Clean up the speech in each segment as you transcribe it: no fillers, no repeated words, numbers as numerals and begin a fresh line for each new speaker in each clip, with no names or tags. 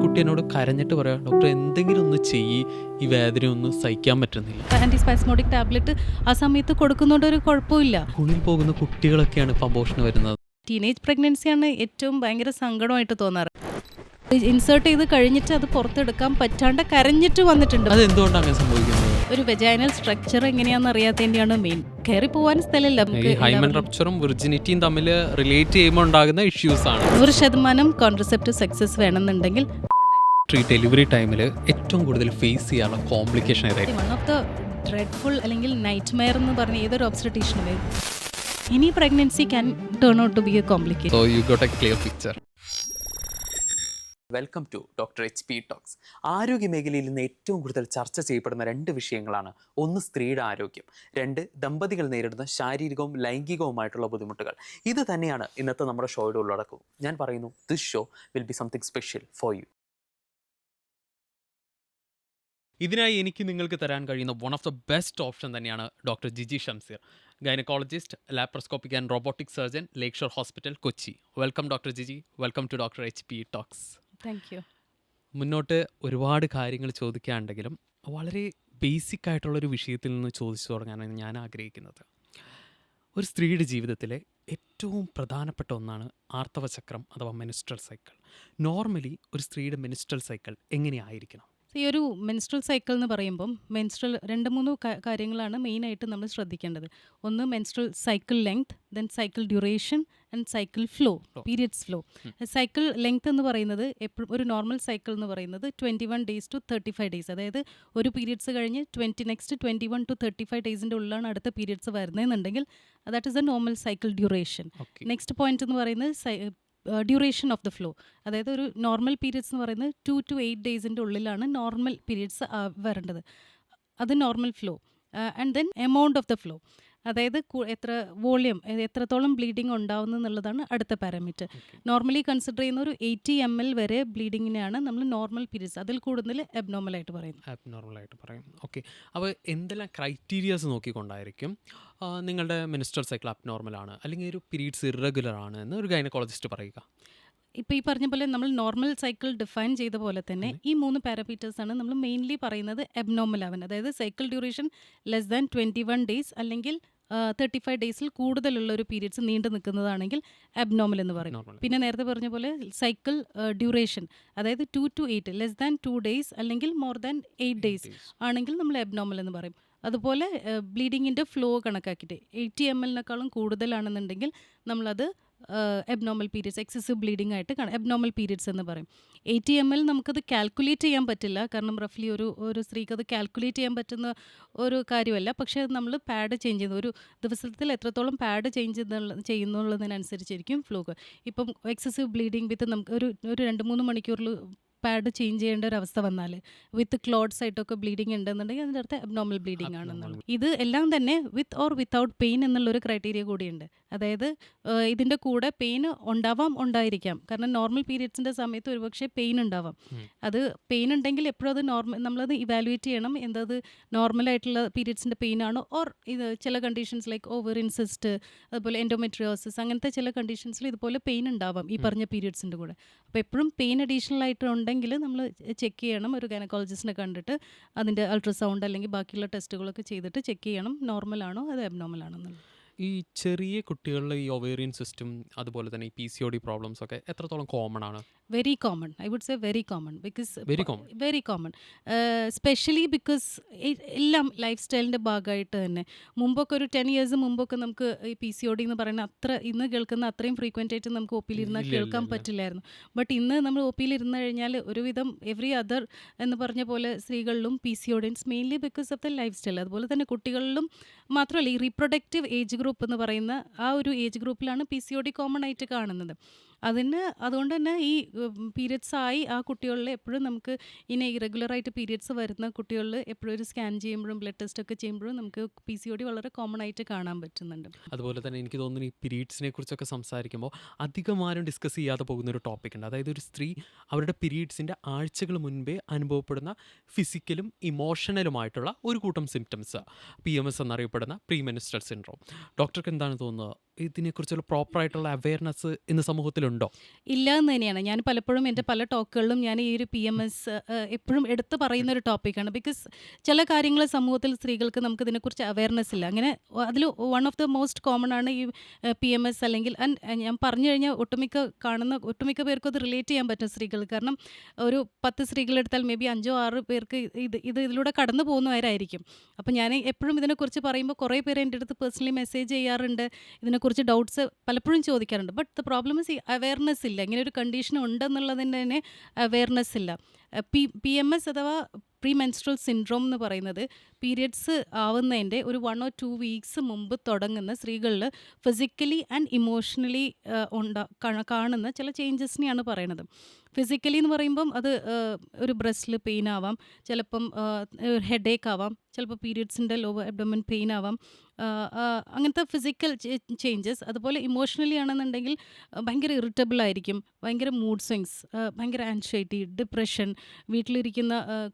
കുട്ടി എന്നോട് കരഞ്ഞിട്ട് പറയാം, ഡോക്ടർ എന്തെങ്കിലും ഒന്ന് ചെയ്യ്, ഈ വേദന ഒന്നും സഹിക്കാൻ പറ്റുന്നില്ല.
ആൻറ്റിസ്പാസ്മോഡിക് ടാബ്ലറ്റ് ആ സമയത്ത് കൊടുക്കുന്നതുകൊണ്ട് ഒരു കുഴപ്പമില്ല.
സ്കൂളിൽ പോകുന്ന കുട്ടികളൊക്കെയാണ് ഇപ്പോൾ അബോർഷന് വരുന്നത്.
ടീനേജ് പ്രഗ്നൻസിയാണ് ഏറ്റവും ഭയങ്കര സങ്കടമായിട്ട് തോന്നാറ്. ഇൻസേർട്ട് ചെയ്ത് കഴിഞ്ഞിട്ട് അത് പുറത്തെടുക്കാൻ പറ്റാണ്ട് കരഞ്ഞിട്ട് വന്നിട്ടുണ്ട്.
അതെന്തുകൊണ്ടാണ് അങ്ങനെ സംഭവിക്കുന്നത്?
ഒരു വെജൈനൽ സ്ട്രക്ചർ എങ്ങനെയാണെന്ന് അറിയാത്തതിൻ്റെയാണ് മെയിൻ. കയറി പോകാൻ സ്ഥലമില്ല.
ഈ ഹൈമൻ റപ്ചറും വിർജിനിറ്റിയും തമ്മിൽ റിലേറ്റ് ചെയ്യുമ്പോൾ ഉണ്ടാകുന്ന ഇഷ്യൂസ് ആണ്.
100% കോൺട്രസെപ്റ്റീവ് സക്സസ് വേണമെന്നുണ്ടെങ്കിൽ
ഡെലിവറി ടൈമിൽ ഏറ്റവും കൂടുതൽ ഫേസ് ചെയ്യാനുള്ള കോംപ്ലിക്കേഷൻ ഏതായിരിക്കും?
വൺ ഓഫ് ദ ഡ്രെഡ്ഫുൾ അല്ലെങ്കിൽ നൈറ്റ് മെയർ എന്ന് പറഞ്ഞ ഏതൊരു ഒബ്സ്ട്രറ്റീഷ്യനും വരും. ഇനി pregnancy can turn out to be a complicated.
So you got a clear picture. Welcome to doctor HP talks. ആരോഗ്യ മേഖലയിൽ ഇന്ന് ഏറ്റവും കൂടുതൽ ചർച്ച ചെയ്യപ്പെടുന്ന രണ്ട് വിഷയങ്ങളാണ്. ഒന്ന് സ്ത്രീയുടെ ആരോഗ്യം, രണ്ട് ദമ്പതികൾ നേരിടുന്ന ശാരീരികവും ലൈംഗികവുമായിട്ടുള്ള ബുദ്ധിമുട്ടുകൾ. ഇത് തന്നെയാണ് ഇന്നത്തെ നമ്മുടെ ഷോയുടെ ഉള്ളടക്കവും. ഞാൻ പറയുന്നു, this show will be something special for you. ഇതിനായി എനിക്ക് നിങ്ങൾക്ക് തരാൻ കഴിയുന്ന one of the best option തന്നെയാണ് doctor Jiji Shamseer, gynaecologist, laparoscopic and robotic surgeon, Lake Shore Hospital, Kochi. Welcome doctor Jiji. Welcome to doctor HP talks.
Thank you.
മുന്നോട്ട് ഒരുപാട് കാര്യങ്ങൾ ചോദിക്കാനുണ്ടെങ്കിലും വളരെ ബേസിക് ആയിട്ടുള്ളൊരു വിഷയത്തിൽ നിന്ന് ചോദിച്ചു തുടങ്ങാനാണ് ഞാൻ ആഗ്രഹിക്കുന്നത്. ഒരു സ്ത്രീയുടെ ജീവിതത്തിലെ ഏറ്റവും പ്രധാനപ്പെട്ട ഒന്നാണ് ആർത്തവചക്രം അഥവാ മെൻസ്ട്രൽ സൈക്കിൾ. നോർമലി ഒരു സ്ത്രീയുടെ മെൻസ്ട്രൽ സൈക്കിൾ എങ്ങനെയായിരിക്കണം?
ഈ ഒരു മെൻസ്ട്രൽ സൈക്കിൾ എന്ന് പറയുമ്പം മെൻസ്ട്രൽ 2-3 കാര്യങ്ങളാണ് മെയിനായിട്ട് നമ്മൾ ശ്രദ്ധിക്കേണ്ടത്. ഒന്ന് menstrual cycle length, then cycle duration and cycle flow, periods flow. Cycle length എന്ന് പറയുന്നത് എപ്പോഴും ഒരു നോർമൽ സൈക്കിൾ എന്ന് പറയുന്നത് 21 days to 35 days, അതായത് ഒരു പീരിയഡ്സ് കഴിഞ്ഞ് നെക്സ്റ്റ് 21 to 35 ഡേയ്സിൻ്റെ ഉള്ളിലാണ് അടുത്ത പീരിയഡ്സ് വരുന്നതെന്നുണ്ടെങ്കിൽ that is a normal cycle duration. Next point എന്ന് പറയുന്നത് ഡ്യൂറേഷൻ ഓഫ് ദ ഫ്ലോ, അതായത് ഒരു നോർമൽ പീരിയഡ്സ് എന്ന് പറയുന്നത് 2 to 8 ഡേയ്സിൻ്റെ ഉള്ളിലാണ് നോർമൽ പീരിയഡ്സ് വരേണ്ടത്. അത് normal flow. And then amount of the flow, അതായത് എത്ര വോളിയം, എത്രത്തോളം ബ്ലീഡിങ് ഉണ്ടാവുന്നു എന്നുള്ളതാണ് അടുത്ത പാരാമീറ്റർ. നോർമലി കൺസിഡർ ചെയ്യുന്ന ഒരു 80 ml വരെ ബ്ലീഡിങ്ങിനെയാണ് നമ്മൾ നോർമൽ പീരിയഡ്സ്, അതിൽ കൂടുതൽ അബ്നോർമലായിട്ട്
പറയും. ഓക്കെ, അപ്പോൾ എന്തെല്ലാം ക്രൈറ്റീരിയാസ് നോക്കിക്കൊണ്ടായിരിക്കും നിങ്ങളുടെ മെൻസ്ട്രൽ സൈക്കിൾ അബ്നോർമലാണ് അല്ലെങ്കിൽ ഒരു പീരീഡ്സ് ഇറഗുലർ ആണ് എന്ന് ഒരു ഗൈനക്കോളജിസ്റ്റ് പറയുക?
ഇപ്പോൾ ഈ പറഞ്ഞ പോലെ നമ്മൾ നോർമൽ സൈക്കിൾ ഡിഫൈൻ ചെയ്ത പോലെ തന്നെ ഈ 3 പാരാമീറ്റേഴ്സാണ് നമ്മൾ മെയിൻലി പറയുന്നത് അബ്നോർമൽ ആവാൻ. അതായത് cycle duration less than 21 days അല്ലെങ്കിൽ 35 ഡേയ്സിൽ കൂടുതലുള്ള ഒരു പീരീഡ്സ് നീണ്ടു നിൽക്കുന്നതാണെങ്കിൽ അബ്നോർമൽ എന്ന് പറയും. പിന്നെ നേരത്തെ പറഞ്ഞ പോലെ സൈക്കിൾ ഡ്യൂറേഷൻ, അതായത് 2 to 8, ലെസ് ദാൻ 2 days അല്ലെങ്കിൽ മോർ ദാൻ 8 days ആണെങ്കിൽ നമ്മൾ അബ്നോർമൽ എന്ന് പറയും. അതുപോലെ ബ്ലീഡിങ്ങിൻ്റെ ഫ്ലോ കണക്കാക്കിയിട്ട് 80 ml കൂടുതലാണെന്നുണ്ടെങ്കിൽ നമ്മളത് അബ്നോർമൽ പീരിയഡ്സ്, എക്സസീവ് ബ്ലീഡിംഗ് ആയിട്ട് അബ്നോർമൽ പീരിയഡ്സ് എന്ന് പറയും. 80 ml നമുക്കത് കാൽക്കുലേറ്റ് ചെയ്യാൻ പറ്റില്ല, കാരണം റഫ്ലി ഒരു സ്ത്രീക്ക് അത് കാൽക്കുലേറ്റ് ചെയ്യാൻ പറ്റുന്ന ഒരു കാര്യമല്ല. പക്ഷേ അത് നമ്മൾ പാഡ് ചേഞ്ച് ചെയ്യുന്നത്, ഒരു ദിവസത്തിൽ എത്രത്തോളം പാഡ് ചേഞ്ച് ചെയ്യുന്നുള്ളതിനനുസരിച്ചിരിക്കും ഫ്ലോ. ഇപ്പം എക്സസീവ് ബ്ലീഡിങ് വിത്ത് നമുക്ക് ഒരു 2-3 മണിക്കൂറിൽ പാഡ് ചേഞ്ച് ചെയ്യേണ്ട ഒരു അവസ്ഥ വന്നാൽ വിത്ത് ക്ലോട്ട്സ് ആയിട്ടൊക്കെ ബ്ലീഡിങ് ഉണ്ടെന്നുണ്ടെങ്കിൽ അതിൻ്റെ അടുത്ത് അബ്നോർമൽ ബ്ലീഡിങ് ആണെന്നുള്ളത്. ഇത് എല്ലാം തന്നെ വിത്ത് ഓർ വിത്തൗട്ട് പെയിൻ എന്നുള്ളൊരു ക്രൈറ്റീരിയ കൂടിയുണ്ട്. അതായത് ഇതിൻ്റെ കൂടെ പെയിൻ ഉണ്ടായിരിക്കാം, കാരണം നോർമൽ പീരിയഡ്സിൻ്റെ സമയത്ത് ഒരുപക്ഷെ പെയിൻ ഉണ്ടാവാം. അത് പെയിൻ ഉണ്ടെങ്കിൽ എപ്പോഴും അത് നമ്മളത് ഇവാലുവേറ്റ് ചെയ്യണം, എന്തത് നോർമലായിട്ടുള്ള പീരിയഡ്സിൻ്റെ പെയിൻ ആണോ, ഓർ ഇത് ചില കണ്ടീഷൻസ് ലൈക്ക് ഓവറിൻ സിസ്റ്റ്, അതുപോലെ എൻഡോമെട്രിയോസിസ്, അങ്ങനത്തെ ചില കണ്ടീഷൻസിൽ ഇതുപോലെ പെയിൻ ഉണ്ടാവാം ഈ പറഞ്ഞ പീരിയഡ്സിൻ്റെ കൂടെ. അപ്പോൾ എപ്പോഴും പെയിൻ അഡീഷണൽ ആയിട്ട് ഉണ്ടെങ്കിൽ നമ്മൾ ചെക്ക് ചെയ്യണം, ഒരു ഗൈനക്കോളജിസ്റ്റിനെ കണ്ടിട്ട് അതിൻ്റെ അൾട്രാസൗണ്ട് അല്ലെങ്കിൽ ബാക്കിയുള്ള ടെസ്റ്റുകളൊക്കെ ചെയ്തിട്ട് ചെക്ക് ചെയ്യണം നോർമൽ ആണോ അത് അബ്നോർമൽ ആണോ എന്നുള്ളത്.
ഈ ചെറിയ കുട്ടികളിലെ ഈ ഒവേറിയൻ സിസ്റ്റം അതുപോലെ തന്നെ ഈ PCOD പ്രോബ്ലംസ് ഒക്കെ എത്രത്തോളം കോമൺ ആണ്?
Very common, I would say very common, because
very
common, specially because എല്ലാം ലൈഫ് സ്റ്റൈലിൻ്റെ ഭാഗമായിട്ട് തന്നെ. മുമ്പൊക്കെ ഒരു 10 years മുമ്പൊക്കെ നമുക്ക് ഈ PCOD എന്ന് പറയുന്ന ഇന്ന് കേൾക്കുന്ന അത്രയും ഫ്രീക്വൻ്റ് ആയിട്ട് നമുക്ക് OP ഇരുന്നാൽ കേൾക്കാൻ പറ്റില്ലായിരുന്നു. ബട്ട് ഇന്ന് നമ്മൾ OP ഇരുന്ന് കഴിഞ്ഞാൽ ഒരുവിധം എവറി അതർ എന്ന് പറഞ്ഞ പോലെ സ്ത്രീകളിലും PCODs mainly because of the life style. അതുപോലെ തന്നെ കുട്ടികളിലും മാത്രമല്ല, ഈ റീപ്രൊഡക്റ്റീവ് ഏജ് ഗ്രൂപ്പ് എന്ന് പറയുന്ന ആ ഒരു ഏജ് ഗ്രൂപ്പിലാണ് PCOD കോമൺ ആയിട്ട് കാണുന്നത്. അതുകൊണ്ട് തന്നെ ഈ പീരിയഡ്സ് ആയി ആ കുട്ടികളിൽ എപ്പോഴും നമുക്ക് ഇനി ഇറഗുലറായിട്ട് പീരിയഡ്സ് വരുന്ന കുട്ടികളിൽ എപ്പോഴും ഒരു സ്കാൻ ചെയ്യുമ്പോഴും ബ്ലഡ് ടെസ്റ്റ് ഒക്കെ ചെയ്യുമ്പോഴും നമുക്ക് PCOD വളരെ കോമൺ ആയിട്ട് കാണാൻ പറ്റുന്നുണ്ട്.
അതുപോലെ തന്നെ എനിക്ക് തോന്നുന്നു ഈ പീരീഡ്സിനെ കുറിച്ചൊക്കെ സംസാരിക്കുമ്പോൾ അധികമാരും ഡിസ്കസ് ചെയ്യാതെ പോകുന്ന ഒരു ടോപ്പിക് ഉണ്ട്. അതായത് ഒരു സ്ത്രീ അവരുടെ പീരീഡ്സിൻ്റെ ആഴ്ചകൾ മുൻപേ അനുഭവപ്പെടുന്ന ഫിസിക്കലും ഇമോഷണലുമായിട്ടുള്ള ഒരു കൂട്ടം സിംറ്റംസ്, PMS എന്നറിയപ്പെടുന്ന പ്രീമെൻസ്ട്രൽ സിൻഡ്രോം. ഡോക്ടർക്ക് എന്താണ് തോന്നുന്നത്, ഇതിനെക്കുറിച്ചുള്ള പ്രോപ്പറായിട്ടുള്ള അവയർനെസ് ഇന്ന് സമൂഹത്തിലുണ്ടോ? ഉണ്ടോ?
ഇല്ല എന്ന് തന്നെയാണ്. ഞാൻ പലപ്പോഴും എൻ്റെ പല ടോക്കുകളിലും ഞാൻ ഈ ഒരു PMS എപ്പോഴും എടുത്ത് പറയുന്ന ഒരു ടോപ്പിക്കാണ്. ബിക്കോസ് ചില കാര്യങ്ങൾ സമൂഹത്തിൽ സ്ത്രീകൾക്ക് നമുക്ക് ഇതിനെക്കുറിച്ച് അവയർനെസ് ഇല്ല. അങ്ങനെ അതിൽ one of the most common ആണ് ഈ PMS അല്ലെങ്കിൽ ഞാൻ പറഞ്ഞു കഴിഞ്ഞാൽ ഒട്ടുമിക്ക പേർക്കും അത് റിലേറ്റ് ചെയ്യാൻ പറ്റും സ്ത്രീകൾക്ക്. കാരണം ഒരു 10 സ്ത്രീകളെടുത്താൽ മേ ബി 5-6 പേർക്ക് ഇതിലൂടെ കടന്നു പോകുന്നവരായിരിക്കും. അപ്പോൾ ഞാൻ എപ്പോഴും ഇതിനെക്കുറിച്ച് പറയുമ്പോൾ കുറേ പേര് എൻ്റെ അടുത്ത് പേഴ്സണലി മെസ്സേജ് ചെയ്യാറുണ്ട്. ഇതിനെക്കുറിച്ച് ഡൗട്ട്സ് പലപ്പോഴും ചോദിക്കാറുണ്ട്. ബട്ട് ദ പ്രോബ്ലം ഇസ് ഈ അവയർനെസ് ഇല്ല. ഇങ്ങനെ ഒരു കണ്ടീഷൻ ഉണ്ടെന്നുള്ളതിൻ്റെ തന്നെ അവയർനെസ് ഇല്ല. PMS അഥവാ പ്രീ മെൻസ്ട്രൽ സിൻഡ്രോം എന്ന് പറയുന്നത് പീരിയഡ്സ് ആവുന്നതിൻ്റെ ഒരു 1 or 2 വീക്സ് മുമ്പ് തുടങ്ങുന്ന സ്ത്രീകളിൽ ഫിസിക്കലി ആൻഡ് ഇമോഷണലി കാണുന്ന ചില ചേഞ്ചസിനെയാണ് പറയണത്. ഫിസിക്കലി എന്ന് പറയുമ്പം അത് ഒരു ബ്രസ്റ്റിൽ പെയിൻ ആവാം, ചിലപ്പം ഹെഡേക്ക് ആവാം, ചിലപ്പോൾ പീരിയഡ്സിൻ്റെ ലോവർ അബ്ഡോമൻ പെയിൻ ആവാം, അങ്ങനത്തെ ഫിസിക്കൽ ചേഞ്ചസ്. അതുപോലെ ഇമോഷണലി ആണെന്നുണ്ടെങ്കിൽ ഭയങ്കര ഇറിറ്റബിൾ ആയിരിക്കും, ഭയങ്കര മൂഡ് സ്വിങ്സ്, ഭയങ്കര ആൻസൈറ്റി, ഡിപ്രഷൻ, വീട്ടിലിരിക്കുന്ന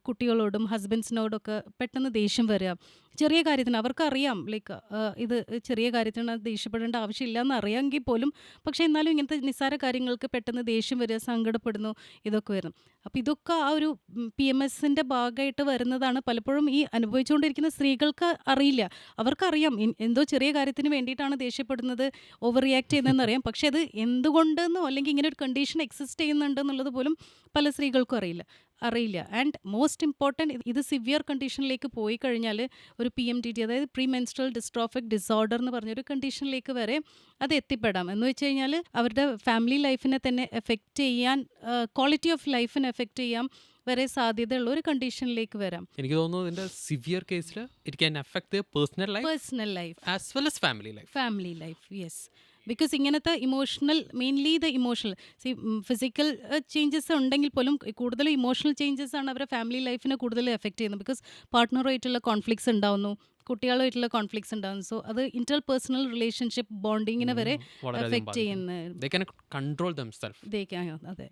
കുട്ടികളോടും ഹസ്ബൻഡ്സിനോടൊക്കെ പെട്ടെന്ന് ദേഷ്യം വരിക. ചെറിയ കാര്യത്തിന് അവർക്കറിയാം, ലൈക്ക് ഇത് ചെറിയ കാര്യത്തിന് ദേഷ്യപ്പെടേണ്ട ആവശ്യമില്ല എന്ന് അറിയാമെങ്കിൽ പോലും, പക്ഷേ എന്നാലും ഇങ്ങനത്തെ നിസ്സാര കാര്യങ്ങൾക്ക് പെട്ടെന്ന് ദേഷ്യം വരിക, സങ്കടപ്പെടുന്നു, ഇതൊക്കെ വരും. അപ്പോൾ ഇതൊക്കെ ആ ഒരു PMSൻ്റെ ഭാഗമായിട്ട് വരുന്നതാണ്. പലപ്പോഴും ഈ അനുഭവിച്ചുകൊണ്ടിരിക്കുന്ന സ്ത്രീകൾക്ക് അറിയില്ല. അവർക്കറിയാം എന്തോ ചെറിയ കാര്യത്തിന് വേണ്ടിയിട്ടാണ് ദേഷ്യപ്പെടുന്നത്, ഓവർ റിയാക്ട് ചെയ്യുന്നതെന്നറിയാം. പക്ഷേ അത് എന്തുകൊണ്ടെന്നോ അല്ലെങ്കിൽ ഇങ്ങനെ ഒരു കണ്ടീഷൻ എക്സിസ്റ്റ് ചെയ്യുന്നുണ്ടെന്നുള്ളത് പോലും പല സ്ത്രീകൾക്കും അറിയില്ല. ആൻഡ് മോസ്റ്റ് ഇമ്പോർട്ടൻറ്റ്, ഇത് സിവിയർ കണ്ടീഷനിലേക്ക് പോയി കഴിഞ്ഞാൽ ഒരു PMDD, അതായത് പ്രീ മെൻസ്ട്രൽ ഡിസ്ട്രോഫിക് ഡിസോർഡർ എന്ന് പറഞ്ഞൊരു കണ്ടീഷനിലേക്ക് വരെ അത് എത്തിപ്പെടാം. എന്ന് വെച്ച് കഴിഞ്ഞാൽ അവരുടെ ഫാമിലി ലൈഫിനെ തന്നെ എഫക്റ്റ് ചെയ്യാൻ, ക്വാളിറ്റി ഓഫ് ലൈഫിനെ എഫക്റ്റ് ചെയ്യാൻ വരെ സാധ്യതയുള്ള ഒരു കണ്ടീഷനിലേക്ക് വരാം.
എനിക്ക് തോന്നുന്നു ഇതിന്റെ സിവിയർ കേസിൽ it can affect personal life as well as family life.
Yes, because ഇങ്ങനത്തെ mainly the emotional physical changes ഉണ്ടെങ്കിൽ പോലും കൂടുതൽ ഇമോഷണൽ ചേഞ്ചസ് ആണ് അവരുടെ ഫാമിലി ലൈഫിനെ കൂടുതൽ എഫക്റ്റ് ചെയ്യുന്നത്. ബിക്കോസ് പാർട്ട്ണറുമായിട്ടുള്ള കോൺഫ്ലിക്ട്സ് ഉണ്ടാവുന്നു, കുട്ടികളുമായിട്ടുള്ള കോൺഫ്ലിക്ട്സ് ഉണ്ടാകുന്നു. സോ അത് ഇന്റർ പേഴ്സണൽ റിലേഷൻഷിപ്പ് ബോണ്ടിങ്ങിനെ വരെ എഫക്റ്റ് ചെയ്യുന്ന. അതെ.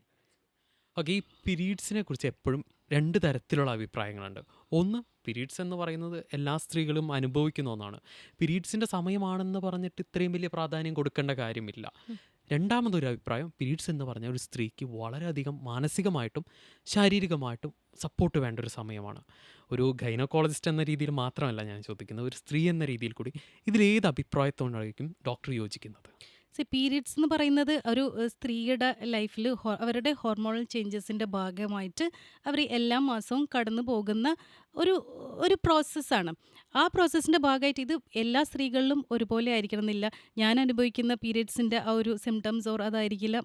ഓക്കെ, ഈ പീരീഡ്സിനെ കുറിച്ച് എപ്പോഴും 2 തരത്തിലുള്ള അഭിപ്രായങ്ങളുണ്ട്. ഒന്ന്, പീരീഡ്സ് എന്ന് പറയുന്നത് എല്ലാ സ്ത്രീകളും അനുഭവിക്കുന്ന ഒന്നാണ്. പീരീഡ്സിൻ്റെ സമയമാണെന്ന് പറഞ്ഞിട്ട് ഇത്രയും വലിയ പ്രാധാന്യം കൊടുക്കേണ്ട കാര്യമില്ല. രണ്ടാമതൊരു അഭിപ്രായം, പീരീഡ്സ് എന്ന് പറഞ്ഞാൽ ഒരു സ്ത്രീക്ക് വളരെയധികം മാനസികമായിട്ടും ശാരീരികമായിട്ടും സപ്പോർട്ട് വേണ്ട ഒരു സമയമാണ്. ഒരു ഗൈനക്കോളജിസ്റ്റ് എന്ന രീതിയിൽ മാത്രമല്ല ഞാൻ ചോദിക്കുന്നത്, ഒരു സ്ത്രീ എന്ന രീതിയിൽ കൂടി ഇതിലേത് അഭിപ്രായത്തോടായിരിക്കും ഡോക്ടർ യോജിക്കുന്നത്?
പീരിയഡ്സ് എന്ന് പറയുന്നത് ഒരു സ്ത്രീയുടെ ലൈഫിൽ അവരുടെ ഹോർമോണൽ ചേഞ്ചസിൻ്റെ ഭാഗമായിട്ട് അവർ എല്ലാ മാസവും കടന്നു പോകുന്ന ഒരു പ്രോസസ്സാണ്. ആ പ്രോസസ്സിൻ്റെ ഭാഗമായിട്ട് ഇത് എല്ലാ സ്ത്രീകളിലും ഒരുപോലെ ആയിരിക്കണം എന്നില്ല. ഞാൻ അനുഭവിക്കുന്ന പീരിയഡ്സിൻ്റെ ആ ഒരു സിംറ്റംസ് അതായിരിക്കില്ല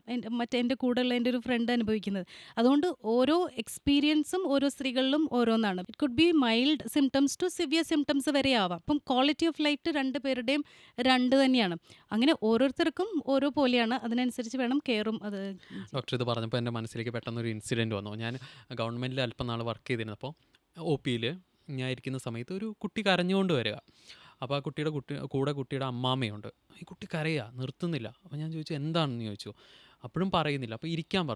എൻ്റെ കൂടെയുള്ള എൻ്റെ ഒരു ഫ്രണ്ട് അനുഭവിക്കുന്നത്. അതുകൊണ്ട് ഓരോ എക്സ്പീരിയൻസും ഓരോ സ്ത്രീകളിലും ഓരോന്നാണ്. It could be mild symptoms to severe symptoms വരെ ആവാം. അപ്പം ക്വാളിറ്റി ഓഫ് ലൈഫ് 2 പേരുടെയും 2 തന്നെയാണ്. അങ്ങനെ ഓരോരുത്തർക്കും ഓരോ പോലെയാണ്, അതിനനുസരിച്ച് വേണം കെയറും. അത്
ഡോക്ടർ ഇത് പറഞ്ഞപ്പോൾ എൻ്റെ മനസ്സിലേക്ക് പെട്ടെന്നൊരു ഇൻസിഡൻറ്റ് വന്നു. ഞാൻ ഗവൺമെൻറ്റിൽ അല്പം നാൾ വർക്ക് ചെയ്തിരുന്നപ്പോൾ OPയിൽ ഞാൻ ഇരിക്കുന്ന സമയത്ത് ഒരു കുട്ടി കരഞ്ഞുകൊണ്ട് വരിക. അപ്പോൾ ആ കുട്ടിയുടെ അമ്മാമ്മയുണ്ട്. ഈ കുട്ടി കരയുക, നിർത്തുന്നില്ല. അപ്പോൾ ഞാൻ ചോദിച്ചു എന്താണെന്ന് ചോദിച്ചു. അപ്പോഴും പറയുന്നില്ല. അപ്പോൾ ഇരിക്കാൻ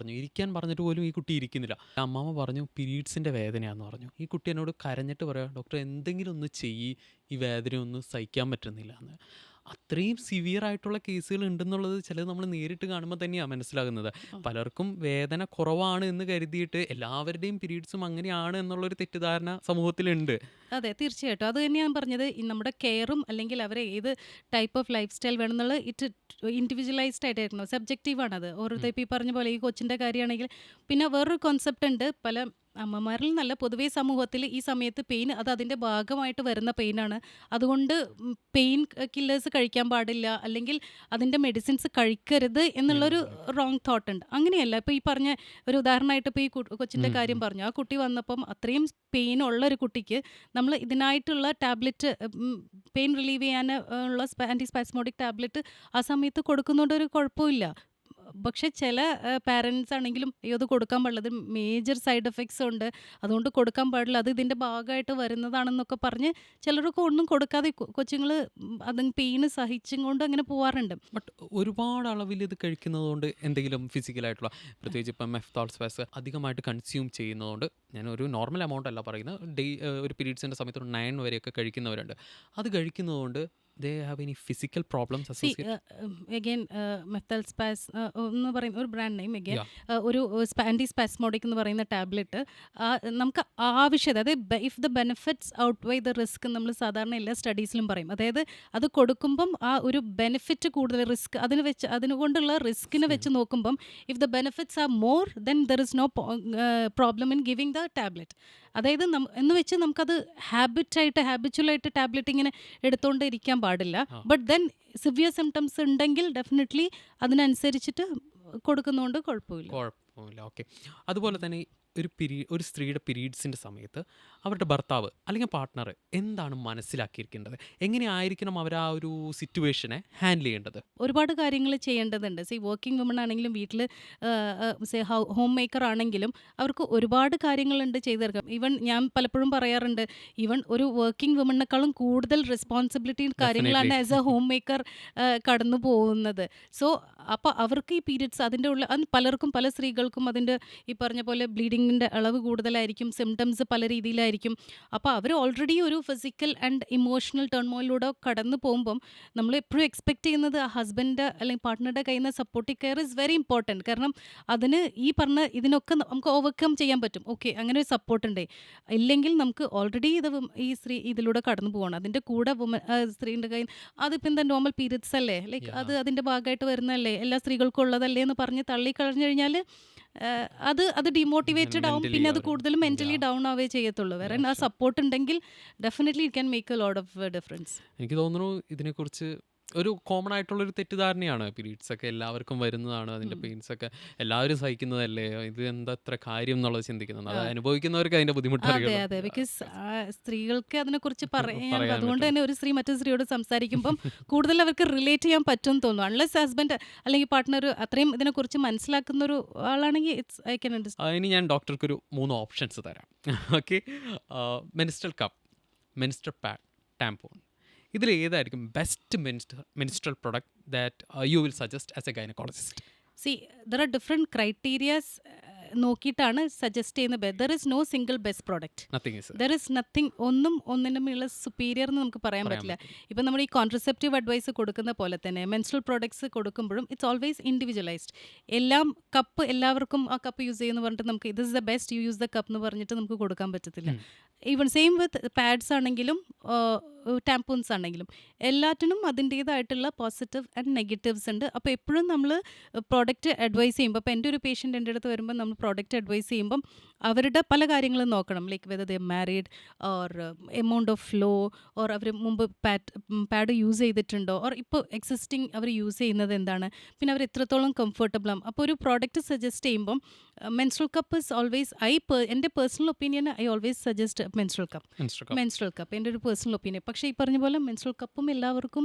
പറഞ്ഞിട്ട് പോലും ഈ കുട്ടി ഇരിക്കുന്നില്ല. അമ്മാമ്മ പറഞ്ഞു പീരീഡ്സിൻ്റെ വേദനയാണെന്ന് പറഞ്ഞു. ഈ കുട്ടി എന്നോട് കരഞ്ഞിട്ട് പറയാം, ഡോക്ടർ എന്തെങ്കിലും ഒന്ന് ചെയ്യ്, ഈ വേദന ഒന്നും സഹിക്കാൻ പറ്റുന്നില്ല എന്ന്. അത്രയും സിവിയർ ആയിട്ടുള്ള കേസുകൾ ഉണ്ടെന്നുള്ളത് ചിലത് നമ്മൾ നേരിട്ട് കാണുമ്പോൾ തന്നെയാണ് മനസ്സിലാകുന്നത്. പലർക്കും വേദന കുറവാണ് എന്ന് കരുതിയിട്ട് എല്ലാവരുടെയും പീരീഡ്സും അങ്ങനെയാണ് എന്നുള്ളൊരു തെറ്റിദ്ധാരണ സമൂഹത്തിലുണ്ട്.
അതെ, തീർച്ചയായിട്ടും. അത് തന്നെയാണ് പറഞ്ഞത്. നമ്മുടെ കെയറും അല്ലെങ്കിൽ അവരെ ഏത് ടൈപ്പ് ഓഫ് ലൈഫ് സ്റ്റൈൽ വേണമെന്നുള്ളത് ഇൻഡിവിജ്വലൈസ്ഡ് ആയിട്ടായിരുന്നു, സബ്ജക്റ്റീവാണത്. ഓരോരുത്തർ ഇപ്പോൾ ഈ പറഞ്ഞ പോലെ ഈ കൊച്ചിൻ്റെ കാര്യമാണെങ്കിൽ. പിന്നെ വേറൊരു കോൺസെപ്റ്റ് ഉണ്ട്, പല അമ്മമാരിൽ നല്ല പൊതുവേ സമൂഹത്തിൽ ഈ സമയത്ത് പെയിൻ അത് അതിൻ്റെ ഭാഗമായിട്ട് വരുന്ന പെയിനാണ്. അതുകൊണ്ട് പെയിൻ കില്ലേഴ്സ് കഴിക്കാൻ പാടില്ല, അല്ലെങ്കിൽ അതിൻ്റെ മെഡിസിൻസ് കഴിക്കരുത് എന്നുള്ളൊരു റോങ് തോട്ട് ഉണ്ട്. അങ്ങനെയല്ല. ഇപ്പോൾ ഈ പറഞ്ഞ ഒരു ഉദാഹരണമായിട്ട് ഇപ്പോൾ ഈ കൊച്ചിൻ്റെ കാര്യം പറഞ്ഞു. ആ കുട്ടി വന്നപ്പം അത്രയും പെയിൻ ഉള്ള ഒരു കുട്ടിക്ക് നമ്മൾ ഇതിനായിട്ടുള്ള ടാബ്ലറ്റ്, പെയിൻ റിലീവ് ചെയ്യാൻ ഉള്ള ആൻറ്റിസ്പാസ്മോഡിക് ടാബ്ലറ്റ് ആ സമയത്ത് കൊടുക്കുന്നതുകൊണ്ട് ഒരു കുഴപ്പമില്ല. പക്ഷെ ചില പാരൻസ് ആണെങ്കിലും അത് കൊടുക്കാൻ പാടില്ല, അത് മേജർ സൈഡ് എഫക്ട്സ് ഉണ്ട്, അതുകൊണ്ട് കൊടുക്കാൻ പാടില്ല, അത് ഇതിൻ്റെ ഭാഗമായിട്ട് വരുന്നതാണെന്നൊക്കെ പറഞ്ഞ് ചിലരൊക്കെ ഒന്നും കൊടുക്കാതെ കൊച്ചുങ്ങൾ അത് പെയിന് സഹിച്ചും കൊണ്ട് അങ്ങനെ പോവാറുണ്ട്.
ബട്ട് ഒരുപാട് അളവിൽ ഇത് കഴിക്കുന്നത് കൊണ്ട് എന്തെങ്കിലും ഫിസിക്കലായിട്ടുള്ള, പ്രത്യേകിച്ച് ഇപ്പം മെഫ്താൾസ്പാസ് അധികമായിട്ട് കൺസ്യൂം ചെയ്യുന്നതുകൊണ്ട് ഞാനൊരു നോർമൽ എമൗണ്ട് അല്ല പറയുന്നത്, ഒരു പീരീഡ്സിൻ്റെ സമയത്ത് ഒരു 9 വരെയൊക്കെ കഴിക്കുന്നവരുണ്ട്. അത് കഴിക്കുന്നതുകൊണ്ട് they have any physical problems
സി
അസോസിയേറ്റ്?
അഗെയിൻ മെത്തൽ സ്പാസ് എന്ന് പറയുന്ന ഒരു ബ്രാൻഡ് നെയിം അഗെയിൻ
യാ.
ഒരു ആൻറ്റി സ്പാസ്മോഡിക് എന്ന് പറയുന്ന ടാബ്ലറ്റ് നമുക്ക് ആവശ്യത അതായത് if the benefits outweigh the risk നമ്മൾ സാധാരണ എല്ലാ സ്റ്റഡീസിലും പറയും. അതായത് അത് കൊടുക്കുമ്പം ആ ഒരു ബെനിഫിറ്റ് കൂടുതൽ റിസ്ക് അതിനുകൊണ്ടുള്ള റിസ്കിനെ വെച്ച് നോക്കുമ്പം if the benefits are more than there is no problem in giving the tablet. അതായത് എന്ന് വെച്ച് നമുക്കത് ഹാബിച്വലായിട്ട് ടാബ്ലറ്റ് ഇങ്ങനെ എടുത്തുകൊണ്ട് ഇരിക്കാൻ പാടില്ല.
ആ.
ബട്ട് ദെൻ സിവിയർ സിംറ്റംസ് ഉണ്ടെങ്കിൽ ഡെഫിനറ്റ്ലി അതിനനുസരിച്ചിട്ട് കൊടുക്കുന്നതുകൊണ്ട് കുഴപ്പമില്ല.
കുഴപ്പമില്ല. ഓക്കെ. അതുപോലെ തന്നെ ഒരു സ്ത്രീയുടെ പീരീഡ്സിൻ്റെ സമയത്ത് അവരുടെ ഭർത്താവ് അല്ലെങ്കിൽ പാർട്ട്ണർ എന്താണ് മനസ്സിലാക്കിയിരിക്കേണ്ടത്? എങ്ങനെയായിരിക്കണം അവർ ആ ഒരു സിറ്റുവേഷനെ ഹാൻഡിൽ ചെയ്യേണ്ടത്?
ഒരുപാട് കാര്യങ്ങൾ ചെയ്യേണ്ടതുണ്ട്. വർക്കിംഗ് വുമൺ ആണെങ്കിലും വീട്ടിൽ ഹോം മേക്കർ ആണെങ്കിലും അവർക്ക് ഒരുപാട് കാര്യങ്ങളുണ്ട് ചെയ്തെടുക്കാം. ഈവൻ ഞാൻ പലപ്പോഴും പറയാറുണ്ട്, ഈവൻ ഒരു വർക്കിംഗ് വുമണിനേക്കാളും കൂടുതൽ റെസ്പോൺസിബിലിറ്റി കാര്യങ്ങളാണ്
definitely.
As A home maker കടന്നു പോകുന്നത്. സോ അപ്പോൾ അവർക്ക് ഈ പീരിയഡ്സ് അതിൻ്റെ ഉള്ള പലർക്കും പല സ്ത്രീകൾക്കും അതിൻ്റെ ഈ പറഞ്ഞ പോലെ ബ്ലീഡിങ്ങിൻ്റെ അളവ് കൂടുതലായിരിക്കും, സിംറ്റംസ് പല രീതിയിലായിരിക്കും. അപ്പോൾ അവർ ഓൾറെഡി ഒരു ഫിസിക്കൽ ആൻഡ് ഇമോഷണൽ ടേൺമോയിലൂടെ കടന്നു പോകുമ്പം നമ്മൾ എപ്പോഴും എക്സ്പെക്ട് ചെയ്യുന്നത് ആ ഹസ്ബൻഡ് അല്ലെങ്കിൽ പാർട്ട്ണറുടെ കയ്യിൽ നിന്ന് supportive care is very important. കാരണം അതിന് ഈ പറഞ്ഞ ഇതിനൊക്കെ നമുക്ക് ഓവർകം ചെയ്യാൻ പറ്റും. ഓക്കെ, അങ്ങനെ ഒരു സപ്പോർട്ട് ഉണ്ടേ. ഇല്ലെങ്കിൽ നമുക്ക് ഓൾറെഡി ഈ സ്ത്രീ ഇതിലൂടെ കടന്നു പോകണം. അതിൻ്റെ കൂടെ സ്ത്രീൻ്റെ കയ്യിൽ അതിപ്പോൾ എന്താ നോർമൽ പീരിയഡ്സ് അല്ലേ, ലൈക്ക് അത് അതിൻ്റെ ഭാഗമായിട്ട് വരുന്നതല്ലേ, എല്ലാ സ്ത്രീകൾക്കും ഉള്ളതല്ലേ എന്ന് പറഞ്ഞ് തള്ളിക്കളഞ്ഞു കഴിഞ്ഞാൽ അത് ഡിമോട്ടിവേറ്റഡ് ആവും.
മെൻ്റലി
പിന്നെ അത്
അവർ
കൂടുതൽ മെൻ്റലി ഡൗൺ ആവേ ചെയ്യത്തുള്ളൂ. വേറെ ആ സപ്പോർട്ട് ഉണ്ടെങ്കിൽ definitely it can make A lot of difference.
എനിക്ക് തോന്നുന്നു ഇതിനെക്കുറിച്ച് ഒരു കോമൺ ആയിട്ടുള്ളൊരു തെറ്റിദ്ധാരണയാണ്. പീരീഡ്സ് ഒക്കെ എല്ലാവർക്കും വരുന്നതാണ്, അതിൻ്റെ പെയിൻസ് ഒക്കെ എല്ലാവരും സഹിക്കുന്നതല്ലേ, ഇത് എന്താ അത്ര കാര്യം എന്നുള്ളത് ചിന്തിക്കുന്നത്. അത് അനുഭവിക്കുന്നവർക്ക് അതിൻ്റെ ബുദ്ധിമുട്ട്
അതെ
അറിയുള്ളൂ.
അതെ, ബിക്കോസ് സ്ത്രീകൾക്ക് അതിനെക്കുറിച്ച് പറയാൻ
പറയാൻ
അതുകൊണ്ട്
പറ്റും.
തന്നെ ഒരു സ്ത്രീ മറ്റൊരു സ്ത്രീയോട് സംസാരിക്കുമ്പം കൂടുതൽ അവർക്ക് റിലേറ്റ് ചെയ്യാൻ പറ്റുമെന്ന് തോന്നുന്നു. അൺലെസ് ഹസ്ബൻഡ് അല്ലെങ്കിൽ പാർട്ട്ണർ അത്രയും ഇതിനെക്കുറിച്ച് മനസ്സിലാക്കുന്ന ഒരു ആളാണെങ്കിൽ ഇറ്റ്സ് ഐ ക്യാൻ അണ്ടർസ്റ്റാൻഡ്.
ഇനി ഞാൻ ഡോക്ടർക്കൊരു 3 ഓപ്ഷൻസ് തരാം. Okay. Menstrual cup, menstrual pad, tampon. ഇതിൽ ഏതായിരിക്കും best menstrual product that you will suggest as a gynaecologist?
There are different criterias നോക്കിയിട്ടാണ് സജസ്റ്റ് ചെയ്യുന്നത്. There is no single best product.
Nothing is
there is nothing. ഒന്നിൻ്റെ മേലുള്ള superior എന്ന് നമുക്ക് പറയാൻ
പറയാൻ
പറ്റില്ല.
പറ്റില്ല.
ഇപ്പം നമ്മൾ ഈ കോൺട്രസെപ്റ്റീവ് അഡ്വൈസ് കൊടുക്കുന്ന പോലെ തന്നെ മെൻസ്ട്രൽ പ്രോഡക്ട്സ് കൊടുക്കുമ്പോഴും ഇറ്റ്സ് ഓൾവേസ് ഇൻഡിവിജ്വലൈസ്ഡ്. എല്ലാം എല്ലാവർക്കും ആ കപ്പ് യൂസ് ചെയ്യുന്ന പറഞ്ഞിട്ട് നമുക്ക് ഇത് is the best you use the cup എന്ന് പറഞ്ഞിട്ട് നമുക്ക് കൊടുക്കാൻ പറ്റത്തില്ല. ഈവൻ സെയിം വിത്ത് പാഡ്സ് ആണെങ്കിലും ടാംപൂൺസ് ആണെങ്കിലും എല്ലാറ്റിനും അതിൻ്റേതായിട്ടുള്ള പോസിറ്റീവ് ആൻഡ് നെഗറ്റീവ്സ് ഉണ്ട്. അപ്പോൾ എപ്പോഴും നമ്മൾ പ്രോഡക്റ്റ് അഡ്വൈസ് ചെയ്യുമ്പോൾ, ഇപ്പോൾ എൻ്റെ ഒരു പേഷ്യൻ്റ് എൻ്റെ അടുത്ത് വരുമ്പോൾ നമ്മൾ പ്രോഡക്റ്റ് അഡ്വൈസ് ചെയ്യുമ്പം അവരുടെ പല കാര്യങ്ങളും നോക്കണം. Like whether they married or amount of flow or അവർ മുമ്പ് പാഡ് യൂസ് ചെയ്തിട്ടുണ്ടോ ഓർ ഇപ്പോൾ എക്സിസ്റ്റിംഗ് അവർ യൂസ് ചെയ്യുന്നത് എന്താണ്, പിന്നെ അവർ എത്രത്തോളം കംഫർട്ടബിൾ ആണ്. അപ്പോൾ ഒരു പ്രോഡക്റ്റ് സജസ്റ്റ് ചെയ്യുമ്പം മെൻസ്ട്രൽ കപ്പ് ഇസ് ഓൾവേസ് എൻ്റെ personal opinion I always suggest menstrual cup എൻ്റെ ഒരു പേഴ്സണൽ ഒപ്പീനിയൻ. പക്ഷേ ഈ പറഞ്ഞ പോലെ മെൻസ്ട്രൽ കപ്പും എല്ലാവർക്കും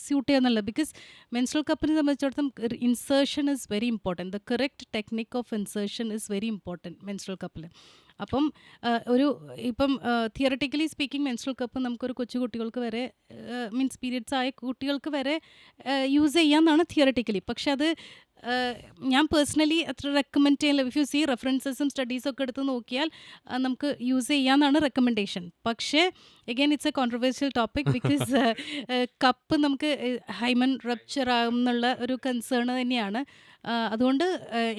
സ്യൂട്ട് ചെയ്യാന്നല്ല. ബിക്കോസ് മെൻസ്ട്രൽ കപ്പിനെ സംബന്ധിച്ചിടത്തോളം insertion is very important. The correct technique of insertion is very important menstrual കപ്പിൽ. അപ്പം ഇപ്പം തിയററ്റിക്കലി സ്പീക്കിംഗ് മെൻസ്ട്രൽ കപ്പ് നമുക്കൊരു കുട്ടികൾക്ക് വരെ മീൻസ് പീരിയഡ്സ് ആയ കുട്ടികൾക്ക് വരെ യൂസ് ചെയ്യാമെന്നാണ് തിയററ്റിക്കലി. പക്ഷെ അത് ഞാൻ പേഴ്സണലി അത്ര റെക്കമെൻഡ് ചെയ്യാൻ. ഇഫ് യു സീ റെഫറൻസസും സ്റ്റഡീസും ഒക്കെ എടുത്ത് നോക്കിയാൽ നമുക്ക് യൂസ് ചെയ്യാമെന്നാണ് റെക്കമെൻഡേഷൻ. പക്ഷേ again it's A controversial topic. Because cup നമുക്ക് ഹൈമൻ റപ്ചർ ആകും എന്നുള്ള ഒരു കൺസേൺ തന്നെയാണ്. അതുകൊണ്ട്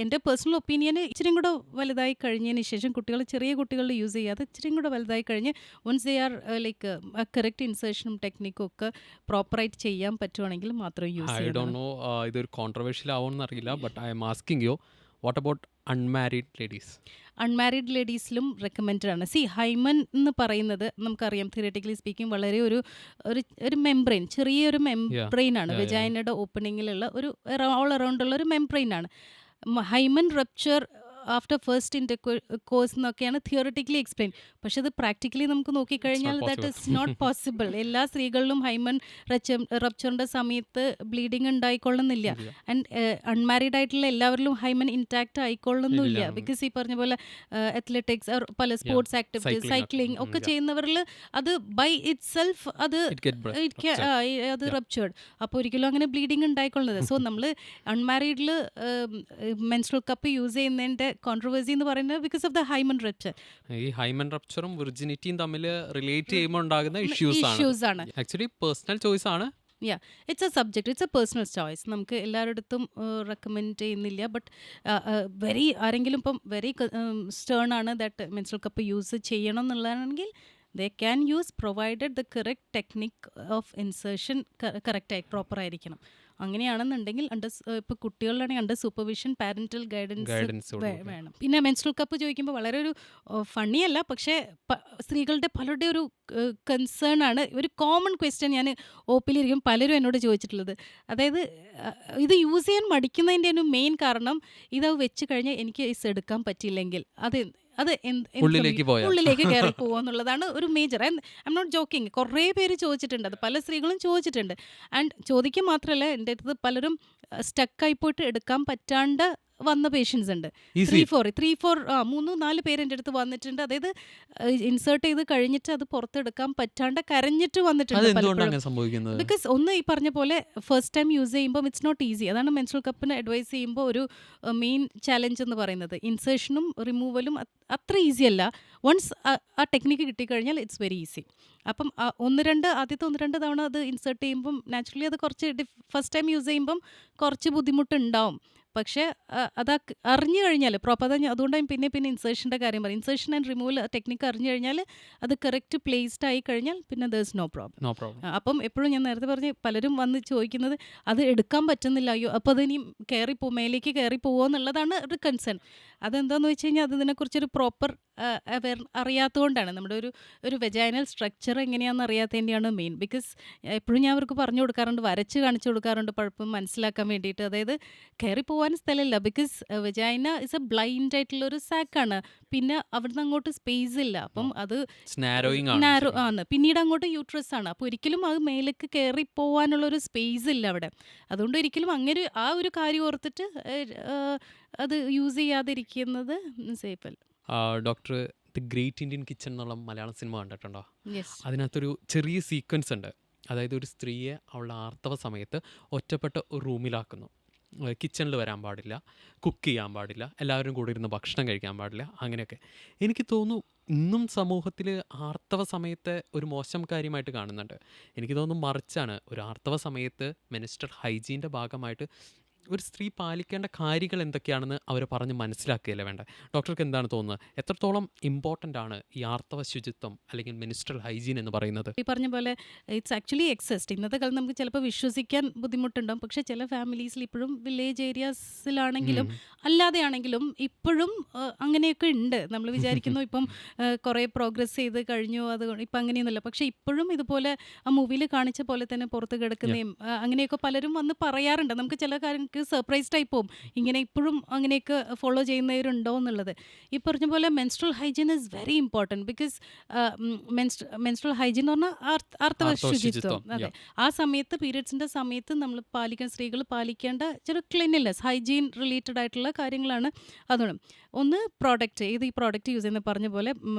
എൻ്റെ പേഴ്സണൽ ഒപ്പീനിയൻ ഇച്ചിരിയും കൂടെ വലുതായി കഴിഞ്ഞതിന് ശേഷം ചെറിയ കുട്ടികൾ യൂസ് ചെയ്യാതെ ഇച്ചിരിയും കൂടെ വലുതായി കഴിഞ്ഞ് once they are like correct ഇൻസേർഷനും ടെക്നിക്കും ഒക്കെ പ്രോപ്പറായിട്ട് ചെയ്യാൻ പറ്റുവാണെങ്കിൽ മാത്രം യൂസ്
ഐ
ചെയ്യാം.
ഡോണ്ട് നോ ഇതൊരു കോൺട്രവേഴ്ഷ്യൽ ആവുമെന്ന് അറിയില്ല, but I'm asking you, what about unmarried ladies?
Unmarried ലേഡീസിലും റെക്കമെൻഡഡ് ആണ്. ഹൈമൻ എന്ന് പറയുന്നത് നമുക്കറിയാം തിയററ്റിക്കലി സ്പീക്കിംഗ് വളരെ ഒരു മെംബ്രെയിൻ, ചെറിയൊരു മെംബ്രെയിൻ ആണ്. വെജൈനയുടെ ഓപ്പണിങ്ങിലുള്ള ഒരു ഓൾ അറൗണ്ടുള്ള ഒരു മെംബ്രെയിൻ ആണ്. Hymen rupture after first intercourse എന്നൊക്കെയാണ് തിയററ്റിക്കലി എക്സ്പ്ലെയിൻ. പക്ഷെ അത് പ്രാക്ടിക്കലി നമുക്ക് നോക്കിക്കഴിഞ്ഞാൽ ദാറ്റ് ഇസ് നോട്ട് പോസിബിൾ. എല്ലാ സ്ത്രീകളിലും ഹൈമൻ റപ്ചറിൻ്റെ സമയത്ത് ബ്ലീഡിങ് ഉണ്ടായിക്കൊള്ളുന്നില്ല. ആൻഡ് അൺമാരീഡ് ആയിട്ടുള്ള എല്ലാവരിലും ഹൈമൻ ഇൻടാക്റ്റ് ആയിക്കൊള്ളുന്നില്ല. ബിക്കോസ് ഈ പറഞ്ഞ പോലെ അത്ലറ്റിക്സ് പല സ്പോർട്സ് ആക്ടിവിറ്റീസ്, സൈക്ലിംഗ് ഒക്കെ ചെയ്യുന്നവരിൽ അത് ബൈ ഇറ്റ് സെൽഫ് അത് റപ്ചേർഡ്. അപ്പോൾ ഒരിക്കലും അങ്ങനെ ബ്ലീഡിങ് ഉണ്ടായിക്കൊള്ളുന്നത്. സോ നമ്മൾ അൺമാരീഡിൽ മെൻസ്ട്രൽ കപ്പ് യൂസ് ചെയ്യുന്നതിൻ്റെ കോൺട്രവേഴ്സി എന്ന് പറയുന്നത് because of the hymen rupture
ഈ ഹൈമൻ റപ്ചറും വിർജിനിറ്റിയും തമ്മിൽ റിലേറ്റ് ചെയ്യുമ്പോൾ ഉണ്ടാകുന്ന ഇഷ്യൂസ് ആണ്.
ഇഷ്യൂസ് ആണ്.
ആക്ച്വലി പേഴ്സണൽ ചോയ്സ് ആണ്.
Yeah it's a subject, it's a personal choice. നമുക്ക് എല്ലായിടത്തും റെക്കമെൻഡ് ചെയ്യുന്നില്ല. ബട്ട് വെരി ആരെങ്കിലും ഇപ്പം വെരി സ്റ്റേൺ ആണ് ദാറ്റ് മെൻസ്ട്രൽ കപ്പ് യൂസ് ചെയ്യണം എന്നുള്ളതാണെങ്കിൽ they can use provided the correct technique of insertion കറക്റ്റായി പ്രോപ്പർ ആയിരിക്കണം. അങ്ങനെയാണെന്നുണ്ടെങ്കിൽ ഇപ്പോൾ കുട്ടികളിലാണെങ്കിൽ അണ്ടർ സൂപ്പർവിഷൻ പാരന്റൽ ഗൈഡൻസ് വേണം. പിന്നെ മെൻസ്ട്രൽ കപ്പ് ചോദിക്കുമ്പോൾ വളരെ ഒരു ഫണ്ണിയല്ല, പക്ഷേ സ്ത്രീകളുടെ പലരുടെ ഒരു കൺസേൺ ആണ്. ഒരു കോമൺ ക്വസ്റ്റ്യൻ ഞാൻ ഓപ്പിലിരിക്കും പലരും എന്നോട് ചോദിച്ചിട്ടുള്ളത്. അതായത് ഇത് യൂസ് ചെയ്യാൻ മടിക്കുന്നതിൻ്റെ ഒരു മെയിൻ കാരണം ഇത് വെച്ച് കഴിഞ്ഞാൽ എനിക്ക് ഇസ് എടുക്കാൻ പറ്റിയില്ലെങ്കിൽ അത് ഉള്ളിലേക്ക് കയറി പോകുമെന്നുള്ളതാണ് ഒരു major. I'm not joking. കുറേ പേര് ചോദിച്ചിട്ടുണ്ട്, അത് പല സ്ത്രീകളും ചോദിച്ചിട്ടുണ്ട്. ആൻഡ് ചോദിക്കുക മാത്രമല്ല, എൻ്റെ അടുത്ത് പലരും സ്റ്റക്കായി പോയിട്ട് എടുക്കാൻ പറ്റാണ്ട് വന്ന പേഷ്യൻസ് ഉണ്ട്. 3-4 പേര് എൻ്റെ അടുത്ത് വന്നിട്ടുണ്ട്. അതായത് ഇൻസേർട്ട് ചെയ്ത് കഴിഞ്ഞിട്ട് അത് പുറത്തെടുക്കാൻ പറ്റാണ്ട് കരഞ്ഞിട്ട് വന്നിട്ടുണ്ട്. ബിക്കോസ് ഒന്ന് ഈ പറഞ്ഞ പോലെ ഫസ്റ്റ് ടൈം യൂസ് ചെയ്യുമ്പോൾ ഇറ്റ്സ് നോട്ട് ഈസി. അതാണ് മെൻസ്ട്രൽ കപ്പിന് അഡ്വൈസ് ചെയ്യുമ്പോൾ ഒരു മെയിൻ ചാലഞ്ച് എന്ന് പറയുന്നത്. ഇൻസേർഷനും റിമൂവലും അത്ര ഈസി അല്ല. വൺസ് ആ ടെക്നിക്ക് കിട്ടിക്കഴിഞ്ഞാൽ ഇറ്റ്സ് വെരി ഈസി. അപ്പം ആദ്യത്തെ 1-2 തവണ അത് ഇൻസേർട്ട് ചെയ്യുമ്പം നാച്ചുറലി അത് കുറച്ച് ഫസ്റ്റ് ടൈം യൂസ് ചെയ്യുമ്പം കുറച്ച് ബുദ്ധിമുട്ടുണ്ടാവും. പക്ഷേ അത് അറിഞ്ഞു കഴിഞ്ഞാൽ പ്രോപ്പർ, അതുകൊണ്ടാണ് പിന്നെ ഇൻസേർഷൻ്റെ കാര്യം പറയും. ഇൻസേർഷൻ ആൻഡ് റിമൂവൽ ടെക്നിക്ക് അറിഞ്ഞു കഴിഞ്ഞാൽ അത് കറക്റ്റ് പ്ലേസ്ഡ് ആയി കഴിഞ്ഞാൽ പിന്നെ ദർ ഇസ് നോ പ്രോബ്ലം. അപ്പം എപ്പോഴും ഞാൻ നേരത്തെ പറഞ്ഞ് പലരും വന്ന് ചോദിക്കുന്നത് അത് എടുക്കാൻ പറ്റുന്നില്ല, അയ്യോ അപ്പോൾ അത് ഇനി മേലേക്ക് കയറി പോവുക എന്നുള്ളതാണ് ഒരു കൺസേൺ. അതെന്താണെന്ന് വെച്ച് കഴിഞ്ഞാൽ അതിനെക്കുറിച്ചൊരു പ്രോപ്പർ അറിയാത്തതുകൊണ്ടാണ്. നമ്മുടെ ഒരു വെജൈനൽ സ്ട്രക്ചർ എങ്ങനെയാണെന്ന് അറിയാത്തതിൻ്റെയാണ് മെയിൻ. ബിക്കോസ് എപ്പോഴും ഞാൻ അവർക്ക് പറഞ്ഞു കൊടുക്കാറുണ്ട്, വരച്ച് കാണിച്ചു കൊടുക്കാറുണ്ട് പഴപ്പം മനസ്സിലാക്കാൻ വേണ്ടിയിട്ട്. അതായത് കയറി പോകാൻ സ്ഥലമില്ല. Because vagina is A blind ആയിട്ടുള്ളൊരു സാക്കാണ്. പിന്നെ അവിടുന്ന് അങ്ങോട്ട് സ്പേസ് ഇല്ല. അപ്പം അത് നാരോ ആണ്. പിന്നീട് അങ്ങോട്ട് യൂട്രസ് ആണ്. അപ്പോൾ ഒരിക്കലും അത് മേലേക്ക് കയറി പോകാനുള്ളൊരു സ്പേസ് ഇല്ല അവിടെ. അതുകൊണ്ട് ഒരിക്കലും അങ്ങനെ ആ ഒരു കാര്യം ഓർത്തിട്ട് അത് യൂസ് ചെയ്യാതിരിക്കുന്നത് സേഫ് അല്ല.
Doctor the great Indian kitchen എന്നുള്ള മലയാളം സിനിമ കണ്ടിട്ടുണ്ടോ?
യെസ്.
അതിനകത്തൊരു ചെറിയ സീക്വൻസ് ഉണ്ട്. അതായത് ഒരു സ്ത്രീയെ അവളുടെ ആർത്തവ സമയത്ത് ഒറ്റപ്പെട്ട ഒരു റൂമിലാക്കുന്നു. കിച്ചണിൽ വരാൻ പാടില്ല, കുക്ക് ചെയ്യാൻ പാടില്ല, എല്ലാവരും കൂടെ ഇരുന്ന് ഭക്ഷണം കഴിക്കാൻ പാടില്ല, അങ്ങനെയൊക്കെ. എനിക്ക് തോന്നുന്നു ഇന്നും സമൂഹത്തിൽ ആർത്തവ സമയത്തെ ഒരു മോശം കാര്യമായിട്ട് കാണുന്നുണ്ട്. എനിക്ക് തോന്നുന്നു മറിച്ചാണ്. ഒരു ആർത്തവ സമയത്ത് മെൻസ്ട്രൽ ഹൈജീൻ്റെ ഭാഗമായിട്ട് ഒരു സ്ത്രീ പാലിക്കേണ്ട കാര്യങ്ങൾ എന്തൊക്കെയാണെന്ന് അവർ പറഞ്ഞ് മനസ്സിലാക്കുകയല്ലേ വേണ്ടത്. ഡോക്ടർക്ക് എന്താണ് തോന്നുന്നത്? എത്രത്തോളം ഇമ്പോർട്ടൻ്റ് ആണ് ഈ ആർത്തവ ശുചിത്വം അല്ലെങ്കിൽ മെൻസ്ട്രൽ ഹൈജീൻ എന്ന് പറയുന്നത്?
ഈ പറഞ്ഞ പോലെ ഇറ്റ്സ് ആക്ച്വലി എക്സിസ്റ്റ്. ഇന്നത്തെ കാലത്ത് നമുക്ക് ചിലപ്പോൾ വിശ്വസിക്കാൻ ബുദ്ധിമുട്ടുണ്ടാകും. പക്ഷേ ചില ഫാമിലീസിൽ ഇപ്പോഴും വില്ലേജ് ഏരിയാസിലാണെങ്കിലും അല്ലാതെയാണെങ്കിലും ഇപ്പോഴും അങ്ങനെയൊക്കെ ഉണ്ട്. നമ്മൾ വിചാരിക്കുന്നു ഇപ്പം കുറേ പ്രോഗ്രസ് ചെയ്ത് കഴിഞ്ഞു, അത് ഇപ്പം അങ്ങനെയൊന്നുമില്ല. പക്ഷേ ഇപ്പോഴും ഇതുപോലെ ആ മൂവിയിൽ കാണിച്ച പോലെ തന്നെ പുറത്ത് കിടക്കുന്നതും അങ്ങനെയൊക്കെ പലരും വന്ന് പറയാറുണ്ട്. നമുക്ക് ചില കാര്യങ്ങൾക്ക് സർപ്രൈസ്ഡ് ആയി പോകും, ഇങ്ങനെ ഇപ്പോഴും അങ്ങനെയൊക്കെ ഫോളോ ചെയ്യുന്നവരുണ്ടോ എന്നുള്ളത്. ഈ പറഞ്ഞ പോലെ menstrual hygiene is very important. Because menstrual hygiene എന്ന് പറഞ്ഞാൽ ആർത്തവ ശുചിത്വം. അതെ, ആ സമയത്ത് പീരിയഡ്സിൻ്റെ സമയത്ത് നമ്മൾ സ്ത്രീകൾ പാലിക്കേണ്ട ചില ക്ലീൻലിനെസ് ഹൈജീൻ റിലേറ്റഡ് ആയിട്ടുള്ള കാര്യങ്ങളാണ്. അതുകൊണ്ട് ഒന്ന് പ്രോഡക്റ്റ്, ഈ പ്രോഡക്റ്റ് യൂസ് ചെയ്യുന്ന പറഞ്ഞ പോലെ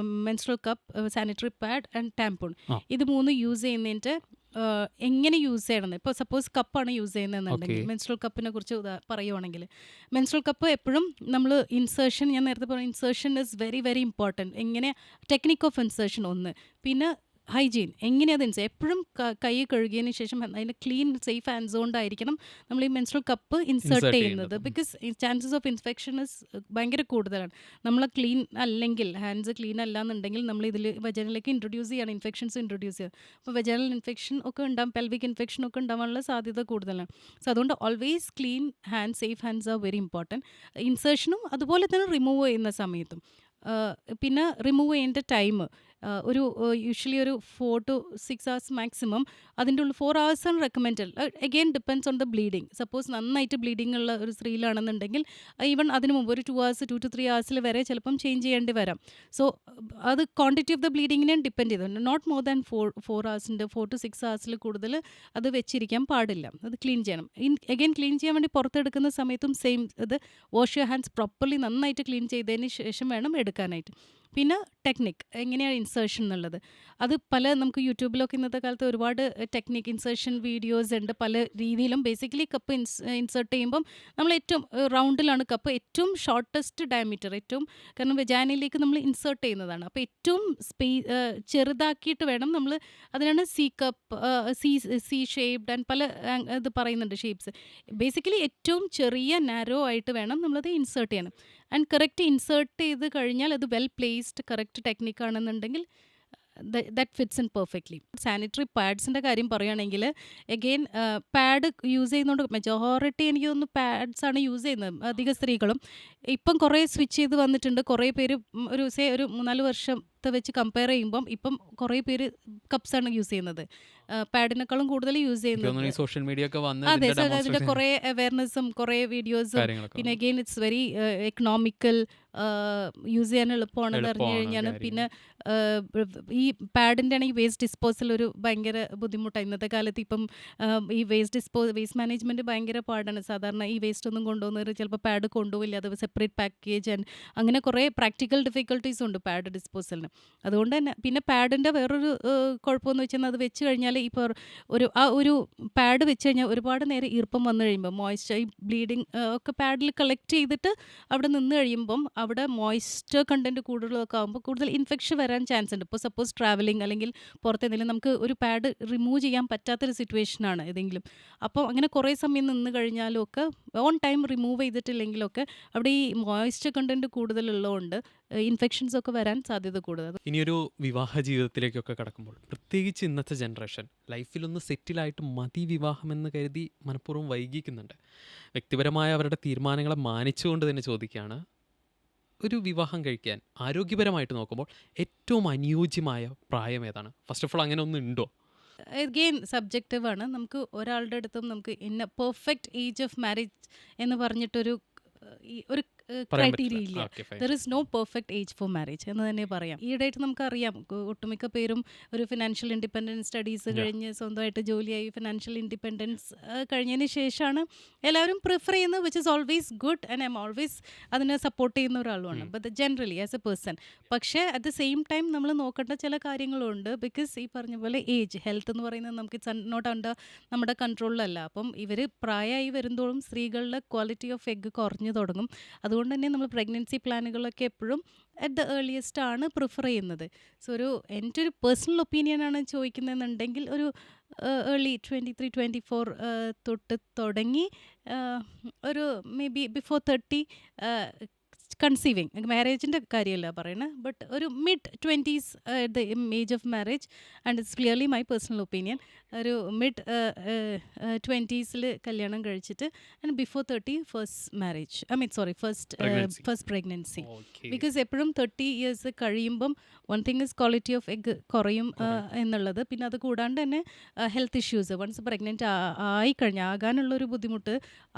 menstrual cup, sanitary pad and tampon, ഇത് 3 യൂസ് ചെയ്യുന്നതിൻ്റെ എങ്ങനെ യൂസ് ചെയ്യണമെന്ന്. ഇപ്പോൾ സപ്പോസ് കപ്പാണ് യൂസ് ചെയ്യുന്നതെന്നുണ്ടെങ്കിൽ മെൻസ്ട്രൽ കപ്പിനെ കുറിച്ച് പറയുവാണെങ്കിൽ മെൻസ്ട്രൽ കപ്പ് എപ്പോഴും നമ്മൾ ഇൻസേർഷൻ, ഞാൻ നേരത്തെ പറഞ്ഞു insertion is very very important. എങ്ങനെ ടെക്നിക് ഓഫ് ഇൻസേർഷൻ ഒന്ന്, പിന്നെ ഹൈജീൻ എങ്ങനെയാണെന്ന് എപ്പോഴും കൈ കഴുകിയതിന് ശേഷം അതിൻ്റെ ക്ലീൻ സേഫ് ഹാൻഡ്സ് കൊണ്ടായിരിക്കണം നമ്മൾ ഈ മെൻസ്ട്രൽ കപ്പ് ഇൻസേർട്ട് ചെയ്യുന്നത്. Because chances of infection is ഭയങ്കര കൂടുതലാണ്. നമ്മൾ ക്ലീൻ അല്ലെങ്കിൽ ഹാൻഡ്സ് ക്ലീൻ അല്ല എന്നുണ്ടെങ്കിൽ നമ്മൾ ഇതിൽ വെജൈനലിലേക്ക് ഇൻട്രൊഡ്യൂസ് ചെയ്യാണ്, ഇൻഫെക്ഷൻസ് ഇൻട്രൊഡ്യൂസ് ചെയ്യുക. അപ്പോൾ വെജൈനൽ ഇൻഫെക്ഷൻ ഒക്കെ ഉണ്ടാകും, പെൽവിക് ഇൻഫെക്ഷൻ ഒക്കെ ഉണ്ടാവാനുള്ള സാധ്യത കൂടുതലാണ്. സോ അതുകൊണ്ട് always clean hand, safe hands are very important. ഇൻസേർഷനും അതുപോലെ തന്നെ റിമൂവ് ചെയ്യുന്ന സമയത്തും. പിന്നെ റിമൂവ് ചെയ്യേണ്ട ടൈം ഒരു യൂഷ്വലി ഒരു 4 to 6 hours മാക്സിമം. അതിൻ്റെ ഉള്ളിൽ 4 hours ആണ് recommended. Again depends on the bleeding. Suppose നന്നായിട്ട് ബ്ലീഡിങ് ഉള്ള ഒരു സ്ത്രീയിലാണെന്നുണ്ടെങ്കിൽ ഈവൻ അതിന് മുമ്പ് ഒരു 2 hours 2 to 3 hours വരെ ചിലപ്പം ചേഞ്ച് ചെയ്യേണ്ടി വരാം. സോ അത് ക്വാണ്ടിറ്റി ഓഫ് ദ ബ്ലീഡിങ്ങിനെ ഡിപ്പെൻഡ് ചെയ്തു. Not more than 4 hours 4 to 6 hours കൂടുതൽ അത് വെച്ചിരിക്കാൻ പാടില്ല. അത് ക്ലീൻ ചെയ്യണം. അഗെയിൻ ക്ലീൻ ചെയ്യാൻ വേണ്ടി പുറത്തെടുക്കുന്ന സമയത്തും സെയിം ഇത് വാഷ് യുവർ ഹാൻഡ്സ് പ്രോപ്പർലി നന്നായിട്ട് ക്ലീൻ ചെയ്തതിന് ശേഷം വേണം എടുക്കാനായിട്ട്. പിന്നെ ടെക്നിക് എങ്ങനെയാണ് ഇൻസേർഷൻ എന്നുള്ളത്. അത് നമുക്ക് യൂട്യൂബിലൊക്കെ ഇന്നത്തെ കാലത്ത് ഒരുപാട് ടെക്നിക് ഇൻസേർഷൻ വീഡിയോസ് ഉണ്ട്. പല രീതിയിലും ബേസിക്കലി കപ്പ് ഇൻസേർട്ട് ചെയ്യുമ്പം നമ്മൾ ഏറ്റവും റൗണ്ടിലാണ് കപ്പ്, ഏറ്റവും ഷോർട്ടസ്റ്റ് ഡയമീറ്റർ, ഏറ്റവും കാരണം വെജാനയിലേക്ക് നമ്മൾ ഇൻസേർട്ട് ചെയ്യുന്നതാണ്. അപ്പോൾ ഏറ്റവും ചെറുതാക്കിയിട്ട് വേണം നമ്മൾ, അതിനാണ് C cup, C shaped and പല ഇത് പറയുന്നുണ്ട് ഷേപ്സ്. ബേസിക്കലി ഏറ്റവും ചെറിയ നാരോ ആയിട്ട് വേണം നമ്മളത് ഇൻസേർട്ട് ചെയ്യാൻ. ആൻഡ് കറക്റ്റ് ഇൻസേർട്ട് ചെയ്ത് കഴിഞ്ഞാൽ അത് വെൽ പ്ലേസ്ഡ് കറക്റ്റ് ടെക്നിക്കാണെന്നുണ്ടെങ്കിൽ that fits in perfectly. Sanitary പാഡ്സിൻ്റെ കാര്യം പറയുകയാണെങ്കിൽ എഗെയിൻ പാഡ് യൂസ് ചെയ്യുന്നതുകൊണ്ട് മെജോറിറ്റി എനിക്ക് തോന്നുന്നു പാഡ്സാണ് യൂസ് ചെയ്യുന്നത് അധിക സ്ത്രീകളും. ഇപ്പം കുറേ സ്വിച്ച് ചെയ്ത് വന്നിട്ടുണ്ട്. കുറേ പേര് ഒരു 3-4 വർഷത്തെ വെച്ച് കമ്പയർ ചെയ്യുമ്പം ഇപ്പം കുറേ പേര് കപ്സാണ് യൂസ് ചെയ്യുന്നത്, പാഡിനേക്കാളും കൂടുതൽ യൂസ് ചെയ്യുന്നത്.
സോഷ്യൽ മീഡിയ ഒക്കെ വന്ന്
അതെ, അതിൻ്റെ കുറേ അവയർനെസ്സും കുറേ വീഡിയോസും പിന്നെ again it's very economical, use ചെയ്യാൻ എളുപ്പമാണെന്ന് അറിഞ്ഞു കഴിഞ്ഞാൽ. പിന്നെ ഈ പാഡിൻ്റെ ആണെങ്കിൽ വേസ്റ്റ് ഡിസ്പോസൽ ഒരു ഭയങ്കര ബുദ്ധിമുട്ടാണ് ഇന്നത്തെ കാലത്ത്. ഇപ്പം ഈ വേസ്റ്റ് മാനേജ്മെൻറ്റ് ഭയങ്കര പാടാണ്. സാധാരണ ഈ വേസ്റ്റ് ഒന്നും കൊണ്ടുപോകുന്നവർ ചിലപ്പോൾ പാഡ് കൊണ്ടുപോയില്ല, അത് സെപ്പറേറ്റ് പാക്കേജ് ആൻഡ് അങ്ങനെ കുറേ പ്രാക്ടിക്കൽ ഡിഫിക്കൽട്ടീസ് ഉണ്ട് പാഡ് ഡിസ്പോസലിന്. അതുകൊണ്ട് തന്നെ പിന്നെ പാഡിൻ്റെ വേറൊരു കുഴപ്പമെന്ന് വെച്ചാൽ അത് വെച്ച് കഴിഞ്ഞാൽ ഇപ്പോൾ ഒരു പാഡ് വെച്ച് കഴിഞ്ഞാൽ ഒരുപാട് നേരം ഈർപ്പം വന്നു കഴിയുമ്പോൾ മോയ്സ്ചർ, ഈ ബ്ലീഡിങ് ഒക്കെ പാഡിൽ കളക്ട് ചെയ്തിട്ട് അവിടെ നിന്ന് കഴിയുമ്പം അവിടെ മോയ്സ്ചർ കണ്ടൻറ്റ് കൂടുതലൊക്കെ ആകുമ്പോൾ കൂടുതൽ ഇൻഫെക്ഷൻ വരാൻ ചാൻസ് ഉണ്ട്. ഇപ്പോൾ സപ്പോസ് ട്രാവലിംഗ് അല്ലെങ്കിൽ പുറത്തെന്തെങ്കിലും നമുക്ക് ഒരു പാഡ് റിമൂവ് ചെയ്യാൻ പറ്റാത്തൊരു സിറ്റുവേഷനാണ് ഏതെങ്കിലും, അപ്പോൾ അങ്ങനെ കുറേ സമയം നിന്ന് കഴിഞ്ഞാലും ഒക്കെ ഓൺ ടൈം റിമൂവ് ചെയ്തിട്ടില്ലെങ്കിലൊക്കെ അവിടെ ഈ മോയ്സ്ചർ കണ്ടൻറ്റ് കൂടുതലുള്ളതുകൊണ്ട് ഇൻഫെക്ഷൻസ് ഒക്കെ വരാൻ സാധ്യത കൂടുതൽ.
ഇനിയൊരു വിവാഹ ജീവിതത്തിലേക്കൊക്കെ കടക്കുമ്പോൾ പ്രത്യേകിച്ച് ഇന്നത്തെ ജനറേഷൻ ലൈഫിലൊന്ന് സെറ്റിലായിട്ട് മതി വിവാഹമെന്ന് കരുതി മനഃപൂർവ്വം വൈകിക്കുന്നുണ്ട്. വ്യക്തിപരമായ അവരുടെ തീരുമാനങ്ങളെ മാനിച്ചുകൊണ്ട് തന്നെ ചോദിക്കുകയാണ്, ഒരു വിവാഹം കഴിക്കാൻ ആരോഗ്യപരമായിട്ട് നോക്കുമ്പോൾ ഏറ്റവും അനുയോജ്യമായ പ്രായം ഏതാണ്? ഫസ്റ്റ് ഓഫ് ഓൾ അങ്ങനെ ഒന്നും ഉണ്ടോ?
അഗെയിൻ സബ്ജക്റ്റീവ് ആണ്. നമുക്ക് ഒരാളുടെ അടുത്തും നമുക്ക് പെർഫെക്റ്റ് ഏജ് ഓഫ് മാരേജ് എന്ന് പറഞ്ഞിട്ടൊരു ഒരു ക്രൈറ്റീരിയ ഇല്ല. There is no perfect age for marriage എന്ന് തന്നെ പറയാം. ഈയിടെയായിട്ട് നമുക്കറിയാം ഒട്ടുമിക്ക പേരും ഒരു ഫിനാൻഷ്യൽ ഇൻഡിപെൻഡൻസ് സ്റ്റഡീസ് കഴിഞ്ഞ് സ്വന്തമായിട്ട് ജോലിയായി ഫിനാൻഷ്യൽ ഇൻഡിപെൻഡൻസ് കഴിഞ്ഞതിന് ശേഷമാണ് എല്ലാവരും പ്രിഫർ ചെയ്യുന്നത്, which is always good and I'm always അതിനെ സപ്പോർട്ട് ചെയ്യുന്ന ഒരാളുമാണ്. But generally as a person. പക്ഷേ അറ്റ് ദ സെയിം ടൈം നമ്മൾ നോക്കേണ്ട ചില കാര്യങ്ങളുണ്ട്. ബിക്കോസ് ഈ പറഞ്ഞ പോലെ ഏജ്, ഹെൽത്ത് എന്ന് പറയുന്നത് നമുക്ക് ഇറ്റ്സ് നോട്ട് അണ്ടർ നമ്മുടെ കൺട്രോളിലല്ല. അപ്പം ഇവർ പ്രായമായി വരുന്തോറും സ്ത്രീകളുടെ ക്വാളിറ്റി ഓഫ് എഗ് കുറഞ്ഞു തുടങ്ങും. അതുകൊണ്ട് തന്നെ നമ്മൾ പ്രഗ്നൻസി പ്ലാനുകളൊക്കെ എപ്പോഴും അറ്റ് ദ ഏർലിയസ്റ്റ് ആണ് പ്രിഫർ ചെയ്യുന്നത്. സോ എൻ്റെ ഒരു പേഴ്സണൽ ഒപ്പീനിയനാണ് ചോദിക്കുന്നതെന്നുണ്ടെങ്കിൽ ഒരു ഏർലി 23-24 തൊട്ട് തുടങ്ങി ഒരു മേ ബി ബിഫോർ 30 കൺസീവിങ്, മാരേജിൻ്റെ കാര്യമല്ല പറയണത്, ബട്ട് ഒരു mid 20s the age of marriage. And it's clearly my personal opinion. ഒരു മിഡ് 20s കല്യാണം കഴിച്ചിട്ട് and before 30 first marriage, first pregnancy. Because എപ്പോഴും 30 years കഴിയുമ്പം one thing is quality of egg കുറയും എന്നുള്ളത്. പിന്നെ അത് കൂടാണ്ട് തന്നെ ഹെൽത്ത് ഇഷ്യൂസ് വൺസ് പ്രഗ്നൻറ്റ് ആകാനുള്ളൊരു ബുദ്ധിമുട്ട്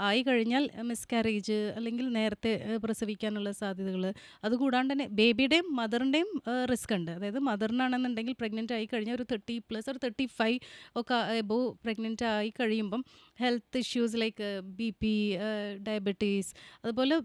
ആയി കഴിഞ്ഞാൽ മിസ്കാരേജ് അല്ലെങ്കിൽ നേരത്തെ പ്രസവിക്കാനുള്ള സാധ്യതകൾ, അതുകൂടാണ്ട് തന്നെ ബേബിയുടെയും മദറിൻ്റെയും റിസ്ക് ഉണ്ട്. അതായത് മദറിനാണെന്നുണ്ടെങ്കിൽ പ്രഗ്നൻ്റ് ആയി കഴിഞ്ഞാൽ ഒരു 30+ ഒരു 35 ഒക്കെ എബോവ് പ്രഗ്നൻ്റ് ആയി കഴിയുമ്പം health issues like BP, diabetes, അതുപോലെ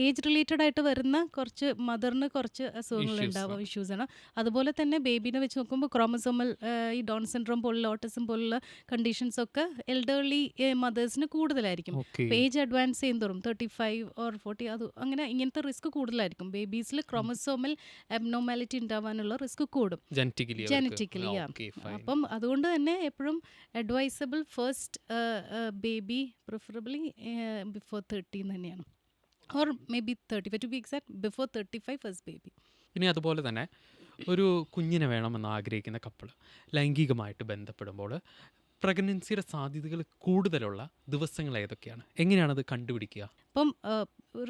ഏജ് റിലേറ്റഡ് ആയിട്ട് വരുന്ന കുറച്ച് മദറിന് കുറച്ച് അസുഖങ്ങളുണ്ടാവും, ഇഷ്യൂസാണ്. അതുപോലെ തന്നെ ബേബീനെ വെച്ച് നോക്കുമ്പോൾ ക്രോമസോമൽ ഈ ഡൗൺ സിൻഡ്രോം പോലുള്ള ഓട്ടിസം പോലുള്ള കണ്ടീഷൻസൊക്കെ എൽഡർലി മദേഴ്സിന് കൂടുതലായിരിക്കും. ഏജ് അഡ്വാൻസ് ചെയ്യുന്നതോറും 35 or 40 അത് അങ്ങനെ ഇങ്ങനത്തെ റിസ്ക് കൂടുതലായിരിക്കും. ബേബീസിൽ ക്രോമസോമൽ അബ്നോർമാലിറ്റി ഉണ്ടാവാനുള്ള റിസ്ക് കൂടും ജനറ്റിക്കലി. അപ്പം അതുകൊണ്ട് തന്നെ എപ്പോഴും advisable first baby preferably before 30 തന്നെയാണ്, or maybe 35 to be exact, before 35 first baby.
ഇനി അതുപോലെ തന്നെ ഒരു കുഞ്ഞിനെ വേണമെന്ന് ആഗ്രഹിക്കുന്ന കപ്പിൾ ലൈംഗികമായിട്ട് ബന്ധപ്പെടുമ്പോൾ പ്രഗ്നൻസിയുടെ സാധ്യതകൾ കൂടുതലുള്ള ദിവസങ്ങൾ ഏതൊക്കെയാണ്? എങ്ങനെയാണത് കണ്ടുപിടിക്കുക?
ഇപ്പം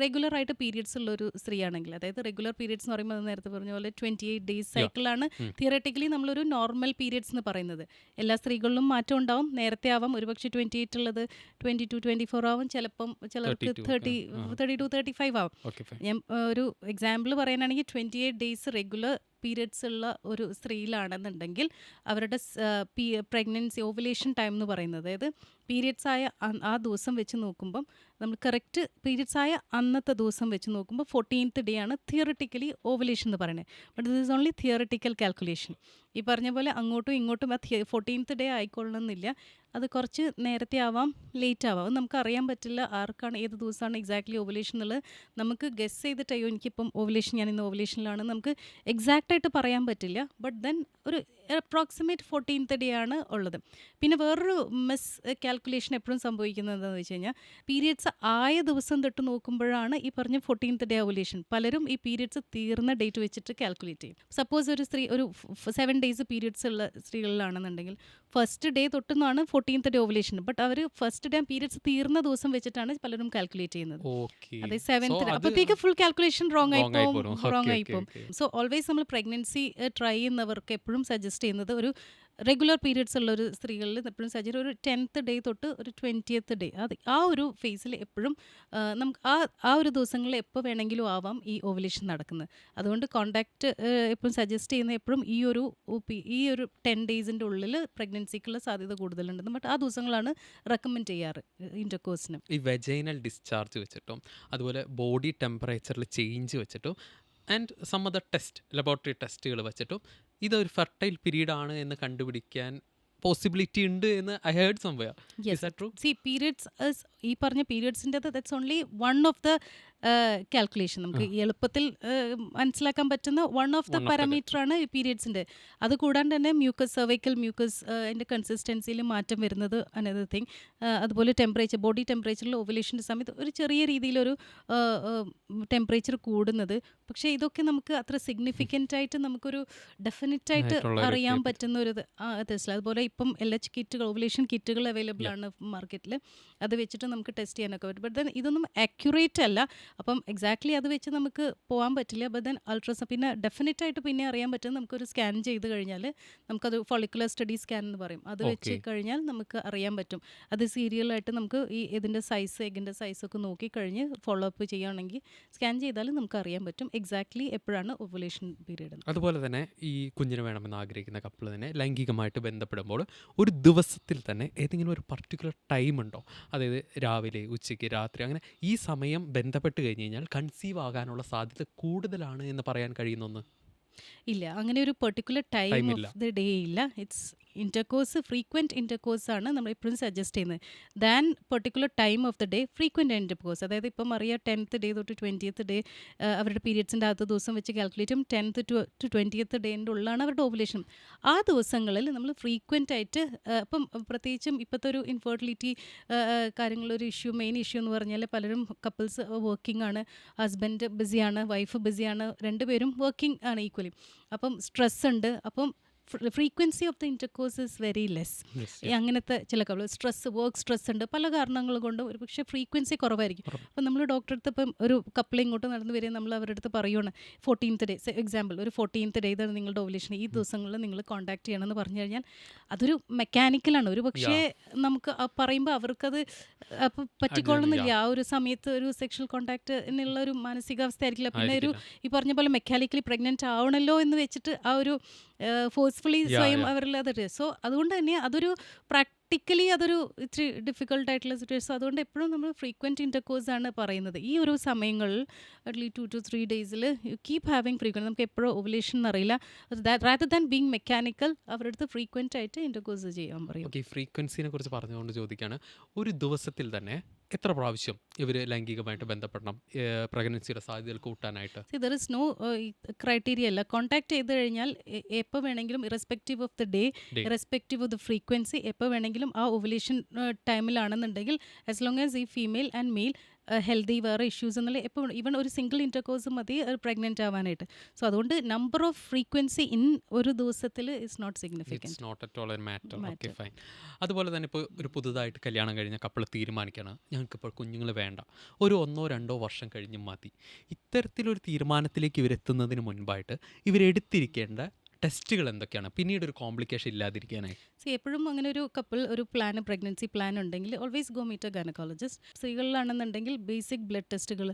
റെഗുലറായിട്ട് പീരിയഡ്സ് ഉള്ളൊരു സ്ത്രീയാണെങ്കിൽ, അതായത് റെഗുലർ പീരിയഡ്സ് എന്ന് പറയുമ്പോൾ നേരത്തെ പറഞ്ഞ പോലെ 28 days സൈക്കിളാണ് തിയററ്റിക്കലി നമ്മളൊരു നോർമൽ പീരിയഡ്സ് എന്ന് പറയുന്നത്. എല്ലാ സ്ത്രീകളിലും മാറ്റം ഉണ്ടാവും, നേരത്തെ ആവാം, ഒരുപക്ഷെ 28 ഉള്ളത് 22-24 ആവും, ചിലപ്പം ചിലർക്ക് 32-35 ആവും. ഞാൻ ഒരു എക്സാമ്പിൾ പറയാനാണെങ്കിൽ 28 days റെഗുലർ പീരിയഡ്സ് ഉള്ള ഒരു സ്ത്രീയിലാണെന്നുണ്ടെങ്കിൽ അവരുടെ പ്രഗ്നൻസി ഓവുലേഷൻ ടൈം എന്ന് പറയുന്നത്, അതായത് പീരിയഡ്സ് ആയ ആ ദിവസം വെച്ച് നോക്കുമ്പം നമ്മൾ കറക്റ്റ് പീരിയഡ്സ് ആയ അന്നത്തെ ദിവസം വെച്ച് നോക്കുമ്പോൾ 14th ഡേ ആണ് തിയറിറ്റിക്കലി ഓവുലേഷൻ എന്ന് പറയുന്നത്. But this is only theoretical calculation. ഈ പറഞ്ഞ പോലെ അങ്ങോട്ടും ഇങ്ങോട്ടും ആ 14th ഡേ ആയിക്കൊള്ളണമെന്നില്ല. അത് കുറച്ച് നേരത്തെ ആവാം, ലേറ്റ് ആവാം. അത് നമുക്ക് അറിയാൻ പറ്റില്ല ആർക്കാണ് ഏത് ദിവസമാണ് എക്സാക്ട്ലി ഓവുലേഷൻ എന്നുള്ളത്. നമുക്ക് ഗസ് ചെയ്തിട്ട് അയ്യോ എനിക്കിപ്പം ഓവുലേഷൻ, ഞാൻ ഇന്ന് ഓവുലേഷനിലാണ് നമുക്ക് എക്സാക്റ്റായിട്ട് പറയാൻ പറ്റില്ല. ബട്ട് ദെൻ ഒരു അപ്രോക്സിമേറ്റ് 14th ഡേ ആണ് ഉള്ളത്. പിന്നെ വേറൊരു മിസ് കാൽക്കുലേഷൻ എപ്പോഴും സംഭവിക്കുന്നത് എന്താണെന്ന് വെച്ച് കഴിഞ്ഞാൽ, പീരിയഡ്സ് ആയ ദിവസം തൊട്ട് നോക്കുമ്പോഴാണ് ഈ പറഞ്ഞ 14th ഡേ ഓവുലേഷൻ. പലരും ഈ പീരിയഡ്സ് തീർന്ന ഡേറ്റ് വെച്ചിട്ട് കാൽക്കുലേറ്റ് ചെയ്യും. സപ്പോസ് ഒരു സ്ത്രീ ഒരു 7 ഡേയ്സ് പീരിയഡ്സ് ഉള്ള സ്ത്രീകളിലാണെന്നുണ്ടെങ്കിൽ ഫസ്റ്റ് ഡേ തൊട്ടുനിന്നാണ് 14th ഡേ ഓവുലേഷൻ. ബട്ട് അവർ ഫസ്റ്റ് ഡേ പീരിയഡ്സ് തീർന്ന ദിവസം വെച്ചിട്ടാണ് പലരും കാൽക്കുലേറ്റ് ചെയ്യുന്നത്.
ഓക്കെ.
അതെ,
സോ
7th
അത്
അപ്പോഴത്തേക്ക് ഫുൾ കാൽക്കുലേഷൻ റോങ് ആയി
റോങ് ആയി
പോകും,
പോരും.
റോങ്
ഓക്കെ
ആയി
ഓക്കെ
പോകും.
ഓക്കെ.
സോ ഓൾവേസ് നമ്മൾ പ്രഗ്നൻസി ട്രൈ ചെയ്യുന്നവർക്ക് എപ്പോഴും സജസ്റ്റ് ചെയ്യുന്നത് ഒരു റെഗുലർ പീരിയഡ്സ് ഉള്ള ഒരു സ്ത്രീകളിൽ എപ്പോഴും സജസ്റ്റ് ഒരു 10th ഡേ തൊട്ട് ഒരു 20th ഡേ, അത് ആ ഒരു ഫേസിൽ എപ്പോഴും നമുക്ക് ആ ഒരു ദിവസങ്ങളിൽ എപ്പോൾ വേണമെങ്കിലും ആവാം ഈ ഓവുലേഷൻ നടക്കുന്നത്. അതുകൊണ്ട് കോണ്ടാക്ട് എപ്പോഴും സജസ്റ്റ് ചെയ്യുന്ന എപ്പോഴും ഈ ഒരു 10 ഡേയ്സിൻ്റെ ഉള്ളിൽ പ്രഗ്നൻസിക്കുള്ള സാധ്യത കൂടുതലുണ്ടെന്ന്. ബട്ട് ആ ദിവസങ്ങളാണ് റെക്കമെൻഡ് ചെയ്യാറ് ഇൻ്റർകോഴ്സിന്.
ഈ വെജൈനൽ ഡിസ്ചാർജ് വെച്ചിട്ടും അതുപോലെ ബോഡി ടെമ്പറേച്ചറിൽ ചേഞ്ച് വെച്ചിട്ടും and some other test, laboratory ടെസ്റ്റുകൾ വെച്ചിട്ടും ഇതൊരു ഫെർട്ടൈൽ പീരീഡ് ആണ് എന്ന് കണ്ടുപിടിക്കാൻ പോസിബിലിറ്റി ഉണ്ട് എന്ന് I heard somewhere.
Yes.
Is that true?
സി പീരിയഡ്സ് ഈ പറഞ്ഞ പീരിയഡ്സിൻ്റെ that's only one of the calculation. നമുക്ക് ഈ എളുപ്പത്തിൽ മനസ്സിലാക്കാൻ പറ്റുന്ന one of the
One of the
parameter ആണ് ഈ പീരിയഡ്സിൻ്റെ. അത് കൂടാണ്ട് തന്നെ മ്യൂക്കസ്, സെർവൈക്കൽ മ്യൂക്കസ് അതിൻ്റെ കൺസിസ്റ്റൻസിയിൽ മാറ്റം വരുന്നത് അനദർ തിങ്. അതുപോലെ ടെമ്പറേച്ചർ, ബോഡി ടെമ്പറേച്ചറിൽ ഓവുലേഷൻ്റെ സമയത്ത് ഒരു ചെറിയ രീതിയിലൊരു ടെമ്പറേച്ചർ കൂടുന്നത്. പക്ഷേ ഇതൊക്കെ നമുക്ക് അത്ര സിഗ്നിഫിക്കൻ്റ് ആയിട്ട് നമുക്കൊരു ഡെഫിനറ്റ് ആയിട്ട്
ആയിട്ടുള്ള ഒരു
അറിയാൻ
period.
പറ്റുന്ന ഒരു ടെസ്റ്റ്. അതുപോലെ ഇപ്പം LH കിറ്റുകൾ, ഓവുലേഷൻ കിറ്റുകൾ അവൈലബിൾ ആണ് മാർക്കറ്റിൽ. അത് വെച്ചിട്ട് നമുക്ക് ടെസ്റ്റ് ചെയ്യാനൊക്കെ പറ്റും. ബട്ട് ദെൻ ഇതൊന്നും അക്യുറേറ്റ് അല്ല. അപ്പം എക്സാക്ട്ലി അത് വെച്ച് നമുക്ക് പോകാൻ പറ്റില്ല. ബട്ട് ദെൻ അൾട്രാസൗണ്ട് പിന്നെ ഡെഫിനറ്റ് ആയിട്ട് പിന്നെ അറിയാൻ പറ്റും. നമുക്കൊരു സ്കാൻ ചെയ്ത് കഴിഞ്ഞാൽ നമുക്കത് ഫോളിക്കുലർ സ്റ്റഡി സ്കാൻ എന്ന് പറയും. അത് വെച്ച്
ഓക്കെ.
കഴിഞ്ഞാൽ നമുക്ക് അറിയാൻ പറ്റും. അത് സീരിയലായിട്ട് നമുക്ക് ഇതിൻ്റെ സൈസ്, എഗിൻ്റെ സൈസൊക്കെ നോക്കിക്കഴിഞ്ഞ് ഫോളോ അപ്പ് ചെയ്യുകയാണെങ്കിൽ സ്കാൻ ചെയ്താൽ നമുക്ക് അറിയാൻ പറ്റും എക്സാക്ട്ലി എപ്പോഴാണ് ഓവുലേഷൻ പീരീഡ്.
അതുപോലെ തന്നെ ഈ കുഞ്ഞിന് വേണമെന്ന് ആഗ്രഹിക്കുന്ന കപ്പിൾ തന്നെ ലൈംഗികമായിട്ട് ബന്ധപ്പെടുമ്പോൾ ഒരു ദിവസത്തിൽ തന്നെ ഏതെങ്കിലും ഒരു പർട്ടിക്കുലർ ടൈം ഉണ്ടോ? അതായത് രാവിലെ, ഉച്ചയ്ക്ക്, രാത്രി, അങ്ങനെ ഈ സമയം ബന്ധപ്പെട്ട് കഴിഞ്ഞ് കഴിഞ്ഞാൽ കൺസീവ് ആകാനുള്ള സാധ്യത കൂടുതലാണ് എന്ന് പറയാൻ കഴിയുന്ന ഒന്ന്?
ഇല്ല, അങ്ങനെ ഒരു പെർട്ടിക്കുലർ ടൈം
ടൈമില്ല.
ഓഫ് ദി ഡേ ഇല്ല. ഇറ്റ്സ് ഇൻ്റർകോഴ്സ്, ഫ്രീക്വൻറ്റ് ഇൻ്റർകോഴ്സ് ആണ് നമ്മൾ എപ്പോഴും സജസ്റ്റ് ചെയ്യുന്നത്. Than particular time of the day frequent intercourse. അതായത് ഇപ്പം അറിയാം 10th ഡേ തൊട്ട് 20th ഡേ അവരുടെ പീരിയഡ്സിൻ്റെ ആദ്യത്തെ ദിവസം വെച്ച് കാൽക്കുലേറ്റ് ചെയ്യും. 10th to 20th ഡേൻ്റെ ഉള്ളിലാണ് അവരുടെ ഓവുലേഷൻ. ആ ദിവസങ്ങളിൽ നമ്മൾ ഫ്രീക്വൻ്റ് ആയിട്ട് ഇപ്പം പ്രത്യേകിച്ചും ഇപ്പോഴത്തെ ഒരു ഇൻഫെർട്ടിലിറ്റി കാര്യങ്ങളൊരു ഇഷ്യൂ, മെയിൻ ഇഷ്യൂ എന്ന് പറഞ്ഞാൽ പലരും കപ്പിൾസ് വർക്കിംഗ് ആണ്, ഹസ്ബൻഡ് ബിസിയാണ്, വൈഫ് ബിസിയാണ്, രണ്ടുപേരും വർക്കിംഗ് ആണ് ഈക്വലി. അപ്പം സ്ട്രെസ് ഉണ്ട്. അപ്പം frequency of the intercourse is very less.
Yes,
ഈ അങ്ങനത്തെ ചില കപ്പിൾ സ്ട്രെസ്, വർക്ക് സ്ട്രെസ് ഉണ്ട്, പല കാരണങ്ങൾ കൊണ്ട് ഒരു പക്ഷേ ഫ്രീക്വൻസി കുറവായിരിക്കും. അപ്പം നമ്മൾ ഡോക്ടറെ അടുത്ത് ഇപ്പം ഒരു കപ്പിൾ ഇങ്ങോട്ട് നടന്നു വരിക, നമ്മൾ അവരുടെ അടുത്ത് പറയുകയാണ് 14th ഡേ എക്സാമ്പിൾ, ഒരു 14th ഡേ ഇതാണ് നിങ്ങളുടെ ഓവുലേഷൻ, ഈ ദിവസങ്ങളിൽ നിങ്ങൾ കോൺടാക്ട് ചെയ്യണമെന്ന് പറഞ്ഞു കഴിഞ്ഞാൽ അതൊരു മെക്കാനിക്കലാണ്. ഒരു പക്ഷേ നമുക്ക് പറയുമ്പോൾ അവർക്കത് അപ്പം പറ്റിക്കൊള്ളുന്നില്ല. ആ ഒരു സമയത്ത് ഒരു സെക്ഷൽ കോൺടാക്ട് എന്നുള്ള ഒരു മാനസികാവസ്ഥ ആയിരിക്കില്ല. പിന്നെ ഒരു ഈ പറഞ്ഞ പോലെ മെക്കാനിക്കലി പ്രഗ്നൻ്റ് ആവണല്ലോ എന്ന് വെച്ചിട്ട് ആ ഒരു ഫോഴ്സ്ഫുള്ളി സ്വയം അവരിൽ അത്. സോ അതുകൊണ്ട് തന്നെ അതൊരു പ്രാക്ടിക്കലി അതൊരു ഇച്ചിരി ഡിഫിക്കൽട്ടായിട്ടുള്ള സിറ്റുവേഷൻ. അതുകൊണ്ട് എപ്പോഴും നമ്മൾ ഫ്രീക്വൻറ്റ് ഇൻ്റർകോഴ്സ് ആണ് പറയുന്നത്. ഈ ഒരു സമയങ്ങളിൽ അറ്റ്ലീസ്റ്റ് 2 to 3 ഡേയ്സിൽ യു കീപ് ഹാവിങ് ഫ്രീക്വൻറ്റ്. നമുക്ക് എപ്പോഴും ഓവുലേഷൻ എന്നറിയില്ല. റാദർ ദാൻ ബീങ് മെക്കാനിക്കൽ അവരുടെ അടുത്ത് ഫ്രീക്വൻ്റ് ആയിട്ട് ഇൻ്റർകോഴ്സ് ചെയ്യാൻ പറയും.
ഓക്കെ. ഫ്രീക്വൻസിനെ കുറിച്ച് പറഞ്ഞുകൊണ്ട് ചോദിക്കുകയാണ്, ഒരു ദിവസത്തിൽ തന്നെ എത്ര പ്രാവശ്യം ഇവർ ലൈംഗികമായിട്ട് ബന്ധപ്പെടണം പ്രഗ്നൻസിയുടെ സാധ്യതകൾ കൂട്ടാനായിട്ട്?
ദർ ഇസ് നോ ക്രൈറ്റീരിയ അല്ല. കോൺടാക്ട് ചെയ്ത് കഴിഞ്ഞാൽ എപ്പോൾ വേണമെങ്കിലും, irrespective of the day, irrespective of the frequency, എപ്പോൾ വേണമെങ്കിലും ആ ഓവുലേഷൻ ടൈമിലാണെന്നുണ്ടെങ്കിൽ ആസ് ലോങ് ആസ് ഈ ഫീമെയിൽ ആൻഡ് മെയിൽ ഹെൽത്തി, വേറെ ഇഷ്യൂസ് എന്നുള്ള എപ്പോൾ ഈവൻ ഒരു സിംഗിൾ ഇൻ്റർകോഴ്സ് മതി പ്രഗ്നൻ്റ് ആവാനായിട്ട്. സോ അതുകൊണ്ട് നമ്പർ ഓഫ് ഫ്രീക്വൻസി ഇൻ ഒരു ദിവസത്തിൽ is not significant.
It's not at all a matter. Okay, fine. അതുപോലെ തന്നെ ഇപ്പോൾ ഒരു പുതുതായിട്ട് കല്യാണം കഴിഞ്ഞ കപ്പിൾ തീരുമാനിക്കുകയാണ് ഞങ്ങൾക്കിപ്പോൾ കുഞ്ഞുങ്ങൾ വേണ്ട, ഒരു 1-2 വർഷം കഴിഞ്ഞ് മതി. ഇത്തരത്തിലൊരു തീരുമാനത്തിലേക്ക് ഇവരെത്തുന്നതിന് മുൻപായിട്ട് ഇവരെടുത്തിരിക്കേണ്ട ടെസ്റ്റുകൾ എന്തൊക്കെയാണ് പിന്നീട് ഒരു കോംപ്ലിക്കേഷൻ ഇല്ലാതിരിക്കാനായി?
എപ്പോഴും അങ്ങനെ ഒരു കപ്പിൾ ഒരു പ്ലാൻ പ്രഗ്നൻസി പ്ലാൻ ഉണ്ടെങ്കിൽ always go meet a gynaecologist. സ്ത്രീകളിലാണെന്നുണ്ടെങ്കിൽ ബേസിക് ബ്ലഡ് ടെസ്റ്റുകൾ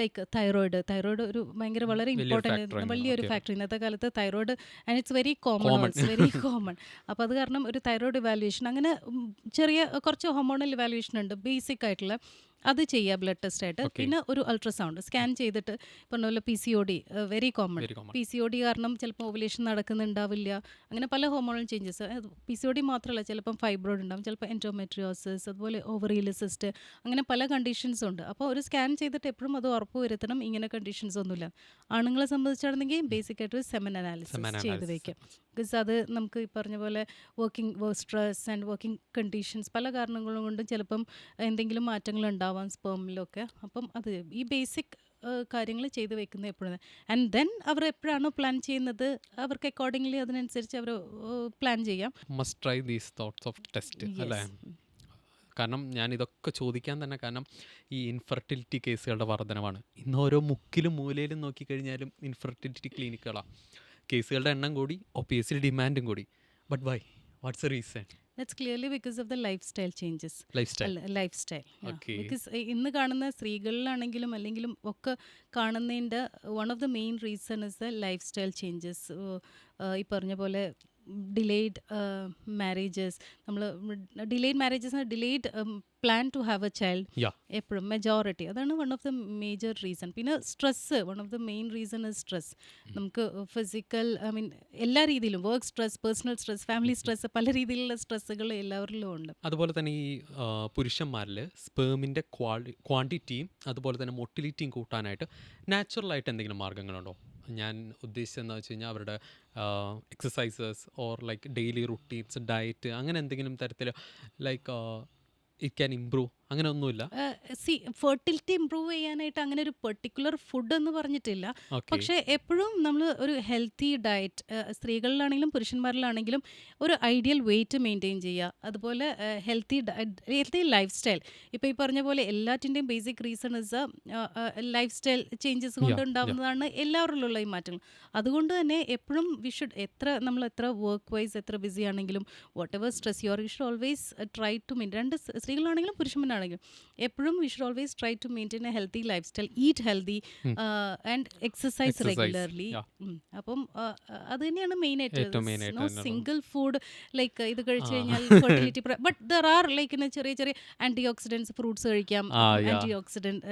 ലൈക്ക് തൈറോയിഡ് ഒരു ഭയങ്കര വളരെ
വലിയൊരു
ഇമ്പോർട്ടൻ്റ്
ഫാക്ടറാണ്.
വലിയൊരു
ഓക്കെ.
ഫാക്ടർ ഇന്നത്തെ കാലത്ത് thyroid. And it's very common
common.
Also very common. അപ്പോൾ അത് കാരണം ഒരു തൈറോയിഡ് ഇവാലുവേഷൻ അങ്ങനെ ചെറിയ കുറച്ച് ഹോർമോണൽ ഇവാലുവേഷൻ ഉണ്ട് ബേസിക് ആയിട്ടുള്ള. അത് ചെയ്യുക ബ്ലഡ് ടെസ്റ്റ് ആയിട്ട്.
ഓക്കെ.
പിന്നെ ഒരു അൾട്രാസൗണ്ട് സ്കാൻ ചെയ്തിട്ട് പറഞ്ഞ പോലെ PCOD very common.
Very common.
PCOD കാരണം ചിലപ്പോൾ ഓവുലേഷൻ നടക്കുന്നുണ്ടാവില്ല. അങ്ങനെ പല ഹോർമോണൽ ചേഞ്ചസ്. PCOD മാത്രമല്ല, ചിലപ്പം ഫൈബ്രോയിഡ് ഉണ്ടാവും, ചിലപ്പോൾ എൻഡോമെട്രിയോസിസ്, അതുപോലെ ഓവറിയിൽ സിസ്റ്റ്, അങ്ങനെ പല കണ്ടീഷൻസും ഉണ്ട്. അപ്പോൾ ഒരു സ്കാൻ ചെയ്തിട്ട് എപ്പോഴും അത് ഉറപ്പ് വരുത്തണം ഇങ്ങനെ കണ്ടീഷൻസ് ഒന്നുമില്ല. ആണുങ്ങളെ സംബന്ധിച്ചാണെങ്കിൽ ബേസിക് ആയിട്ട് സെമൻ അനാലിസിസ്
സെമൻ
ചെയ്ത്
അനാലിസിസ്.
വയ്ക്കാം. ബിക്കോസ് അത് നമുക്ക് ഈ പറഞ്ഞ പോലെ working stress and working conditions പല കാരണങ്ങളും കൊണ്ടും ചിലപ്പം എന്തെങ്കിലും മാറ്റങ്ങൾ ഉണ്ടാവാം സ്പേമിലൊക്കെ. അപ്പം അത് ഈ ബേസിക് കാര്യങ്ങൾ ചെയ്ത് വെക്കുന്നത് എപ്പോഴും. ആൻഡ് ദെൻ അവർ എപ്പോഴാണോ പ്ലാൻ ചെയ്യുന്നത് അവർക്ക് അക്കോർഡിംഗ്ലി അതിനനുസരിച്ച് അവർ പ്ലാൻ ചെയ്യാം.
Must try these thoughts of test അല്ലേ?
യെസ്.
കാരണം ഞാൻ ഇതൊക്കെ ചോദിക്കാൻ തന്നെ കാരണം ഈ ഇൻഫെർട്ടിലിറ്റി കേസുകളുടെ വർധനവാണ്. ഇന്ന് ഓരോ മുക്കിലും മൂലയിലും നോക്കിക്കഴിഞ്ഞാലും ഇൻഫെർട്ടിലിറ്റി ക്ലിനിക്കുകളാണ്. കേസുകളുടെ എണ്ണം കൂടി, ഒബിയസ്ലി ഡിമാൻഡും കൂടി. But why? What's a reason?
That's clearly because of the life style changes.
Life style.
Life style.
Okay.
Because ഇന്ന് കാണുന്ന സ്ത്രീകളിലാണെങ്കിലും അല്ലെങ്കിലും ഒക്കെ കാണുന്നതിൻ്റെ one of the main reason is the life style changes. ഈ പറഞ്ഞ പോലെ ഡിലേഡ് മാരേജസ്. നമ്മൾ delayed marriages, delayed plan to have a child
yeah.
എപ്പോഴും മെജോറിറ്റി അതാണ് one of the major reason. പിന്നെ stress, one of the main reason is stress. നമുക്ക് physical എല്ലാ രീതിയിലും work stress, personal stress, family stress, പല രീതിയിലുള്ള സ്ട്രെസ്സുകൾ എല്ലാവരിലും ഉണ്ട്.
അതുപോലെ തന്നെ ഈ പുരുഷന്മാരിൽ സ്പേമിൻ്റെ ക്വാണ്ടിറ്റിയും അതുപോലെ തന്നെ മൊട്ടിലിറ്റിയും കൂട്ടാനായിട്ട് നാച്ചുറലായിട്ട് എന്തെങ്കിലും മാർഗ്ഗങ്ങളുണ്ടോ? ഞാൻ ഉദ്ദേശിച്ചതെന്ന് വെച്ച് കഴിഞ്ഞാൽ അവരുടെ exercises or like daily routines, diet, അങ്ങനെ എന്തെങ്കിലും തരത്തിൽ ലൈക്ക് ഇറ്റ് ക്യാൻ ഇംപ്രൂവ്, അങ്ങനെ ഒന്നുമില്ല?
ഫെർട്ടിലിറ്റി ഇമ്പ്രൂവ് ചെയ്യാനായിട്ട് അങ്ങനെ ഒരു പെർട്ടിക്കുലർ ഫുഡ് എന്ന് പറഞ്ഞിട്ടില്ല.
ഓക്കെ.
പക്ഷേ എപ്പോഴും നമ്മൾ ഒരു ഹെൽത്തി ഡയറ്റ്, സ്ത്രീകളിലാണെങ്കിലും പുരുഷന്മാരിലാണെങ്കിലും ഒരു ഐഡിയൽ വെയിറ്റ് മെയിൻറ്റെയിൻ ചെയ്യുക. അതുപോലെ ഹെൽത്തി ലൈഫ് സ്റ്റൈൽ. ഇപ്പോൾ ഈ പറഞ്ഞ പോലെ എല്ലാറ്റിൻ്റെയും basic reason is life style changes കൊണ്ട് ഉണ്ടാകുന്നതാണ് എല്ലാവരിലുള്ള ഈ മാറ്റങ്ങൾ. അതുകൊണ്ട് തന്നെ എപ്പോഴും നമ്മൾ എത്ര വർക്ക് വൈസ് എത്ര ബിസി ആണെങ്കിലും whatever stress you should always try to maintain. രണ്ട് സ്ത്രീകളാണെങ്കിലും പുരുഷന്മാരാണെങ്കിലും എപ്പോഴും we should always try to maintain a healthy lifestyle, eat healthy and exercise
Exercise,
regularly.
yeah.
അപ്പം അത് തന്നെയാണ് മെയിൻ ആയിട്ട്.
ഏറ്റവും main ആയിട്ട്
നോ
വരുന്നത്.
സിംഗിൾ ഫുഡ് ലൈക്ക് ഇത് കഴിച്ചു
ആ.
കഴിഞ്ഞാൽ fertility. But there are like ചെറിയ ചെറിയ ആൻറ്റി ഓക്സിഡൻസ്, ഫ്രൂട്ട്സ് കഴിക്കാം,
yeah.
Antioxidant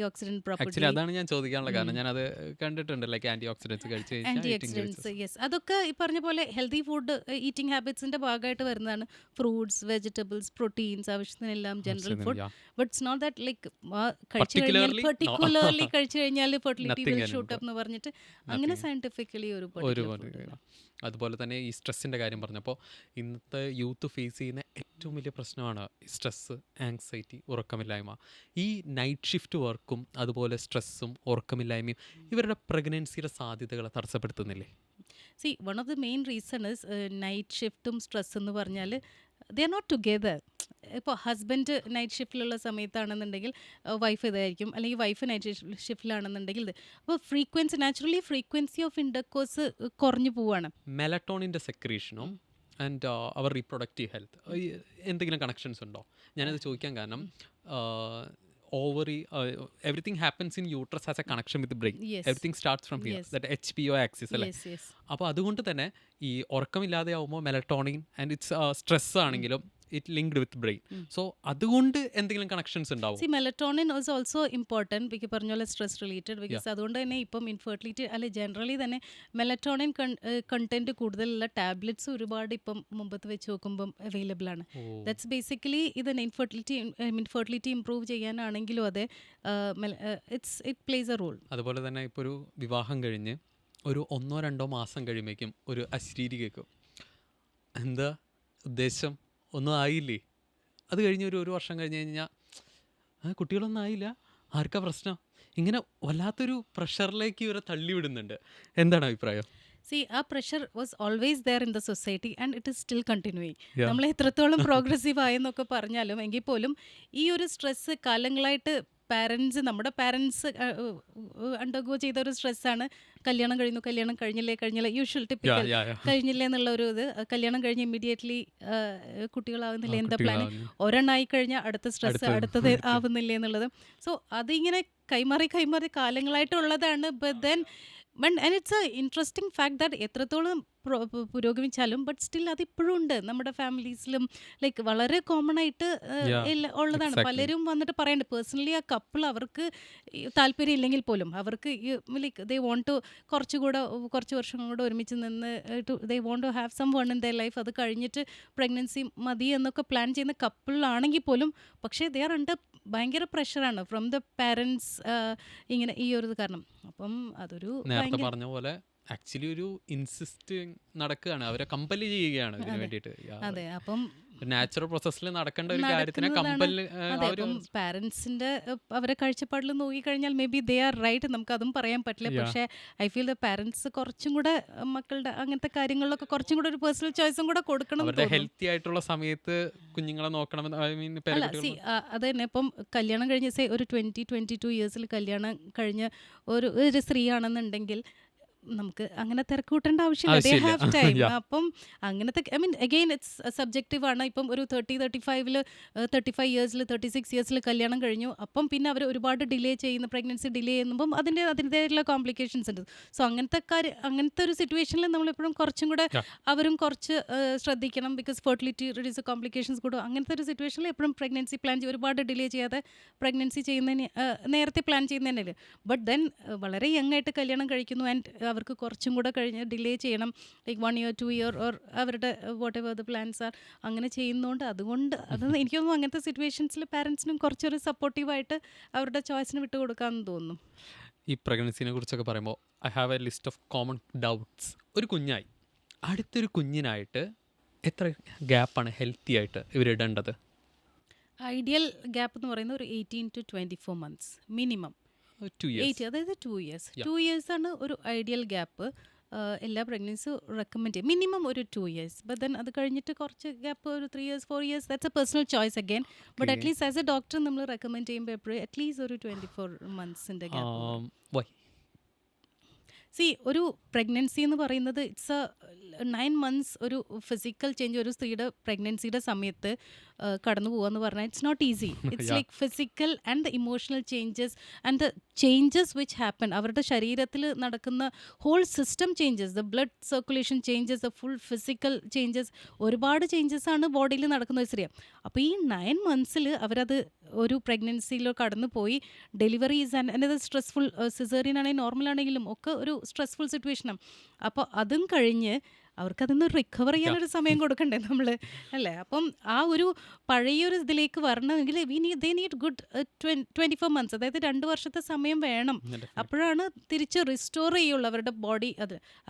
actually
property.
അതാണ് ഞാൻ ചോദിക്കാനുള്ള കാരണം. ഞാനത് കണ്ടിട്ടുണ്ട്, ലൈക്ക് ആൻറ്റി ഓക്സിഡൻസ് കഴിച്ച് കഴിഞ്ഞാൽ
anti
eating
oxidants,
juices.
Yes. അതൊക്കെ ഈ പറഞ്ഞ പോലെ ഹെൽത്തി ഫുഡ് ഈറ്റിംഗ് ഹാബിറ്റ്സിന്റെ ഭാഗമായിട്ട് വരുന്നതാണ്. ഫ്രൂട്ട്സ്, വെജിറ്റബിൾസ്, പ്രോട്ടീൻസ്, ആവശ്യത്തിനെല്ലാം general food.
Yeah.
But it's not that like കഴിച്ചു കഴിഞ്ഞാൽ
Particularly, no.
പെർട്ടിക്കുലർലി കഴിച്ചു കഴിഞ്ഞാൽ fertility
Nothing
will
can
shoot up എന്ന് പറഞ്ഞിട്ട് അങ്ങനെ
Nothing.
സയന്റിഫിക്കലി ഒരു
ഒരു
particular food ഇല്ല.
അതുപോലെ തന്നെ ഈ സ്ട്രെസ്സിൻ്റെ കാര്യം പറഞ്ഞപ്പോൾ ഇന്നത്തെ യൂത്ത് ഫേസ് ചെയ്യുന്ന ഏറ്റവും വലിയ പ്രശ്നമാണ് സ്ട്രെസ്സ്, ആങ്സൈറ്റി, ഉറക്കമില്ലായ്മ. ഈ നൈറ്റ് ഷിഫ്റ്റ് വർക്കും അതുപോലെ സ്ട്രെസ്സും ഉറക്കമില്ലായ്മയും ഇവരുടെ പ്രഗ്നൻസിയുടെ സാധ്യതകളെ തടസ്സപ്പെടുത്തുന്നില്ലേ?
One of the main reason is night ഷിഫ്റ്റും സ്ട്രെസ് എന്ന് പറഞ്ഞാൽ ദേ ആർ നോട്ട് ടുഗെദർ. ഇപ്പോൾ ഹസ്ബൻഡ് നൈറ്റ് ഷിഫ്റ്റിലുള്ള സമയത്താണെന്നുണ്ടെങ്കിൽ വൈഫ് ഇതായിരിക്കും, അല്ലെങ്കിൽ വൈഫ് നൈറ്റ് ഷിഫ്റ്റിലാണെന്നുണ്ടെങ്കിൽ ഇത്. അപ്പോൾ നാച്ചുറലി ഫ്രീക്വൻസി ഓഫ് ഇൻ്റർകോഴ്സ് കുറഞ്ഞു പോവാണ്.
മെലറ്റോണിൻ്റെ സെക്രീഷനും ആൻഡ് അവർ റീപ്രൊഡക്റ്റീവ് ഹെൽത്ത് എന്തെങ്കിലും കണക്ഷൻസ് ഉണ്ടോ? ഞാനത് ചോദിക്കാൻ കാരണം ovary everything happens in uterus has a connection with brain.
Yes.
Everything starts from here,
Yes.
That HPO axis അല്ലേ?
Yes yes.
അപ്പോൾ അതുകൊണ്ട് തന്നെ ഈ ഉറക്കമില്ലാതെ ആവുമ്പോൾ മെലറ്റോണിൻ ആൻഡ് ഇറ്റ്സ് സ്ട്രെസ് ആണെങ്കിലും it linked with brain. So അതുകൊണ്ട് എന്തെങ്കിലും കണക്ഷൻസ് ഉണ്ടാവും?
മെലറ്റോണിൻ ഈസ് ഓൾസോ ഇമ്പോർട്ടൻറ്റ് ബിക്ക് പറഞ്ഞ പോലെ സ്ട്രെസ് റിലേറ്റഡ്. ബിക്കോസ് അതുകൊണ്ട് തന്നെ ഇപ്പം ഇൻഫെർട്ടിലിറ്റി അല്ലെ ജനറലി തന്നെ മെലറ്റോണിൻ കണ്ടന്റ് കൂടുതലുള്ള ടാബ്ലറ്റ്സ് ഒരുപാട് ഇപ്പം മുമ്പത്ത് വെച്ച് നോക്കുമ്പം അവൈലബിൾ ആണ്. ദാറ്റ്സ് ബേസിക്കലി ഇത് ഇൻഫെർട്ടിലിറ്റി ഇംപ്രൂവ് ചെയ്യാനാണെങ്കിലും അതെ, ഇറ്റ് പ്ലേസ് എ റോൾ.
അതുപോലെ തന്നെ ഇപ്പോൾ ഒരു വിവാഹം കഴിഞ്ഞ് ഒരു 1-2 മാസം കഴിയുമ്പോഴേക്കും ഒരു അശ്രീരി കേൾക്കും. എന്താ ഉദ്ദേശം? ഒന്നും ആയില്ലേ? അത് കഴിഞ്ഞ് ഒരു വർഷം കഴിഞ്ഞ് കഴിഞ്ഞാൽ കുട്ടികളൊന്നും ആയില്ല, ആർക്കാ പ്രശ്നം? ഇങ്ങനെ വല്ലാത്തൊരു പ്രഷറിലേക്ക് ഇവരെ തള്ളിവിടുന്നുണ്ട്. എന്താണ് അഭിപ്രായം?
ആ pressure was always there in the society and it is still continuing.
Yeah.
നമ്മൾ എത്രത്തോളം പ്രോഗ്രസീവ് ആയെന്നൊക്കെ പറഞ്ഞാലും എങ്കിൽ പോലും ഈ ഒരു സ്ട്രെസ്സ് കാലങ്ങളായിട്ട് പാരൻസ് നമ്മുടെ പാരൻസ് അണ്ടർഗോ ചെയ്ത ഒരു സ്ട്രെസ്സാണ്. കല്യാണം കഴിഞ്ഞില്ലേ യൂഷ്വൽ
യാ
ടിപ്പിക്കൽ
യാ യാ
കഴിഞ്ഞില്ലേ എന്നുള്ള ഒരു ഇത്. കല്യാണം കഴിഞ്ഞ് ഇമ്മീഡിയറ്റ്ലി കുട്ടികളാവുന്നില്ല, എന്താ പ്ലാൻ?
കുട്ടികളാവുന്നു
ഒരെണ്ണമായി കഴിഞ്ഞാൽ അടുത്ത സ്ട്രെസ്സ്,
അടുത്ത്
അടുത്തത്
അടുത്ത്
ആവുന്നില്ലേ എന്നുള്ളത്. സോ അതിങ്ങനെ കൈമാറി കൈമാറി കാലങ്ങളായിട്ടുള്ളതാണ്. But then and it's a interesting fact that എത്രത്തോളം പുരോഗമിച്ചാലും ബട്ട് സ്റ്റിൽ അതിപ്പോഴും ഉണ്ട് നമ്മുടെ ഫാമിലീസിലും. ലൈക്ക് വളരെ കോമൺ ആയിട്ട്
യാ
ഉള്ളതാണ്.
എക്സാക്ട്ലി
പലരും വന്നിട്ട് പറയുന്നുണ്ട് പേഴ്സണലി ആ കപ്പിൾ അവർക്ക് താല്പര്യം ഇല്ലെങ്കിൽ പോലും അവർക്ക് ലൈക്ക് ദേ വോണ്ട് ടു കുറച്ച് വർഷം കൂടെ ഒരുമിച്ച് നിന്ന് they want to have someone in their life. അത് കഴിഞ്ഞിട്ട് പ്രഗ്നൻസി മതി എന്നൊക്കെ പ്ലാൻ ചെയ്യുന്ന കപ്പിളാണെങ്കിൽ പോലും പക്ഷേ ദേ ആർ അണ്ടർ ഭയങ്കര പ്രഷറാണ് ഫ്രം ദ പാരൻസ്, ഇങ്ങനെ ഈ ഒരു ഇത് കാരണം. അപ്പം അതൊരു
നേരത്തെ
ഭയങ്കര
പറഞ്ഞ പോലെ ആക്ച്വലി ഒരു ഇൻസിസ്റ്റ് നടക്കുകയാണ്, അവരെ കമ്പല് ചെയ്യുകയാണ് ഇതിന്
അതെ
വേണ്ടിയിട്ട്.
അതെ അപ്പം
നാച്ചുറൽ പ്രോസസ്സിൽ നടക്കേണ്ട ഒരു കാര്യത്തിനെ
നടക്കുന്നതാണ്.
കമ്പല്
അതെ
ഒരു
അപ്പം പാരൻസിൻ്റെ അവരെ കാഴ്ചപ്പാടിൽ നോക്കിക്കഴിഞ്ഞാൽ maybe they are right, നമുക്കതും പറയാൻ പറ്റില്ല.
യാ
പക്ഷേ ഐ ഫീൽ ദ പാരൻസ് കുറച്ചും കൂടെ മക്കളുടെ അങ്ങനത്തെ കാര്യങ്ങളിലൊക്കെ കുറച്ചും കൂടെ ഒരു പേഴ്സണൽ ചോയ്സും കൂടെ കൊടുക്കണം എന്ന്
അവരുടെ
തോന്നുന്നു.
ഹെൽത്തി ആയിട്ടുള്ള സമയത്ത് കുഞ്ഞുങ്ങളെ നോക്കണമെന്ന് ഐ മീൻ
അല്ല
പേരക്കുട്ടികൾ
അത് തന്നെ ഇപ്പം കല്യാണം കഴിഞ്ഞ് ഒരു 22 ഇയേഴ്സിൽ കല്യാണം കഴിഞ്ഞ് ഒരു സ്ത്രീ ആണെന്നുണ്ടെങ്കിൽ നമുക്ക് അങ്ങനെ തിരക്കൂട്ടേണ്ട ആവശ്യമില്ല. ദേ
ആവശ്യമില്ല.
Have time.
യാ
അപ്പം അങ്ങനത്തെ I mean again it's subjective ആണ്. ഇപ്പം ഒരു 35 ഇയേഴ്സിൽ 36 ഇയേഴ്സിൽ കല്യാണം കഴിഞ്ഞു. അപ്പം പിന്നെ അവർ ഒരുപാട് ഡിലേ ചെയ്യുന്ന പ്രഗ്നൻസി ഡിലേ ചെയ്യുമ്പം അതിൻ്റെതായിട്ടുള്ള കോംപ്ലിക്കേഷൻസ് ഉണ്ട്. സോ അങ്ങനത്തെ ഒരു സിറ്റുവേഷനിൽ നമ്മളെപ്പോഴും കുറച്ചും കൂടെ
യാ
അവരും കുറച്ച് ശ്രദ്ധിക്കണം. ബിക്കോസ് ഫെർട്ടിലിറ്റി റിഡ്യൂസ് കോംപ്ലിക്കേഷൻസ് കൂടും. അങ്ങനത്തെ ഒരു സിറ്റുവേഷനിൽ എപ്പോഴും പ്രഗ്നൻസി പ്ലാൻ ചെയ്യും, ഒരുപാട് ഡിലേ ചെയ്യാതെ പ്രഗ്നൻസി ചെയ്യുന്നതിന് നേരത്തെ പ്ലാൻ ചെയ്യുന്നതിന്. ബട്ട് ദെൻ വളരെ യങ് ആയിട്ട് കല്യാണം കഴിക്കുന്നു ആൻഡ് അവർക്ക് കുറച്ചും കൂടെ കഴിഞ്ഞ് ഡിലേ ചെയ്യണം, ലൈക്ക് 1 ഇയർ 2 ഇയർ ഓർ അവരുടെ whatever the plans are, അങ്ങനെ ചെയ്യുന്നതുകൊണ്ട് അതുകൊണ്ട് എനിക്ക് തോന്നുന്നു അങ്ങനത്തെ സിറ്റുവേഷൻസിൽ പാരൻസിനും കുറച്ചൊരു സപ്പോർട്ടീവായിട്ട് അവരുടെ ചോയ്സിന് വിട്ടു കൊടുക്കാമെന്ന് തോന്നുന്നു.
ഈ പ്രഗ്നൻസിനെ കുറിച്ചൊക്കെ പറയുമ്പോൾ I have A list of common doubts. ഒരു കുഞ്ഞായി അടുത്തൊരു കുഞ്ഞിനായിട്ട് എത്ര ഗ്യാപ്പാണ് ഹെൽത്തി ആയിട്ട് ഇവരിടേണ്ടത്?
ഐഡിയൽ ഗ്യാപ്പ് എന്ന് പറയുന്നത് ഒരു 18 to 24 months മിനിമം.
2 years.
അതായത് 2 ഇയേഴ്സ്.
യാ
2 ഇയേഴ്സാണ് ഒരു ഐഡിയൽ ഗ്യാപ്പ്. എല്ലാ പ്രഗ്നൻസിയും റെക്കമെൻഡ് ചെയ്യും മിനിമം ഒരു 2 ഇയേഴ്സ്. ബട്ട് ദെൻ അത് കഴിഞ്ഞിട്ട് കുറച്ച് ഗ്യാപ്പ് ഒരു 3 years 4 years that's a personal choice again. But
okay
at least as a doctor നമ്മൾ റെക്കമെൻഡ് ചെയ്യുമ്പോൾ എപ്പോഴും അറ്റ്ലീസ്റ്റ് ഒരു 24 monthsൻ്റെ ഗ്യാപ്പ് വേണം.
വൈ
ഒരു പ്രഗ്നൻസി എന്ന് പറയുന്നത് ഇറ്റ്സ് എ 9 months ഒരു ഫിസിക്കൽ ചേഞ്ച് ഒരു സ്ത്രീയുടെ പ്രഗ്നൻസിയുടെ സമയത്ത് കടന്നു പോകുക പറഞ്ഞാൽ it's not easy. It's
yeah
like physical and the emotional changes and the changes which happen. അവരുടെ ശരീരത്തിൽ നടക്കുന്ന whole system changes, the blood circulation changes, the full physical changes, ഒരുപാട് ചേഞ്ചസ് ആണ് ബോഡിയിൽ നടക്കുന്ന ഒരു സ്ത്രീ. അപ്പോൾ ഈ 9 months അവരത് ഒരു പ്രഗ്നൻസിയിലോ കടന്നു പോയി delivery is and stressful, caesarean ആണെങ്കിലും നോർമൽ ആണെങ്കിലും ഒക്കെ ഒരു സ്ട്രെസ്ഫുൾ സിറ്റുവേഷനാണ്. അപ്പോൾ അതും കഴിഞ്ഞ് അവർക്കതൊന്ന് റിക്കവർ
യാ
ചെയ്യാനൊരു സമയം കൊടുക്കണ്ടേ നമ്മൾ, അല്ലേ? അപ്പം ആ ഒരു പഴയൊരു ഇതിലേക്ക് വരണമെങ്കിൽ ദേ നീഡ് ഗുഡ് 24 months, അതായത് 2 വർഷത്തെ സമയം വേണം.
ഡെഫിനറ്റ്ലി
അപ്പോഴാണ് തിരിച്ച് റിസ്റ്റോർ ചെയ്യുള്ളൂ അവരുടെ ബോഡി.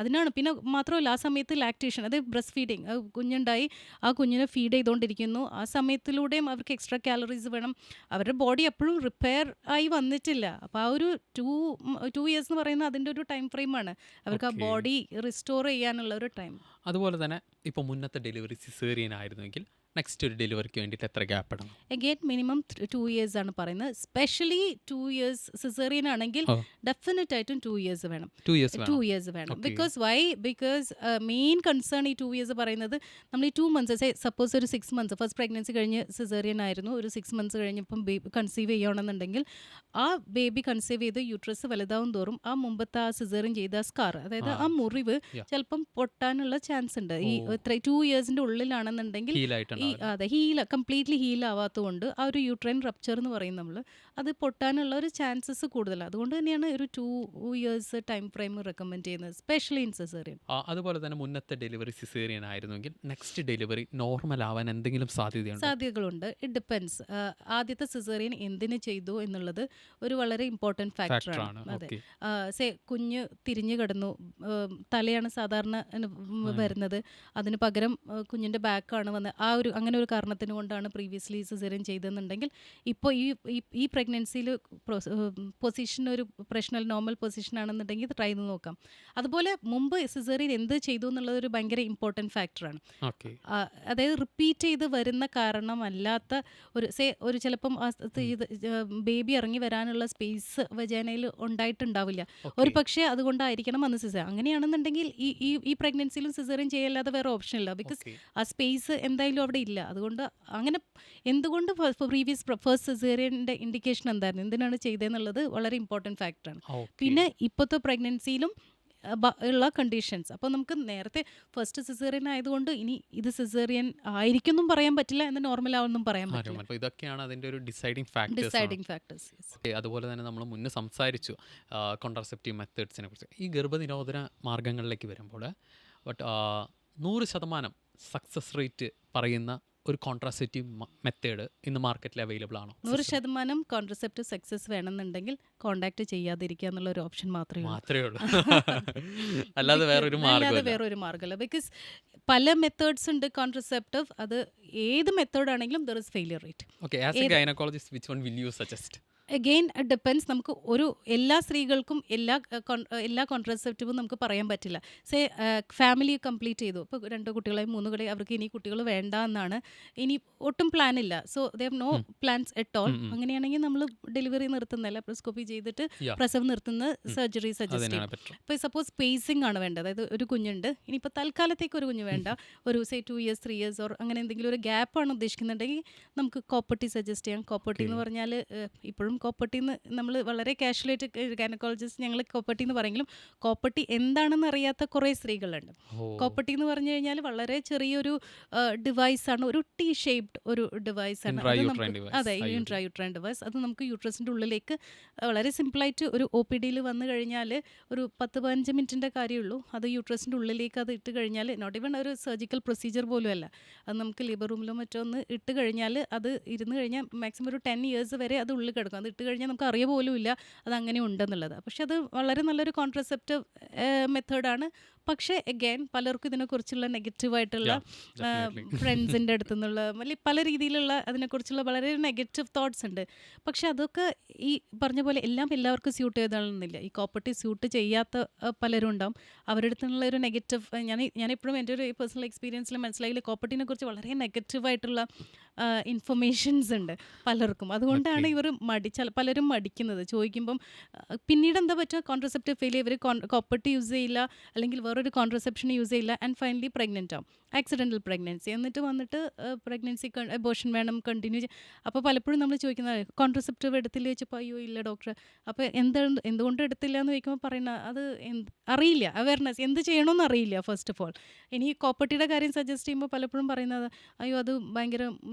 അതിനാണ്. പിന്നെ മാത്രമല്ല ആ സമയത്ത് ലാക്ടേഷൻ, അതായത് ബ്രസ്റ്റ് ഫീഡിങ്, കുഞ്ഞുണ്ടായി ആ കുഞ്ഞിനെ ഫീഡ് ചെയ്തുകൊണ്ടിരിക്കുന്നു. ആ സമയത്തിലൂടെയും അവർക്ക് എക്സ്ട്രാ കാലറീസ് വേണം. അവരുടെ ബോഡി എപ്പോഴും റിപ്പയർ ആയി വന്നിട്ടില്ല. അപ്പോൾ ആ ഒരു 2 ഇയേഴ്സ് എന്ന് പറയുന്നത് അതിൻ്റെ ഒരു ടൈം ഫ്രെയിമാണ് അവർക്ക് ആ
ഓക്കെ.
ബോഡി റിസ്റ്റോർ ചെയ്യാനുള്ള ഒരു ടൈം.
അതുപോലെ തന്നെ ഇപ്പോൾ മുന്നത്തെ ഡെലിവറി സിസേറിയൻ ആയിരുന്നെങ്കിൽ നെക്സ്റ്റ് ഒരു ഡെലിവറിക്ക് വേണ്ടിയിട്ട് എത്ര ഗ്യാപ്പ് ഇടണം?
അഗെയിൻ മിനിമം 2 ഇയേഴ്സ് ആണ് പറയുന്നത്. സ്പെഷ്യലി 2 ഇയേഴ്സ് സിസേറിയൻ ആണെങ്കിൽ
ഓ
ഡെഫിനറ്റ് ആയിട്ടും 2 ഇയേഴ്സ് വേണം.
2 years
2
വേണം.
ഇയേഴ്സ് വേണം.
ഓക്കെ
ബിക്കോസ് മെയിൻ കൺസേൺ ഈ 2 ഇയേഴ്സ് പറയുന്നത് നമ്മൾ ഈ 2 months സപ്പോസ് ഒരു 6 months ഫസ്റ്റ് പ്രഗ്നൻസി കഴിഞ്ഞ് സിസേറിയൻ ആയിരുന്നു, ഒരു 6 months കഴിഞ്ഞപ്പം ബേബി കൺസീവ് ചെയ്യണമെന്നുണ്ടെങ്കിൽ ആ ബേബി കൺസീവ് ചെയ്ത് യൂട്രസ് വലുതാവും തോറും ആ മുമ്പത്തെ ആ സിസേറിയൻ ചെയ്ത സ്കാർ, അതായത്
ആ
ആ മുറിവ്
യാ
ചിലപ്പം പൊട്ടാനുള്ള ചാൻസ് ഉണ്ട്.
ഓ
ഈ 2 ഇയേഴ്സിൻ്റെ ഉള്ളിലാണെന്നുണ്ടെങ്കിൽ
ഹീലായിട്ടുണ്ടാവില്ല.
അതെ കംപ്ലീറ്റ്ലി ഹീൽ ആവാത്തതുകൊണ്ട് ആ ഒരു യൂട്രൈൻ റപ്ചർ എന്ന് പറയും നമ്മൾ, അത് പൊട്ടാനുള്ള ഒരു ചാൻസസ് കൂടുതലാണ്. അതുകൊണ്ട് തന്നെയാണ് ഒരു 2 ഇയേഴ്സ് ടൈം ഫ്രെയിം റെക്കമെൻഡ് ചെയ്യുന്നത്, സ്പെഷ്യലി ഇൻ സിസേറിയൻ.
അതുപോലെ തന്നെ മുന്നത്തെ ഡെലിവറി സിസേറിയൻ ആയിരുന്നെങ്കിൽ നെക്സ്റ്റ് ഡെലിവറി നോർമൽ ആവാൻ എന്തെങ്കിലും സാധ്യതയുണ്ടോ?
സാധ്യതകളുണ്ട്. It depends. ആദ്യത്തെ സിസേറിയൻ എന്തിന് ചെയ്തു എന്നുള്ളത് ഒരു വളരെ ഇമ്പോർട്ടൻറ്റ് ഫാക്ടറാണ്.
ഫാക്ടറാണ്.
അതെ.
ഓക്കെ
കുഞ്ഞ് തിരിഞ്ഞു കിടന്നു, തലയാണ് സാധാരണ വരുന്നത്, അതിന് പകരം കുഞ്ഞിൻ്റെ ബാക്കാണ് വന്നത്. അങ്ങനെ ഒരു കാരണത്തിന് കൊണ്ടാണ് പ്രീവിയസ്ലി സിസേറിയൻ ചെയ്തതെന്നുണ്ടെങ്കിൽ ഇപ്പോൾ ഈ പ്രഗ്നൻസിയിൽ പൊസിഷൻ ഒരു പ്രശ്നം നോർമൽ പൊസിഷൻ ആണെന്നുണ്ടെങ്കിൽ ഇത് ട്രൈ ചെയ്ത് നോക്കാം. അതുപോലെ മുമ്പ് സിസേറിയൻ എന്ത് ചെയ്തു എന്നുള്ളത് ഒരു ഭയങ്കര ഇമ്പോർട്ടൻറ്റ് ഫാക്ടറാണ്.
ഓക്കെ.
അതായത് റിപ്പീറ്റ് ചെയ്ത് വരുന്ന കാരണമല്ലാത്ത ഒരു ചിലപ്പം ബേബി ഇറങ്ങി വരാനുള്ള സ്പേസ് വജാനയിൽ ഉണ്ടായിട്ടുണ്ടാവില്ല. ഒരു
ഓക്കെ.
പക്ഷേ അതുകൊണ്ടായിരിക്കണം അന്ന് സിസേറിയൻ. അങ്ങനെയാണെന്നുണ്ടെങ്കിൽ ഈ പ്രഗ്നൻസിയിലും സിസേറിയൻ ചെയ്യല്ലാതെ വേറെ ഓപ്ഷൻ ഇല്ല. Because
okay.
ആ സ്പേസ് എന്തായാലും അവിടെ ഇല്ല. അതുകൊണ്ട് അങ്ങനെ എന്തുകൊണ്ട് ഫസ്റ്റ് സിസേറിയൻ്റെ ഇൻഡിക്കേഷൻ എന്തായിരുന്നു, എന്തിനാണ് ചെയ്തതെന്നുള്ളത് വളരെ ഇമ്പോർട്ടൻറ്റ് ഫാക്ടറാണ്.
ഓക്കെ.
പിന്നെ ഇപ്പോഴത്തെ പ്രഗ്നൻസിയിലും ഉള്ള കണ്ടീഷൻസ്. അപ്പോൾ നമുക്ക് നേരത്തെ ഫസ്റ്റ് സിസേറിയൻ ആയതുകൊണ്ട് ഇനി ഇത് സിസേറിയൻ ആയിരിക്കും എന്നും പറയാൻ പറ്റില്ല, എന്ന് നോർമൽ ആവെന്നും പറയാൻ പറ്റില്ല.
അപ്പോൾ ഇതൊക്കെയാണ് അതിൻ്റെ ഒരു ഡിസൈഡിങ് ഫാക്ടേഴ്സ്.
Deciding factors.
അതുപോലെ തന്നെ നമ്മൾ മുന്നേ സംസാരിച്ചു കോൺട്രാസെപ്റ്റീവ് മെത്തേഡ്സിനെ കുറിച്ച്. ഈ ഗർഭനിരോധന മാർഗങ്ങളിലേക്ക് വരുമ്പോൾ 100% സക്സസ് റേറ്റ് പറയുന്ന ഒരു കോൺട്രാസെപ്റ്റീവ് മെത്തേഡ് ഇന്ന് മാർക്കറ്റിൽ അവൈലബിൾ ആണോ?
100% കോൺട്രസെപ്റ്റീവ് സക്സസ് വേണമെന്നുണ്ടെങ്കിൽ കോണ്ടാക്ട് ചെയ്യാതിരിക്കുക എന്നുള്ള ഒരു ഓപ്ഷൻ മാത്രമേ ഉള്ളൂ.
അല്ലാതെ വേറൊരു മാർഗ്ഗമില്ല.
വേറൊരു മാർഗ്ഗമില്ല. ബിക്കോസ് പല മെത്തേഡ്സ് ഉണ്ട് കോൺട്രസെപ്റ്റീവ്. അത് ഏത് മെത്തേഡ് ആണെങ്കിലും there is failure rate.
Okay. As a gynaecologist which one will you suggest?
Again depends. നമുക്ക് എല്ലാ സ്ത്രീകൾക്കും എല്ലാ കോൺട്രസെപ്റ്റീവും നമുക്ക് പറയാൻ പറ്റില്ല. ഫാമിലി കംപ്ലീറ്റ് ചെയ്തു, ഇപ്പോൾ 2 കുട്ടികളായി 3 കുട്ടി, അവർക്ക് ഇനി കുട്ടികൾ വേണ്ട എന്നാണ്, ഇനി ഒട്ടും പ്ലാൻ ഇല്ല. So they have no plans at all. അങ്ങനെയാണെങ്കിൽ നമ്മൾ ഡെലിവറി നിർത്തുന്ന ലെപ്രോസ്കോപ്പി ചെയ്തിട്ട് പ്രസവം നിർത്തുന്ന സർജറി സജസ്റ്റ് ചെയ്യും. ഇപ്പോൾ സപ്പോസ് സ്പേസിംഗ് ആണ് വേണ്ടത്, അതായത് ഒരു കുഞ്ഞുണ്ട്, ഇനിയിപ്പോൾ തൽക്കാലത്തേക്ക് ഒരു കുഞ്ഞ് വേണ്ട, ഒരു 2 years 3 years ഓർ അങ്ങനെ എന്തെങ്കിലും ഒരു ഗ്യാപ്പാണ് ഉദ്ദേശിക്കുന്നുണ്ടെങ്കിൽ നമുക്ക് കോപ്പർട്ടി സജസ്റ്റ് ചെയ്യാം. കോപ്പർട്ടി എന്ന് പറഞ്ഞാൽ ഇപ്പോഴും കോപ്പർട്ടി എന്ന് നമ്മൾ വളരെ കാഷ്വലായിട്ട് ഗൈനക്കോളജിസ്റ്റ് ഞങ്ങൾ കോപ്പർട്ടി എന്ന് പറയെങ്കിലും കോപ്പർട്ടി എന്താണെന്ന് അറിയാത്ത കുറേ സ്ത്രീകളുണ്ട്. കോപ്പർട്ടി എന്ന് പറഞ്ഞു കഴിഞ്ഞാൽ വളരെ ചെറിയൊരു ഡിവൈസാണ്, ഒരു ടി ഷേപ്ഡ് ഒരു ഡിവൈസാണ്. അതെ, ഇൻട്രായൂട്രൈൻ ഡിവൈസ്. അത് നമുക്ക് യൂട്രസിൻ്റെ ഉള്ളിലേക്ക് വളരെ സിമ്പിളായിട്ട് ഒരു OPD വന്നു കഴിഞ്ഞാൽ ഒരു 10-15 മിനിറ്റിൻ്റെ കാര്യമുള്ളൂ. അത് യൂട്രസിൻ്റെ ഉള്ളിലേക്ക് അത് ഇട്ട് കഴിഞ്ഞാൽ, നോട്ട് ഈവൺ ഒരു സർജിക്കൽ പ്രൊസീജിയർ പോലും അല്ല, അത് നമുക്ക് ലേബർ റൂമിലോ മറ്റോ ഒന്ന് ഇട്ട് കഴിഞ്ഞാൽ അത് ഇരുന്ന് കഴിഞ്ഞാൽ മാക്സിമം ഒരു 10 years വരെ അത് ഉള്ളിൽ കിടക്കും. അത് ഇട്ട് കഴിഞ്ഞാൽ നമുക്ക് അറിയ പോലും ഇല്ല അത് അങ്ങനെ ഉണ്ടെന്നുള്ളത്. പക്ഷെ അത് വളരെ നല്ലൊരു കോൺട്രസെപ്റ്റീവ് മെത്തേഡാണ്. പക്ഷേ അഗൈൻ പലർക്കും ഇതിനെക്കുറിച്ചുള്ള നെഗറ്റീവായിട്ടുള്ള ഫ്രണ്ട്സിൻ്റെ അടുത്തു നിന്നുള്ള പല രീതിയിലുള്ള അതിനെക്കുറിച്ചുള്ള വളരെ നെഗറ്റീവ് തോട്ട്സ് ഉണ്ട്. പക്ഷെ അതൊക്കെ ഈ പറഞ്ഞ പോലെ എല്ലാവർക്കും സ്യൂട്ട് ചെയ്താണെന്നില്ല. ഈ കോപ്പർട്ടി സ്യൂട്ട് ചെയ്യാത്ത പലരും ഉണ്ടാവും. അവരുടെ അടുത്ത് നിന്നുള്ള ഒരു നെഗറ്റീവ് ഞാനെപ്പോഴും എൻ്റെ ഒരു പേഴ്സണൽ എക്സ്പീരിയൻസിൽ മനസ്സിലായില്ല, കോപ്പർട്ടിനെ കുറിച്ച് വളരെ നെഗറ്റീവായിട്ടുള്ള ഇൻഫർമേഷൻസ് ഉണ്ട് പലർക്കും. അതുകൊണ്ടാണ് ഇവർ പലരും മടിക്കുന്നത്. ചോദിക്കുമ്പം പിന്നീട് എന്താ പറ്റുക, കോൺട്രസെപ്റ്റീവ് ഫെയിൽ, ഇവർ കോപ്പർട്ടി യൂസ് ചെയ്യില്ല, അല്ലെങ്കിൽ വേറൊരു കോൺട്രസെപ്ഷൻ യൂസ് ചെയ്യില്ല, ആൻഡ് ഫൈനലി പ്രഗ്നൻ്റ് ആവും, ആക്സിഡൻ്റൽ പ്രഗ്നൻസി. എന്നിട്ട് വന്നിട്ട് പ്രഗ്നൻസി അബോർഷൻ വേണം, കണ്ടിന്യൂ അപ്പോൾ പലപ്പോഴും നമ്മൾ ചോദിക്കുന്നത് കോൺട്രസെപ്റ്റീവ് എടുത്തില്ല ചോദിച്ചപ്പോൾ അയ്യോ ഇല്ല ഡോക്ടർ. അപ്പോൾ എന്തുകൊണ്ട് എടുത്തില്ല എന്ന് ചോദിക്കുമ്പോൾ പറയുന്ന അത് അറിയില്ല, അവയർനെസ് എന്ത് ചെയ്യണമെന്ന് അറിയില്ല ഫസ്റ്റ് ഓഫ് ഓൾ. ഇനി കോപ്പർട്ടിയുടെ കാര്യം സജസ്റ്റ് ചെയ്യുമ്പോൾ പലപ്പോഴും പറയുന്നത് അയ്യോ അത് ഭയങ്കര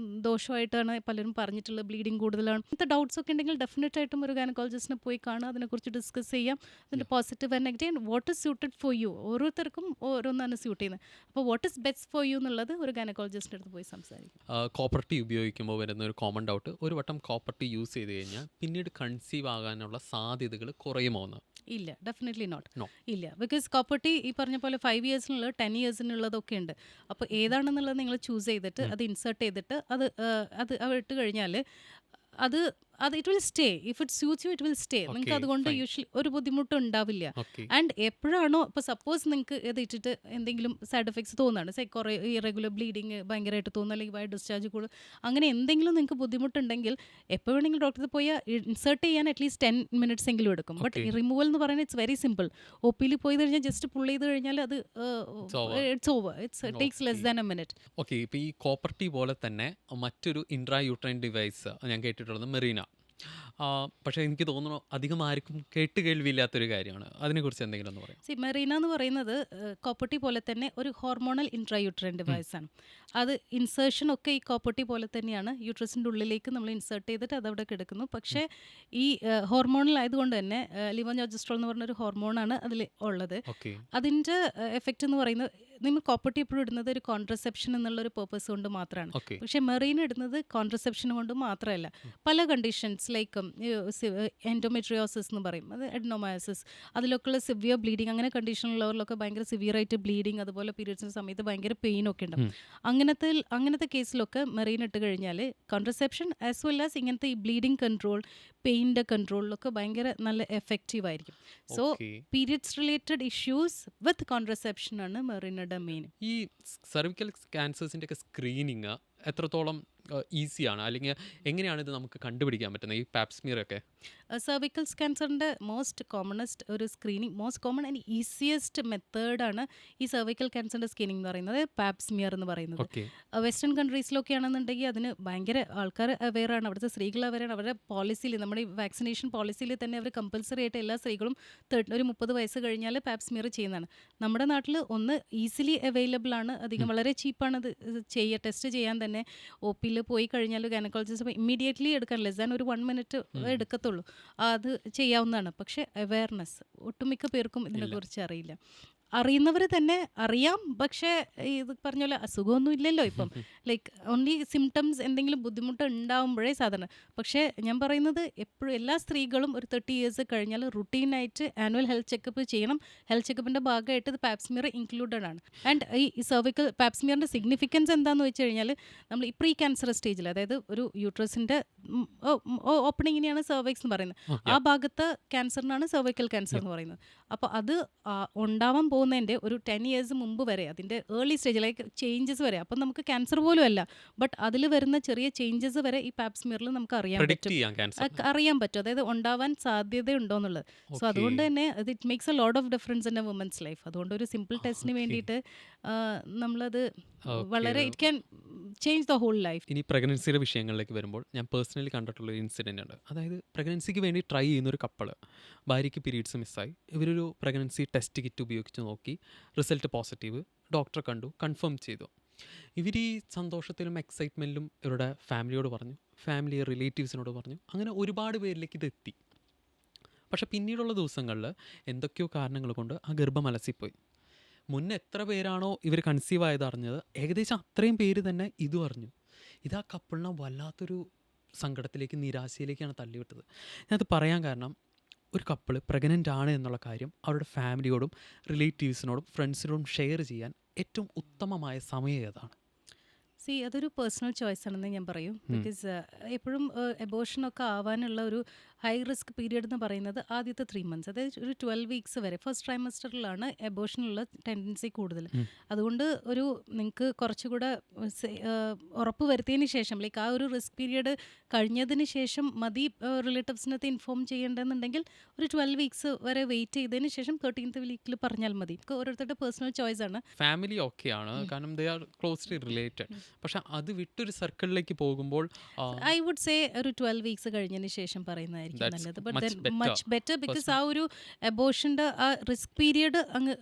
ദോഷമായിട്ടാണ് പലരും പറഞ്ഞിട്ടുള്ളത്, ബ്ലീഡിങ് കൂടുതലാണ്. ഇങ്ങനത്തെ ഡൗട്ട്സ് ഒക്കെ ഉണ്ടെങ്കിൽ ഡെഫിനറ്റ് ആയിട്ടും ഒരു ഗൈനക്കോളജിസ്റ്റിനെ പോയി കാണുക, അതിനെക്കുറിച്ച് ഡിസ്കസ് ചെയ്യാം, അതിൻ്റെ positive and negative, what is suited for you. ഓരോരുത്തർക്കും ഓരോന്നാണ് സ്യൂട്ട് ചെയ്യുന്നത്. അപ്പോൾ what is best for you എന്നുള്ളത് ഒരു ഗൈനക്കോളജിസ്റ്റിൻ്റെ അടുത്ത് പോയി സംസാരിക്കും.
കോപ്പർട്ടി ഉപയോഗിക്കുമ്പോൾ വരുന്ന ഒരു കോമൺ ഡൗട്ട്, ഒരു വട്ടം കോപ്പർട്ടി യൂസ് ചെയ്ത് കഴിഞ്ഞാൽ പിന്നീട് കൺസീവ് ആകാനുള്ള സാധ്യതകൾ കുറയുമോ എന്ന്?
ഇല്ല, ഡെഫിനറ്റ്ലി നോട്ട്. ഇല്ല, ബിക്കോസ് കോപ്പർട്ടി ഈ പറഞ്ഞ പോലെ 5 yearsനുള്ള 10 yearsനുള്ളതൊക്കെ ഉണ്ട്. അപ്പോൾ ഏതാണെന്നുള്ളത് നിങ്ങൾ ചൂസ് ചെയ്തിട്ട് അത് ഇൻസേർട്ട് ചെയ്തിട്ട് അത് ഇട്ട് കഴിഞ്ഞാൽ അത് it will stay. If it suits you it will stay. നിങ്ങൾക്ക് അതുകൊണ്ട് യൂഷ്വലി ഒരു ബുദ്ധിമുട്ടും ഉണ്ടാവില്ല. ആൻഡ് എപ്പോഴാണോ ഇപ്പോൾ സപ്പോസ് നിങ്ങൾക്ക് ഇത് ഇട്ടിട്ട് എന്തെങ്കിലും സൈഡ് എഫക്ട്സ് തോന്നുകയാണ്, കുറേ ഇറഗുലർ ബ്ലീഡിങ് ഭയങ്കരമായിട്ട് തോന്നുന്നു, അല്ലെങ്കിൽ വൈ ഡിസ്ചാർജ് കൂടും, അങ്ങനെ എന്തെങ്കിലും നിങ്ങൾക്ക് ബുദ്ധിമുട്ടുണ്ടെങ്കിൽ എപ്പോൾ വേണമെങ്കിലും ഡോക്ടറെ പോയി ഇൻസേർട്ട് ചെയ്യാൻ അറ്റ്ലീസ്റ്റ് 10 minutes എങ്കിലും എടുക്കും. ബട്ട് റിമൂവൽ എന്ന് പറയുന്നത് ഇറ്റ്സ് വെരി സിമ്പിൾ. OPയിൽ പോയി കഴിഞ്ഞാൽ ജസ്റ്റ് പുൾ ചെയ്ത് കഴിഞ്ഞാൽ അത് it's over. It's takes less than A minute.
Okay. ഇപ്പോൾ ഈ കോപ്പർട്ടി പോലെ തന്നെ മറ്റൊരു ഇൻട്രായൂട്രൈൻ ഡിവൈസ് ഞാൻ കേട്ടിട്ടുള്ളത് മെറീന. പക്ഷേ എനിക്ക് തോന്നുന്നു അധികം ആർക്കും കേൾവിയില്ലാത്തൊരു കാര്യമാണ്. അതിനെക്കുറിച്ച് എന്തെങ്കിലും ഒന്ന് പറയാം.
മെറീന എന്ന് പറയുന്നത് കോപ്പർട്ടി പോലെ തന്നെ ഒരു ഹോർമോണൽ ഇൻട്രായൂട്രൈൻ ഡിവൈസാണ്. അത് ഇൻസേർഷൻ ഒക്കെ ഈ കോപ്പർട്ടി പോലെ തന്നെയാണ്. യൂട്രസിൻ്റെ ഉള്ളിലേക്ക് നമ്മൾ ഇൻസേർട്ട് ചെയ്തിട്ട് അതവിടെ കിടക്കുന്നു. പക്ഷേ ഈ ഹോർമോണൽ ആയതുകൊണ്ട് തന്നെ ലിവോനോജസ്ട്രോൾ എന്ന് പറഞ്ഞൊരു ഹോർമോണാണ് അതിൽ ഉള്ളത്. അതിൻ്റെ എഫക്റ്റ് എന്ന് പറയുന്നത് നിങ്ങൾ കോപ്പർട്ടി എപ്പോഴും ഇടുന്നത് ഒരു കോൺട്രസെപ്ഷൻ എന്നുള്ള ഒരു പേർപ്പസ് കൊണ്ട് മാത്രമാണ്.
ഓക്കെ.
പക്ഷേ മെറീൻ ഇടുന്നത് കോൺട്രസെപ്ഷൻ കൊണ്ട് മാത്രമല്ല. പല കണ്ടീഷൻസ് ലൈക്ക് എൻഡോമെട്രിയോസിസ് എന്ന് പറയും, അത് എഡ്നോമയോസിസ്, അതിലൊക്കെയുള്ള സിവിയർ ബ്ലീഡിങ്, അങ്ങനെ കണ്ടീഷനുള്ളവരിലൊക്കെ ഭയങ്കര സിവിയറായിട്ട് ബ്ലീഡിങ്, അതുപോലെ പീരിയഡ്സിൻ്റെ സമയത്ത് ഭയങ്കര പെയിനൊക്കെ ഉണ്ടാവും. അങ്ങനത്തെ കേസിലൊക്കെ മെറീൻ ഇട്ട് കഴിഞ്ഞാൽ കോൺട്രസെപ്ഷൻ ആസ് വെൽ ആസ് ഇങ്ങനത്തെ ഈ ബ്ലീഡിങ് കൺട്രോൾ, പെയിൻ്റെ കൺട്രോളിലൊക്കെ ഭയങ്കര നല്ല എഫക്റ്റീവ് ആയിരിക്കും. So
okay.
Periods related issues വിത്ത് കോൺട്രസെപ്ഷൻ ആണ് മെറീനയുടെ മെയിൻ.
ഈ സെർവിക്കൽ ക്യാൻസേഴ്സിൻ്റെ ഒക്കെ സ്ക്രീനിങ് എത്രത്തോളം ഈസിയാണ്, അല്ലെങ്കിൽ എങ്ങനെയാണ് ഇത് നമുക്ക് കണ്ടുപിടിക്കാൻ പറ്റുന്നത് ഈ പാപ്സ്മിയർ ഒക്കെ?
സെർവിക്കൽ ക്യാൻസറിൻ്റെ മോസ്റ്റ് കോമണസ്റ്റ് ഒരു screening, most common and easiest മെത്തേഡാണ് ഈ സെർവിക്കൽ ക്യാൻസറിൻ്റെ സ്ക്രീനിങ് എന്ന് പറയുന്നത്, പാപ്സ്മിയർ എന്ന് പറയുന്നത്.
ഓക്കെ.
വെസ്റ്റേൺ കൺട്രീസിലൊക്കെ ആണെന്നുണ്ടെങ്കിൽ അതിന് ഭയങ്കര ആൾക്കാർ അവെയറാണ്, അവിടുത്തെ സ്ത്രീകൾ അവരാണ്. അവരുടെ പോളിസിയിൽ, നമ്മുടെ ഈ വാക്സിനേഷൻ പോളിസിയിൽ തന്നെ അവർ കമ്പൽസറി ആയിട്ട് എല്ലാ സ്ത്രീകളും ഒരു 30 വയസ്സ് കഴിഞ്ഞാൽ പാപ്സ്മിയർ ചെയ്യുന്നതാണ്. നമ്മുടെ നാട്ടിൽ ഒന്ന് ഈസിലി അവൈലബിൾ ആണ്, അധികം വളരെ ചീപ്പാണ് അത് ടെസ്റ്റ് ചെയ്യാൻ തന്നെ. ഒ പിയിൽ പോയി കഴിഞ്ഞാൽ ഗൈനക്കോളജിസ്റ്റ് ഇമ്മീഡിയറ്റ്ലി എടുക്കാൻ ലെസ് ദാൻ ഒരു 1 മിനിറ്റ് എടുക്കത്തുള്ളൂ, അത് ചെയ്യാവുന്നതാണ്. പക്ഷേ അവെയർനെസ് ഒട്ടുമിക്ക പേർക്കും ഇതിനെക്കുറിച്ച് അറിയില്ല. അറിയുന്നവർ തന്നെ അറിയാം, പക്ഷേ ഇത് പറഞ്ഞ പോലെ അസുഖമൊന്നും ഇല്ലല്ലോ ഇപ്പം. ലൈക്ക് ഓൺലി സിംറ്റംസ്, എന്തെങ്കിലും ബുദ്ധിമുട്ട് ഉണ്ടാവുമ്പോഴേ സാധാരണ. പക്ഷേ ഞാൻ പറയുന്നത് എപ്പോഴും എല്ലാ സ്ത്രീകളും ഒരു 30 ഇയേഴ്സ് കഴിഞ്ഞാൽ റുട്ടീനായിട്ട് ആനുവൽ ഹെൽത്ത് ചെക്കപ്പ് ചെയ്യണം. ഹെൽത്ത് ചെക്കപ്പിൻ്റെ ഭാഗമായിട്ട് ഇത് പാപ്സ്മിയർ ഇൻക്ലൂഡഡ് ആണ്. ആൻഡ് ഈ സെർവിക്കൽ പാപ്സ്മിയറിൻ്റെ സിഗ്നിഫിക്കൻസ് എന്താണെന്ന് വെച്ച് കഴിഞ്ഞാൽ, നമ്മൾ ഈ പ്രീ ക്യാൻസർ സ്റ്റേജിൽ, അതായത് ഒരു യൂട്രസിൻ്റെ ഓപ്പണിങ്ങിനെയാണ് സെർവിക്സ് എന്ന് പറയുന്നത്, ആ ഭാഗത്ത് ക്യാൻസറിനാണ് സെർവിക്കൽ ക്യാൻസർ എന്ന് പറയുന്നത്. അപ്പോൾ അത് ഉണ്ടാവാൻ പോകുന്നതിൻ്റെ ഒരു 10 ഇയേഴ്സ് മുമ്പ് വരെ, അതിൻ്റെ ഏർലി സ്റ്റേജ് ലൈക്ക് ചേഞ്ചസ് വരെ, അപ്പം നമുക്ക് ക്യാൻസർ പോലും അല്ല, ബട്ട് അതിൽ വരുന്ന ചെറിയ ചേഞ്ചസ് വരെ ഈ പാപ്സ്മിയറിൽ നമുക്ക് അറിയാൻ പറ്റും, അതായത് ഉണ്ടാവാൻ സാധ്യതയുണ്ടോ എന്നുള്ളത്. സോ അതുകൊണ്ട് തന്നെ it makes a lot of difference in a woman's life. അതുകൊണ്ട് ഒരു സിമ്പിൾ ടെസ്റ്റിന് വേണ്ടിയിട്ട് നമ്മളത് വളരെ it can change the whole life.
ഇനി പ്രഗ്നൻസിയുടെ വിഷയങ്ങളിലേക്ക് വരുമ്പോൾ, ഞാൻ പേഴ്സണലി കണ്ടിട്ടുള്ള ഒരു ഇൻസിഡൻ്റ് ഉണ്ട്. അതായത് പ്രഗ്നൻസിക്ക് വേണ്ടി ട്രൈ ചെയ്യുന്നൊരു കപ്പിള്, ഭാര്യയ്ക്ക് പീരീഡ്സ് മിസ്സായി, ഇവരൊരു പ്രഗ്നൻസി ടെസ്റ്റ് കിറ്റ് ഉപയോഗിച്ച് നോക്കി, റിസൾട്ട് പോസിറ്റീവ്, ഡോക്ടറെ കണ്ടു, കൺഫേം ചെയ്തു. ഇവർ ഈ സന്തോഷത്തിലും എക്സൈറ്റ്മെൻറ്റിലും ഇവരുടെ ഫാമിലിയോട് പറഞ്ഞു, ഫാമിലി റിലേറ്റീവ്സിനോട് പറഞ്ഞു, അങ്ങനെ ഒരുപാട് പേരിലേക്ക് ഇത് എത്തി. പക്ഷേ പിന്നീടുള്ള ദിവസങ്ങളിൽ എന്തൊക്കെയോ കാരണങ്ങൾ കൊണ്ട് ആ ഗർഭം അലസിപ്പോയി. മുന്നേ എത്ര പേരാണോ ഇവർ കൺസീവ് ആയത് അറിഞ്ഞത്, ഏകദേശം അത്രയും പേര് തന്നെ ഇതും അറിഞ്ഞു. ഇത് ആ കപ്പിളിനെ വല്ലാത്തൊരു സങ്കടത്തിലേക്ക്, നിരാശയിലേക്കാണ് തള്ളിവിട്ടത്. ഞാനത് പറയാൻ കാരണം, ഒരു കപ്പിൾ പ്രഗ്നൻ്റ് ആണ് എന്നുള്ള കാര്യം അവരുടെ ഫാമിലിയോടും റിലേറ്റീവ്സിനോടും ഫ്രണ്ട്സിനോടും ഷെയർ ചെയ്യാൻ ഏറ്റവും ഉത്തമമായ സമയം ഏതാണ്?
അതൊരു പേഴ്സണൽ ചോയ്സ് ആണെന്ന് ഞാൻ പറയും. ബിക്കോസ് എപ്പോഴും എബോഷനൊക്കെ ആവാനുള്ള ഒരു ഹൈ റിസ്ക് പീരിയഡ് എന്ന് പറയുന്നത് ആദ്യത്തെ 3 months, അതായത് ഒരു 12 weeks വരെ, ഫസ്റ്റ് ട്രൈമസ്റ്ററിലാണ് എബോഷനുള്ള ടെൻഡൻസി കൂടുതൽ. അതുകൊണ്ട് നിങ്ങൾക്ക് കുറച്ചുകൂടെ ഉറപ്പ് വരുത്തിയതിന് ശേഷം, ലൈക്ക് ആ ഒരു റിസ്ക് പീരിയഡ് കഴിഞ്ഞതിന് ശേഷം മതി റിലേറ്റീവ്സിനകത്ത് ഇൻഫോം ചെയ്യേണ്ടതെന്നുണ്ടെങ്കിൽ ഒരു 12 weeks വരെ വെയിറ്റ് ചെയ്തതിന് ശേഷം 13th week പറഞ്ഞാൽ മതി. ഓരോരുത്തരുടെ പേഴ്സണൽ ചോയ്സ് ആണ്.
ഫാമിലി ഓക്കെയാണ്, കാരണം ദേ ആർ ക്ലോസ്ലി റിലേറ്റഡ്. പക്ഷെ അത് വിട്ടൊരു സർക്കിളിലേക്ക് പോകുമ്പോൾ
ഐ വുഡ് സേ ഒരു 12 weeks കഴിഞ്ഞതിന് ശേഷം പറയുന്നതായിരിക്കും നല്ലത്. ബട്ട് മച്ച് ബെറ്റർ, ബിക്കോസ് ആ ഒരു എബോഷൻ്റെ ആ റിസ്ക് പീരിയഡ് അങ്ങ്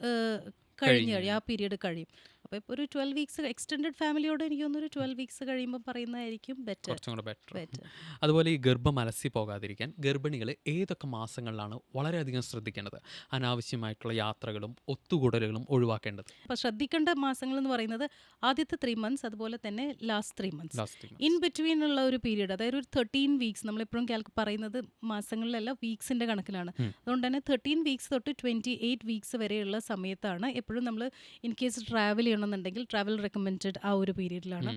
കഴിഞ്ഞ് കഴിയും, ആ പീരിയഡ് കഴിയും. അപ്പോൾ ഇപ്പോൾ ഒരു 12 weeks എക്സ്റ്റെൻഡഡ് ഫാമിലിയോട് എനിക്ക് തോന്നുന്നു ഒരു 12 weeks കഴിയുമ്പോൾ പറയുന്നതായിരിക്കും
കുറച്ചും കൂടെ ബെറ്റർ. അതുപോലെ ഈ ഗർഭം അലസി പോകാതിരിക്കാൻ ഗർഭിണികൾ ഏതൊക്കെ മാസങ്ങളിലാണ് വളരെയധികം ശ്രദ്ധിക്കേണ്ടത്? അനാവശ്യമായിട്ടുള്ള യാത്രകളും ഒത്തുകൂടലുകളും ഒഴിവാക്കേണ്ടത്.
അപ്പോൾ ശ്രദ്ധിക്കേണ്ട മാസങ്ങൾ എന്ന് പറയുന്നത് ആദ്യത്തെ 3 months, അതുപോലെ തന്നെ ലാസ്റ്റ് 3 months. ഇൻ ബിറ്റ്വീൻ ഉള്ള ഒരു പീരിയഡ്, അതായത് ഒരു 13 weeks, നമ്മളെപ്പോഴും പറയുന്നത് മാസങ്ങളിലല്ല വീക്സിൻ്റെ കണക്കിലാണ്. അതുകൊണ്ട് തന്നെ 13 weeks തൊട്ട് 28 weeks വരെയുള്ള സമയത്താണ് എപ്പോഴും നമ്മൾ ഇൻ കേസ് ട്രാവൽ ചെയ്യണമെന്നുണ്ടെങ്കിൽ ട്രാവൽ റെക്കമെൻഡഡ് ആ ഒരു പീരീഡിലാണ്.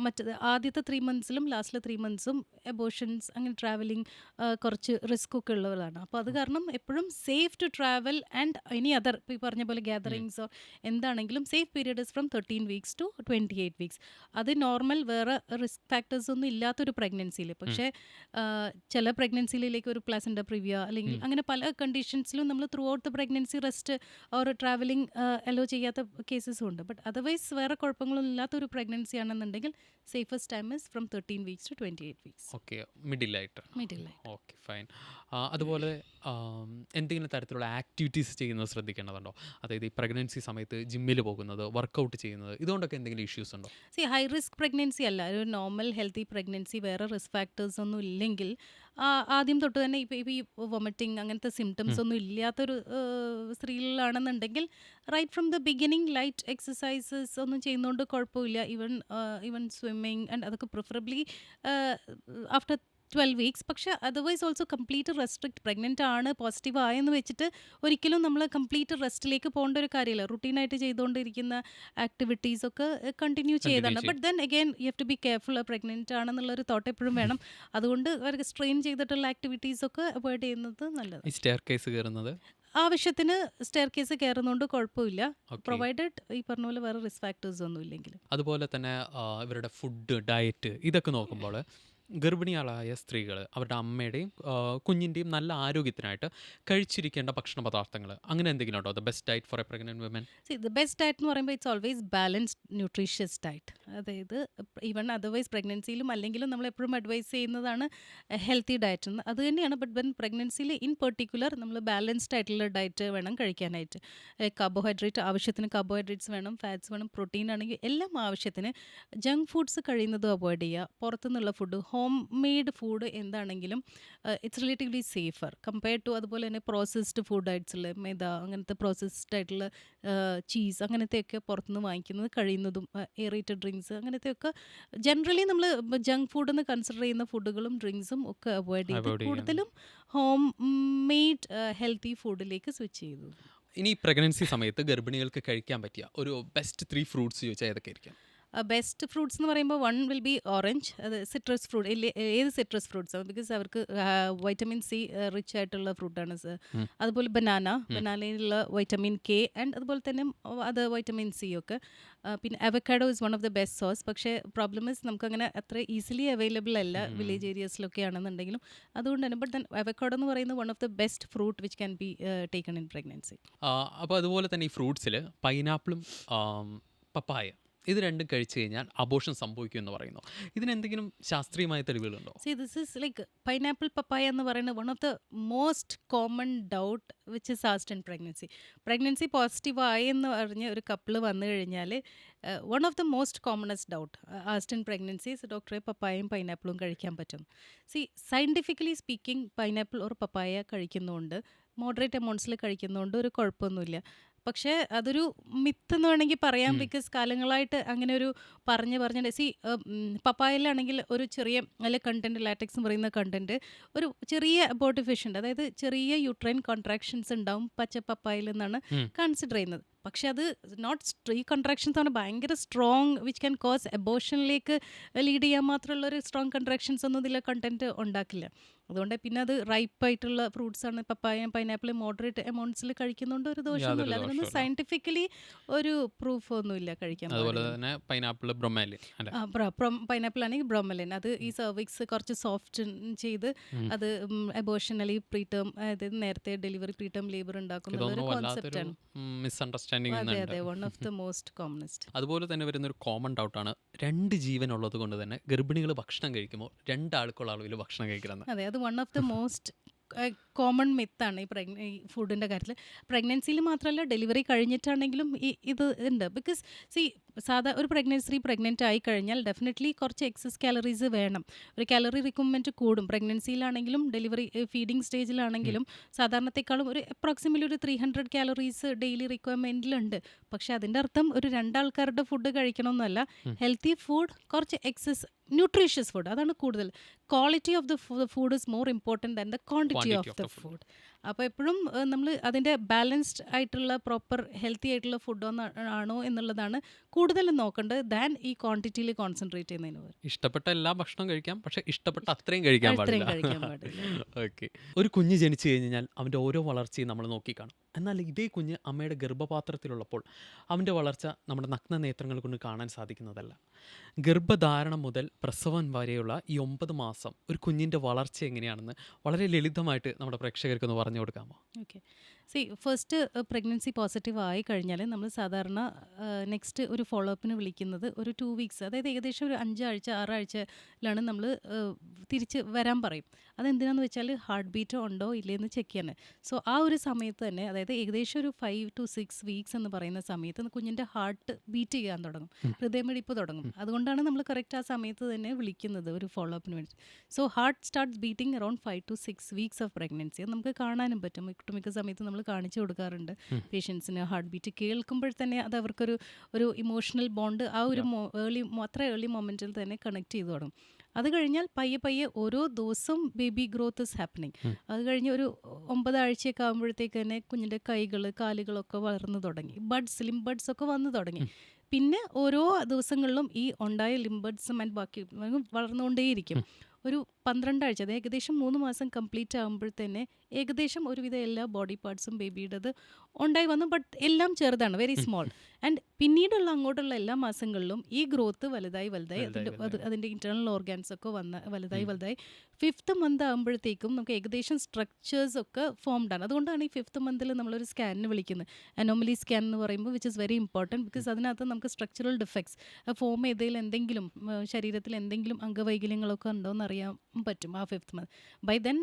മറ്റത് ആദ്യത്തെ 3 monthsലും ലാസ്റ്റിലെ 3 monthsഉം എബോഷൻസ്, അങ്ങനെ ട്രാവലിംഗ് കുറച്ച് റിസ്ക് ഒക്കെ ഉള്ളതാണ്. അപ്പോൾ അത് കാരണം എപ്പോഴും safe to travel and any other, ഈ പറഞ്ഞ പോലെ ഗ്യാതറിങ്സോ എന്താണെങ്കിലും safe period is from 13 weeks to 28 weeks. അത് നോർമൽ വേറെ റിസ്ക് ഫാക്ടേഴ്സ് ഒന്നും ഇല്ലാത്തൊരു പ്രഗ്നൻസിയിൽ. പക്ഷേ ചില പ്രഗ്നൻസിയിലേക്ക് ഒരു പ്ലാസൻഡ പ്രിവിയ അല്ലെങ്കിൽ അങ്ങനെ പല കണ്ടീഷൻസിലും നമ്മൾ through out the pregnancy rest or travelling hello ചെയ്യാത്ത കേസസും ഉണ്ട്. ബട്ട് അതർവൈസ് വേറെ കുഴപ്പങ്ങളൊന്നും ഇല്ലാത്തൊരു പ്രഗ്നൻസി ആണെന്നുണ്ടെങ്കിൽ safest time is from 13 weeks to 28 weeks.
Okay, middle light.
Middle light.
Okay, fine. അതുപോലെ എന്തെങ്കിലും തരത്തിലുള്ള ആക്ടിവിറ്റീസ് ചെയ്യുന്നത് ശ്രദ്ധിക്കേണ്ടതുണ്ടോ? അതായത് ഈ പ്രഗ്നൻസി സമയത്ത് ജിമ്മിൽ പോകുന്നത്, വർക്കൗട്ട് ചെയ്യുന്നത്, ഇതുകൊണ്ടൊക്കെ എന്തെങ്കിലും ഇഷ്യൂസ് ഉണ്ടോ?
ഹൈ റിസ്ക് പ്രഗ്നൻസി അല്ല, ഒരു നോർമൽ ഹെൽത്തി പ്രഗ്നൻസി, വേറെ റിസ്ക് ഫാക്ടേഴ്സ് ഒന്നും ഇല്ലെങ്കിൽ ആദ്യം തൊട്ട് തന്നെ ഇപ്പോൾ ഈ വൊമിറ്റിംഗ് അങ്ങനത്തെ സിംറ്റംസ്
ഉം.
ഒന്നും ഇല്ലാത്തൊരു സ്ത്രീകളിലാണെന്നുണ്ടെങ്കിൽ right from the beginning light exercises ഒന്നും ചെയ്യുന്നതുകൊണ്ട് കുഴപ്പമില്ല. ഈവൻ സ്വിമ്മിങ് ആൻഡ് അതൊക്കെ പ്രിഫറബ്ലി ആഫ്റ്റർ 12 വീക്സ്. പക്ഷേ otherwise also complete restrict, pregnant ആണ് പോസിറ്റീവ് ആയെന്ന് വെച്ചിട്ട് ഒരിക്കലും നമ്മൾ കംപ്ലീറ്റ് റെസ്റ്റിലേക്ക് പോകേണ്ട ഒരു കാര്യമില്ല. റുട്ടീനായിട്ട് ചെയ്തുകൊണ്ടിരിക്കുന്ന ആക്ടിവിറ്റീസ് ഒക്കെ കണ്ടിന്യൂ
കണ്ടിന്യൂ
ചെയ്താണ്.
ചെയ്യും.
But then again you have to be careful, pregnant ആണെന്നുള്ളൊരു തോട്ട് എപ്പോഴും വേണം. അതുകൊണ്ട് അവർക്ക് സ്ട്രെയിൻ ചെയ്തിട്ടുള്ള ആക്ടിവിറ്റീസ് ഒക്കെ അവോയ്ഡ് ചെയ്യുന്നത് നല്ലതാണ്.
ഈ സ്റ്റെയർ കേസ് കയറുന്നത്.
ആവശ്യത്തിന് സ്റ്റെയർ കേസ് കയറുന്നതുകൊണ്ട് കുഴപ്പമില്ല,
ഓക്കെ.
പ്രൊവൈഡഡ് ഈ പറഞ്ഞ പോലെ വേറെ റിസ്ക് ഫാക്ടേഴ്സ് ഒന്നും ഇല്ലെങ്കിൽ.
അതുപോലെ തന്നെ ഇവരുടെ ഫുഡ്, ഡയറ്റ് ഇതൊക്കെ നോക്കുമ്പോൾ ഗർഭിണികളായ സ്ത്രീകൾ അവരുടെ അമ്മയുടെയും കുഞ്ഞിൻ്റെയും നല്ല ആരോഗ്യത്തിനായിട്ട് കഴിച്ചിരിക്കേണ്ട ഭക്ഷണ പദാർത്ഥങ്ങൾ അങ്ങനെ എന്തെങ്കിലും ഉണ്ടോ? The best diet for a pregnant women.
The best diet എന്ന് പറയുമ്പോൾ it's always balanced nutritious diet. അതായത് ഈവൺ അതർവൈസ് പ്രഗ്നൻസിയിലും അല്ലെങ്കിലും നമ്മൾ എപ്പോഴും അഡ്വൈസ് ചെയ്യുന്നതാണ് ഹെൽത്തി ഡയറ്റ് എന്ന്. അത് തന്നെയാണ്. ബട്ട് വെൻ പ്രഗ്നൻസിയിൽ ഇൻ പെർട്ടിക്കുലർ നമ്മൾ ബാലൻസ്ഡ് ആയിട്ടുള്ള ഡയറ്റ് വേണം കഴിക്കാനായിട്ട്. കാർബോഹൈഡ്രേറ്റ് ആവശ്യത്തിന് കാർബോഹൈഡ്രേറ്റ്സ് വേണം, ഫാറ്റ്സ് വേണം, പ്രോട്ടീൻ ആണെങ്കിൽ എല്ലാം ആവശ്യത്തിന്. ജങ്ക് ഫുഡ്സ് കഴിയുന്നതും അവോയ്ഡ് ചെയ്യുക. പുറത്തുനിന്നുള്ള ഫുഡ്, ഹോം മെയ്ഡ് ഫുഡ് എന്താണെങ്കിലും it's relatively safer compared to അതുപോലെ തന്നെ പ്രോസസ്ഡ് ഫുഡ് ആയിട്ടുള്ള മെയ്ദ, അങ്ങനത്തെ പ്രോസസ്ഡ് ആയിട്ടുള്ള ചീസ്, അങ്ങനത്തെയൊക്കെ പുറത്തുനിന്ന് വാങ്ങിക്കുന്നത് കഴിയുന്നതും, എയറേറ്റഡ് ഡ്രിങ്ക്സ് അങ്ങനത്തെയൊക്കെ ജനറലി നമ്മൾ ജങ്ക് ഫുഡ് എന്ന് കൺസിഡർ ചെയ്യുന്ന ഫുഡുകളും ഡ്രിങ്ക്സും ഒക്കെ അവോയ്ഡ് ചെയ്ത്
അവോയ്ഡ് ചെയ്യണം.
കൂടുതലും ഹോം മെയ്ഡ് ഹെൽത്തി ഫുഡിലേക്ക് സ്വിച്ച് ചെയ്തു.
ഇനി പ്രഗ്നൻസി സമയത്ത് ഗർഭിണികൾക്ക് കഴിക്കാൻ പറ്റിയ ഒരു ബെസ്റ്റ് 3 ഫ്രൂട്ട്സ് ചോദിച്ചാൽ ഏതൊക്കെ ആയിരിക്കും?
ബെസ്റ്റ് ഫ്രൂട്ട്സ് എന്ന് പറയുമ്പോൾ വൺ വിൽ ബി ഓറഞ്ച്. അത് സിട്രസ് ഫ്രൂട്ട്, ഏത് സിട്രസ് ഫ്രൂട്ട്സ് ബിക്കോസ് അവർക്ക് വൈറ്റമിൻ സി റിച്ച് ആയിട്ടുള്ള ഫ്രൂട്ടാണ്.
ഉം.
അതുപോലെ ബനാനയിലുള്ള വൈറ്റമിൻ കെ ആൻഡ് അതുപോലെ തന്നെ അത് വൈറ്റമിൻ സി ഒക്കെ. പിന്നെ avocado is one of the best source. പക്ഷേ പ്രോബ്ലം ഇസ് നമുക്കങ്ങനെ അത്ര ഈസിലി അവൈലബിൾ അല്ല വില്ലേജ് ഏരിയസിലൊക്കെ ആണെന്നുണ്ടെങ്കിലും. അതുകൊണ്ട് തന്നെ ബട്ട് ദെൻ അവക്കാഡോ എന്ന് പറയുന്നത് one of the best fruit which can be taken in pregnancy.
അപ്പോൾ അതുപോലെ തന്നെ ഈ ഫ്രൂട്ട്സിൽ പൈനാപ്പിളും പപ്പായ ഇത് രണ്ടും കഴിച്ചു കഴിഞ്ഞാൽ അബോർഷൻ സംഭവിക്കും എന്ന് പറയുന്നു. ഇതിനെന്തെങ്കിലും ശാസ്ത്രീയമായ തെളിവുകളുണ്ടോ?
This is like pineapple papaya എന്ന് പറയുന്നത് one of the most common doubt which is asked in pregnancy positive ആയി എന്ന് പറഞ്ഞ് ഒരു കപ്പിള് വന്നു കഴിഞ്ഞാൽ one of the most commonest doubt asked in pregnancies ഡോക്ടറെ പപ്പായയും പൈനാപ്പിളും കഴിക്കാൻ പറ്റും. Scientifically speaking pineapple or papaya കഴിക്കുന്നതുകൊണ്ട്, മോഡറേറ്റ് എമൗണ്ട്സിൽ കഴിക്കുന്നതുകൊണ്ട് ഒരു കുഴപ്പമൊന്നുമില്ല. പക്ഷേ അതൊരു മിത്ത് എന്ന് വേണമെങ്കിൽ പറയാം. ബിക്കോസ് കാലങ്ങളായിട്ട് അങ്ങനെ ഒരു പറഞ്ഞിട്ട് പപ്പായയിലാണെങ്കിൽ ഒരു ചെറിയ അതിലെ കണ്ടൻറ്റ്, ലാറ്റക്സ് എന്ന് പറയുന്ന കണ്ടൻറ്റ് ഒരു ചെറിയ അബോർട്ടിഫിഷ് ഉണ്ട്. അതായത് ചെറിയ യൂട്രൈൻ കോൺട്രാക്ഷൻസ് ഉണ്ടാവും പച്ച പപ്പായയിൽ എന്നാണ് കൺസിഡർ ചെയ്യുന്നത്. പക്ഷെ അത് ഈ കൺട്രാക്ഷൻസ് ആണ് ഭയങ്കര സ്ട്രോങ് വിച്ച് ക്യാൻ കോസ് എബോഷനിലേക്ക് ലീഡ് ചെയ്യാൻ മാത്രമുള്ളൊരു സ്ട്രോങ് കൺട്രാക്ഷൻസ് ഒന്നും ഇതിലെ കണ്ടൻറ്റ് ഉണ്ടാക്കില്ല. അതുകൊണ്ട് പിന്നെ അത് റൈപ്പായിട്ടുള്ള ഫ്രൂട്ട്സ് ആണ് പപ്പായ, പൈനാപ്പിൾ മോഡറേറ്റ് എമൗണ്ട്സിൽ കഴിക്കുന്നതുകൊണ്ട് ഒരു ദോഷമൊന്നുമില്ല. അതിനൊന്നും സയൻറ്റിഫിക്കലി ഒരു പ്രൂഫ് ഒന്നുമില്ല കഴിക്കാൻ.
അതുപോലെ തന്നെ പൈനാപ്പിൾ ബ്രൊമേലിൻ
പൈനാപ്പിൾ ആണെങ്കിൽ ബ്രോമലിൻ, അത് ഈ സർവിക്സ് കുറച്ച് സോഫ്റ്റ് ചെയ്ത് അത് എബോഷൻ അല്ലെങ്കിൽ പ്രീടേം, അതായത് നേരത്തെ ഡെലിവറി പ്രീടേം ലേബർ ഉണ്ടാക്കുന്ന ഒരു കോൺസെപ്റ്റ് ആണ്.
മിസ്അണ്ടർസ്റ്റാൻഡിങ്.
അതെ, one of the most commonest.
അതുപോലെ തന്നെ വരുന്നൊരു കോമൺ ഡൗട്ടാണ്, 2 ജീവൻ ഉള്ളത് കൊണ്ട് തന്നെ ഗർഭിണികൾ ഭക്ഷണം കഴിക്കുമ്പോൾ 2 ആൾക്കുള്ള അളവിൽ ഭക്ഷണം കഴിക്കണം.
അതെ, അത് one of the most common മിത്താണ് ഈ ഫുഡിൻ്റെ കാര്യത്തിൽ. പ്രഗ്നൻസിയിൽ മാത്രമല്ല ഡെലിവറി കഴിഞ്ഞിട്ടാണെങ്കിലും ഇത് ഉണ്ട്. ബിക്കോസ് ഒരു പ്രഗ്നൻ്റ് ആയി കഴിഞ്ഞാൽ ഡെഫിനറ്റ്ലി കുറച്ച് എക്സസ് കാലറീസ് വേണം. ഒരു കാലറി റിക്വയർമെൻറ്റ് കൂടും. പ്രഗ്നൻസിയിലാണെങ്കിലും ഡെലിവറി ഫീഡിങ് സ്റ്റേജിലാണെങ്കിലും സാധാരണത്തെക്കാളും ഒരു അപ്രോക്സിമറ്റ്ലി ഒരു 300 കാലറീസ് ഡെയിലി റിക്വയർമെൻറ്റിലുണ്ട്. പക്ഷേ അതിൻ്റെ അർത്ഥം ഒരു 2 ആൾക്കാരുടെ ഫുഡ് കഴിക്കണമെന്നല്ല. ഹെൽത്തി ഫുഡ്, കുറച്ച് എക്സസ് ന്യൂട്രീഷ്യസ് ഫുഡ്, അതാണ് കൂടുതൽ. Quality of the food is more important than the quantity of the food. അപ്പോൾ എപ്പോഴും നമ്മൾ അതിൻ്റെ ബാലൻസ്ഡ് ആയിട്ടുള്ള പ്രോപ്പർ ഹെൽത്തി ആയിട്ടുള്ള ഫുഡ് ആണോ എന്നുള്ളതാണ് കൂടുതലും നോക്കേണ്ടത് ദാൻ ഈ ക്വാണ്ടിറ്റിയിൽ കോൺസെൻട്രേറ്റ് ചെയ്യുന്നതിന് പകരം.
ഇഷ്ടപ്പെട്ട എല്ലാ ഭക്ഷണം കഴിക്കാം, പക്ഷെ ഇഷ്ടപ്പെട്ട അത്രയും കഴിക്കാൻ പാടില്ല. ഓക്കെ. ഒരു കുഞ്ഞ് ജനിച്ചു കഴിഞ്ഞാൽ അവൻ്റെ ഓരോ വളർച്ചയും നമ്മൾ നോക്കിക്കാണും. എന്നാൽ ഇതേ കുഞ്ഞ് അമ്മയുടെ ഗർഭപാത്രത്തിലുള്ളപ്പോൾ അവൻ്റെ വളർച്ച നമ്മുടെ നഗ്ന നേത്രങ്ങൾ കൊണ്ട് കാണാൻ സാധിക്കുന്നതല്ല. ഗർഭധാരണം മുതൽ പ്രസവം വരെയുള്ള ഈ 9 മാസം ഒരു കുഞ്ഞിൻ്റെ വളർച്ച എങ്ങനെയാണെന്ന് വളരെ ലളിതമായിട്ട് നമ്മുടെ പ്രേക്ഷകർക്കൊന്ന് പറഞ്ഞു കൊടുക്കാമോ?
ഓക്കെ. ഫസ്റ്റ് പ്രഗ്നൻസി പോസിറ്റീവ് ആയി കഴിഞ്ഞാൽ നമ്മൾ സാധാരണ നെക്സ്റ്റ് ഒരു ഫോളോ അപ്പിന് വിളിക്കുന്നത് ഒരു 2 വീക്സ്, അതായത് ഏകദേശം ഒരു 5 ആഴ്ച 6 ആഴ്ചയിലാണ് നമ്മൾ തിരിച്ച് വരാൻ പറയും. അതെന്തിനാന്ന് വെച്ചാൽ ഹാർട്ട് ബീറ്റ് ഉണ്ടോ ഇല്ലേന്ന് ചെക്ക് ചെയ്യാൻ. സോ ആ ഒരു സമയത്ത് തന്നെ, അതായത് ഏകദേശം ഒരു 5 to 6 വീക്സ് എന്ന് പറയുന്ന സമയത്ത് കുഞ്ഞിൻ്റെ ഹാർട്ട് ബീറ്റ് ചെയ്യാൻ തുടങ്ങും, ഹൃദയമിടിപ്പ് തുടങ്ങും. അതുകൊണ്ടാണ് നമ്മൾ കറക്റ്റ് ആ സമയത്ത് തന്നെ വിളിക്കുന്നത് ഒരു ഫോളോ അപ്പിന് വേണ്ടി. So heart starts beating around 5 to 6 weeks of pregnancy. അത് നമുക്ക് കാണാനും പറ്റും. ഒട്ടുമിക്ക സമയത്ത് നമ്മൾ കാണിച്ചു കൊടുക്കാറുണ്ട് പേഷ്യൻസിന്. ഹാർട്ട് ബീറ്റ് കേൾക്കുമ്പോൾ തന്നെ അത് അവർക്കൊരു ഇമോഷണൽ ബോണ്ട് ആ ഒരു അത്ര ഏർലി മൊമെൻറ്റിൽ തന്നെ കണക്ട് ചെയ്തു തുടങ്ങും. അത് കഴിഞ്ഞാൽ പയ്യെ ഓരോ ദിവസവും ബേബി ഗ്രോത്ത് ഇസ് ഹാപ്പനിങ്. അത് കഴിഞ്ഞ് ഒരു 9 ആഴ്ചയൊക്കെ ആകുമ്പോഴത്തേക്ക് തന്നെ കുഞ്ഞിൻ്റെ കൈകൾ കാലുകളൊക്കെ വളർന്നു തുടങ്ങി, ലിംബഡ്സ് ഒക്കെ വന്നു തുടങ്ങി. പിന്നെ ഓരോ ദിവസങ്ങളിലും ഈ ഉണ്ടായ ലിംബഡ്സും ആൻഡ് ബാക്കി വളർന്നുകൊണ്ടേയിരിക്കും. ഒരു 12 ആഴ്ച, അത് ഏകദേശം 3 മാസം കംപ്ലീറ്റ് ആകുമ്പോഴത്തന്നെ ഏകദേശം ഒരുവിധ എല്ലാ ബോഡി പാർട്സും ബേബിയുടേത് ഉണ്ടായി വന്നു. ബട്ട് എല്ലാം ചെറുതാണ്, വെരി സ്മോൾ. ആൻഡ് പിന്നീടുള്ള അങ്ങോട്ടുള്ള എല്ലാ മാസങ്ങളിലും ഈ ഗ്രോത്ത് വലുതായി അതിൻ്റെ ഇൻറ്റേർണൽ ഓർഗാൻസ് ഒക്കെ വലുതായി 5th മന്ത് ആകുമ്പോഴത്തേക്കും നമുക്ക് ഏകദേശം സ്ട്രക്ചേഴ്സ് ഒക്കെ ഫോംഡ് ആണ്. അതുകൊണ്ടാണ് ഈ 5th മന്തിൽ നമ്മളൊരു സ്കാനിന് വിളിക്കുന്നത്, അനോമലി സ്കാൻ എന്ന് പറയുമ്പോൾ, which is very important. Because അതിനകത്ത് നമുക്ക് സ്ട്രക്ചറൽ ഡിഫക്ട്സ് ഫോം ചെയ്തതിൽ എന്തെങ്കിലും ശരീരത്തിൽ എന്തെങ്കിലും അംഗവൈകല്യങ്ങളൊക്കെ ഉണ്ടോ എന്ന് അറിയാൻ പറ്റും ആ 5th month. By then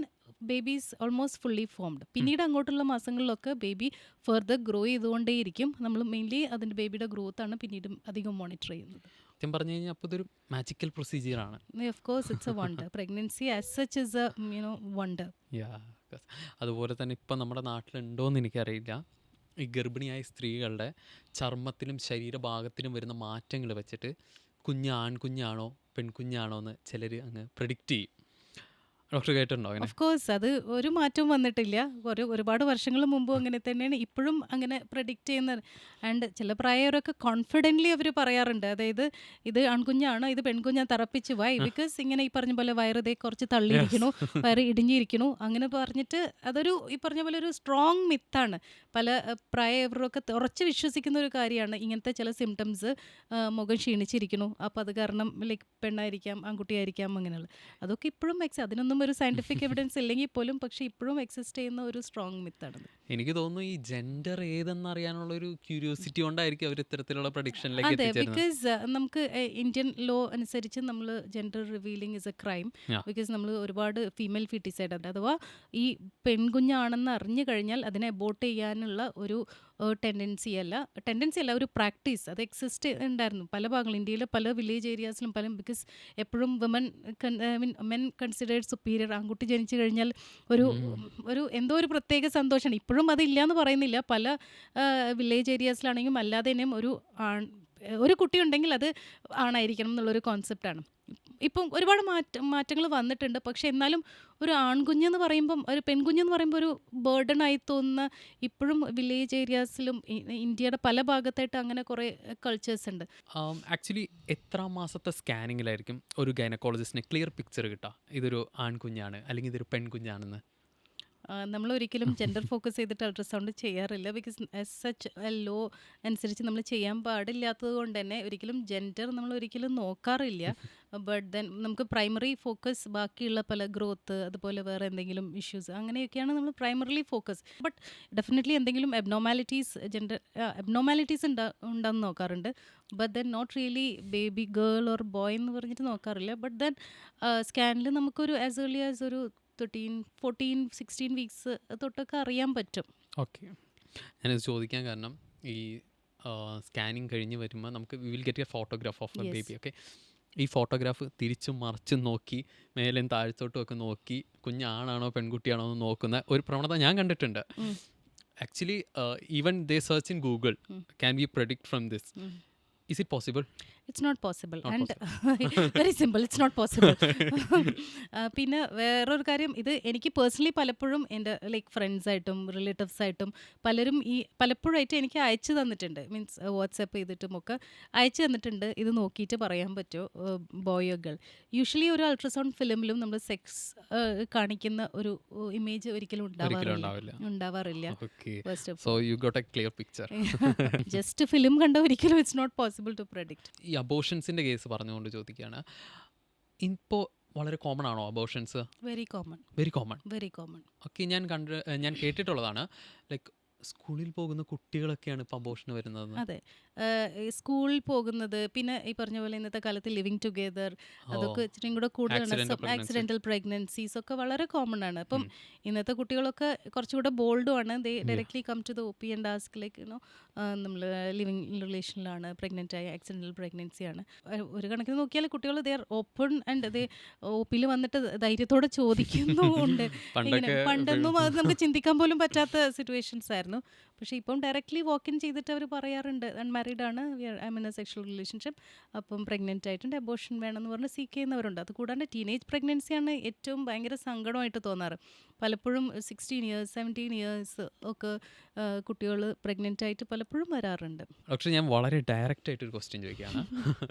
baby is almost fully formed. പിന്നീട് അങ്ങോട്ടുള്ള മാസങ്ങളിലൊക്കെ ബേബി ഫർദർ ഗ്രോ ചെയ്തുകൊണ്ടേയിരിക്കും. നമ്മൾ മെയിൻലി അതിൻ്റെ ബേബിയുടെ ഗ്രോത്ത് ആണ് പിന്നീട് അധികം മോണിറ്റർ ചെയ്യുന്നത്.
സത്യം പറഞ്ഞു കഴിഞ്ഞാൽ അപ്പോൾ ഇതൊരു മാജിക്കൽ പ്രൊസീജിയറാണ്.
Of course it's a wonder. Pregnancy as such is a wonder.
അതുപോലെ തന്നെ ഇപ്പം നമ്മുടെ നാട്ടിലുണ്ടോയെന്ന് എനിക്കറിയില്ല, ഈ ഗർഭിണിയായ സ്ത്രീകളുടെ ചർമ്മത്തിലും ശരീരഭാഗത്തിലും വരുന്ന മാറ്റങ്ങൾ വെച്ചിട്ട് ആൺകുഞ്ഞാണോ പെൺകുഞ്ഞാണോ എന്ന് ചിലർ അങ്ങ് പ്രെഡിക്റ്റ് ചെയ്യും. ഡോക്ടർ കേട്ടിട്ടുണ്ടോ അങ്ങനെ?
ഓഫ് കോഴ്സ് അത് ഒരു മാറ്റവും വന്നിട്ടില്ല. ഒരുപാട് വർഷങ്ങൾ മുമ്പും അങ്ങനെ തന്നെയാണ്, ഇപ്പോഴും അങ്ങനെ പ്രഡിക്റ്റ് ചെയ്യുന്നത്. ആൻഡ് ചില പ്രായവരൊക്കെ കോൺഫിഡൻ്റ്ലി അവർ പറയാറുണ്ട്, അതായത് ഇത് ആൺകുഞ്ഞാണോ ഇത് പെൺകുഞ്ഞാണ് തറപ്പിച്ച് വൈ, ബിക്കോസ് ഇങ്ങനെ ഈ പറഞ്ഞ പോലെ വയറ് കുറച്ച് തള്ളിയിരിക്കണു, വയറ് ഇടിഞ്ഞിരിക്കണു, അങ്ങനെ പറഞ്ഞിട്ട് അതൊരു ഈ പറഞ്ഞ പോലെ ഒരു സ്ട്രോങ് മിത്താണ്. പല പ്രായവരൊക്കെ ഉറച്ച് വിശ്വസിക്കുന്ന ഒരു കാര്യമാണ് ഇങ്ങനത്തെ ചില സിംറ്റംസ്. മുഖം ക്ഷീണിച്ചിരിക്കണു, അപ്പോൾ അത് കാരണം ലൈക്ക് പെണ്ണായിരിക്കാം ആൺകുട്ടിയായിരിക്കാം അങ്ങനെയുള്ള. അതൊക്കെ ഇപ്പോഴും അതിനൊന്നും ഒരു സയന്റിഫിക് എവിഡൻസ് ഇല്ലെങ്കിൽ പോലും പക്ഷെ ഇപ്പോഴും എക്സിസ്റ്റ് ചെയ്യുന്ന ഒരു സ്ട്രോങ് മിത്താണത്.
എനിക്ക് തോന്നുന്നു ഈ ജെൻഡർ ഏതെന്നറിയാനുള്ള ഒരു ക്യൂരിയോസിറ്റി കൊണ്ടായിരിക്കും അവർ ഇത്തരത്തിലുള്ള പ്രഡിക്ഷനിലേക്ക് എത്തിച്ചേരുന്നത്.
ബിക്കോസ് നമുക്ക് ഇന്ത്യൻ ലോ അനുസരിച്ച് നമ്മൾ gender revealing is A crime. Because നമ്മൾ ഒരുപാട് ഫീമെയിൽ ഫീറ്റിസൈഡ് ഉണ്ട്, അഥവാ ഈ പെൺകുഞ്ഞാണെന്ന് അറിഞ്ഞു കഴിഞ്ഞാൽ അതിനെ അബോർട്ട് ചെയ്യാനുള്ള ഒരു ടെൻഡൻസി അല്ല ഒരു പ്രാക്ടീസ് അത് എക്സിസ്റ്റ് ഉണ്ടായിരുന്നു പല ഭാഗങ്ങളും, ഇന്ത്യയിലെ പല വില്ലേജ് ഏരിയാസിലും പല. ബിക്കോസ് എപ്പോഴും മെൻ കൺസിഡേർഡ് സുപ്പീരിയർ. ആൺകുട്ടി ജനിച്ചു കഴിഞ്ഞാൽ ഒരു എന്തോ ഒരു പ്രത്യേക സന്തോഷമാണ്. ഇപ്പോഴും അതില്ല എന്ന് പറയുന്നില്ല, പല വില്ലേജ് ഏരിയാസിലാണെങ്കിലും അല്ലാതെ തന്നെയും ഒരു കുട്ടി ഉണ്ടെങ്കിൽ അത് ആണായിരിക്കണം എന്നുള്ളൊരു കോൺസെപ്റ്റാണ്. ഇപ്പം ഒരുപാട് മാറ്റങ്ങൾ വന്നിട്ടുണ്ട്. പക്ഷെ എന്നാലും ഒരു ആൺകുഞ്ഞെന്ന് പറയുമ്പം ഒരു പെൺകുഞ്ഞെന്ന് പറയുമ്പോൾ ഒരു ബേർഡൻ ആയി തോന്നുന്ന ഇപ്പോഴും വില്ലേജ് ഏരിയാസിലും ഇന്ത്യയുടെ പല ഭാഗത്തായിട്ട് അങ്ങനെ കുറേ കൾച്ചേഴ്സ് ഉണ്ട്.
ആക്ച്വലി എത്ര മാസത്തെ സ്കാനിങ്ങിലായിരിക്കും ഒരു ഗൈനക്കോളജിസ്റ്റിന് ക്ലിയർ പിക്ചർ കിട്ടുക ഇതൊരു ആൺകുഞ്ഞാണ് അല്ലെങ്കിൽ ഇതൊരു പെൺകുഞ്ഞാണെന്ന്?
നമ്മൾ ഒരിക്കലും ജെൻഡർ ഫോക്കസ് ചെയ്തിട്ട് അൾട്രാസൗണ്ട് ചെയ്യാറില്ല. ബിക്കോസ് ആസ് സച്ച് ലോ അനുസരിച്ച് നമ്മൾ ചെയ്യാൻ പാടില്ലാത്തത് കൊണ്ട് തന്നെ ഒരിക്കലും ജെൻഡർ നമ്മൾ ഒരിക്കലും നോക്കാറില്ല. ബട്ട് ദെൻ നമുക്ക് പ്രൈമറി ഫോക്കസ് ബാക്കിയുള്ള പല ഗ്രോത്ത് അതുപോലെ വേറെ എന്തെങ്കിലും ഇഷ്യൂസ് അങ്ങനെയൊക്കെയാണ് നമ്മൾ പ്രൈമറിലി ഫോക്കസ്. ബട്ട് ഡെഫിനറ്റ്ലി എന്തെങ്കിലും അബ്നോമാലിറ്റീസ് ഉണ്ടെന്ന് നോക്കാറുണ്ട്. But then not really baby girl or boy എന്ന് പറഞ്ഞിട്ട് നോക്കാറില്ല. ബട്ട് ദെൻ സ്കാനിൽ നമുക്കൊരു ആസ് ഏർലി ആസ് ഒരു 14-16 വീക്സ് തൊട്ടൊക്കെ അറിയാൻ പറ്റും.
ഓക്കെ, ഞാനത് ചോദിക്കാൻ കാരണം ഈ സ്കാനിങ് കഴിഞ്ഞ് വരുമ്പോൾ നമുക്ക് we will get A photograph of A baby. Okay, ഈ ഫോട്ടോഗ്രാഫ് തിരിച്ചും മറിച്ചും നോക്കി മേലും താഴത്തോട്ടും ഒക്കെ നോക്കി കുഞ്ഞാണാണോ പെൺകുട്ടിയാണോ എന്ന് നോക്കുന്ന ഒരു പ്രവണത ഞാൻ കണ്ടിട്ടുണ്ട്. Actually even they search in Google can we predict from this. Is it possible?
It's not possible. And very simple, it's not possible. പിന്നെ വേറൊരു കാര്യം, ഇത് എനിക്ക് പേഴ്സണലി പലപ്പോഴും എൻ്റെ ലൈക്ക് ഫ്രണ്ട്സായിട്ടും റിലേറ്റീവ്സായിട്ടും പലപ്പോഴായിട്ട് എനിക്ക് അയച്ചു തന്നിട്ടുണ്ട്. മീൻസ് വാട്സാപ്പ് ചെയ്തിട്ടുമൊക്കെ അയച്ചു തന്നിട്ടുണ്ട്, ഇത് നോക്കിയിട്ട് പറയാൻ പറ്റുമോ ബോയ് ഓ ഗേൾ. യൂഷ്വലി ഒരു അൾട്രാസൗണ്ട് ഫിലിമിലും നമ്മൾ സെക്സ് കാണിക്കുന്ന ഒരു ഇമേജ് ഒരിക്കലും ഉണ്ടാവാറില്ല. ജസ്റ്റ് ഫിലിം കണ്ട ഒരിക്കലും it's not possible to predict.
ഈ അബോർഷൻസിൻ്റെ കേസ് പറഞ്ഞുകൊണ്ട് ചോദിക്കുകയാണ്, ഇപ്പോൾ വളരെ കോമൺ ആണോ abortions?
Very common,
very common.
Very common.
Okay, ഞാൻ കേട്ടിട്ടുള്ളതാണ് ലൈക്ക് സ്കൂളിൽ പോകുന്ന കുട്ടികളൊക്കെയാണ് ഇപ്പോൾ അബോർഷന് വരുന്നതെന്ന്.
അതെ. ഈ സ്കൂളിൽ പോകുന്നത്, പിന്നെ ഈ പറഞ്ഞ പോലെ ഇന്നത്തെ കാലത്ത് ലിവിങ് ടുഗെദർ,
ഓ,
അതൊക്കെ ഇച്ചിരിയും കൂടെ കൂടുതലാണ്.
Accidental pregnancy.
ആക്സിഡൻ്റൽ പ്രഗ്നൻസീസ് ഒക്കെ വളരെ കോമൺ ആണ്. അപ്പം
ഉം.
ഇന്നത്തെ കുട്ടികളൊക്കെ കുറച്ചുകൂടെ ബോൾഡും ആണ്. They directly come to the O P and ask like you know നമ്മൾ ലിവിങ് റിലേഷനിലാണ്, പ്രഗ്നൻ്റ് ആയ ആക്സിഡൻ്റൽ പ്രഗ്നൻസിയാണ്. ഒരു കണക്കിന് നോക്കിയാൽ കുട്ടികൾ they are open and they O പിയിൽ വന്നിട്ട് ധൈര്യത്തോടെ ചോദിക്കുന്നുമുണ്ട്. ഇങ്ങനെ
പണ്ടൊക്കെ
പണ്ടൊന്നും അത് നമുക്ക് ചിന്തിക്കാൻ പോലും പറ്റാത്ത സിറ്റുവേഷൻസ് ആയിരുന്നു. പക്ഷേ ഇപ്പം ഡയറക്റ്റ്ലി വാക്ക് ഇൻ ചെയ്തിട്ട് അവർ പറയാറുണ്ട് അൺമാരീഡ് ആണ്, I mean A sexual relationship, അപ്പം പ്രഗ്നൻ്റ് ആയിട്ടുണ്ട്, അബോർഷൻ വേണമെന്ന് പറഞ്ഞ് സീക്ക് ചെയ്യുന്നവരുണ്ട്. അത് കൂടാണ്ട് ടീനേജ് പ്രഗ്നൻസിയാണ് ഏറ്റവും ഭയങ്കര സങ്കടമായിട്ട് തോന്നാറ്. പലപ്പോഴും 16 ഇയേഴ്സ് 17 ഇയേഴ്സ് ഒക്കെ കുട്ടികൾ പ്രഗ്നൻ്റ് ആയിട്ട് പലപ്പോഴും വരാറുണ്ട്.
പക്ഷേ ഞാൻ വളരെ ഡയറക്റ്റ് ആയിട്ടൊരു ക്വസ്റ്റ്യൻ ചോദിക്കുകയാണ്.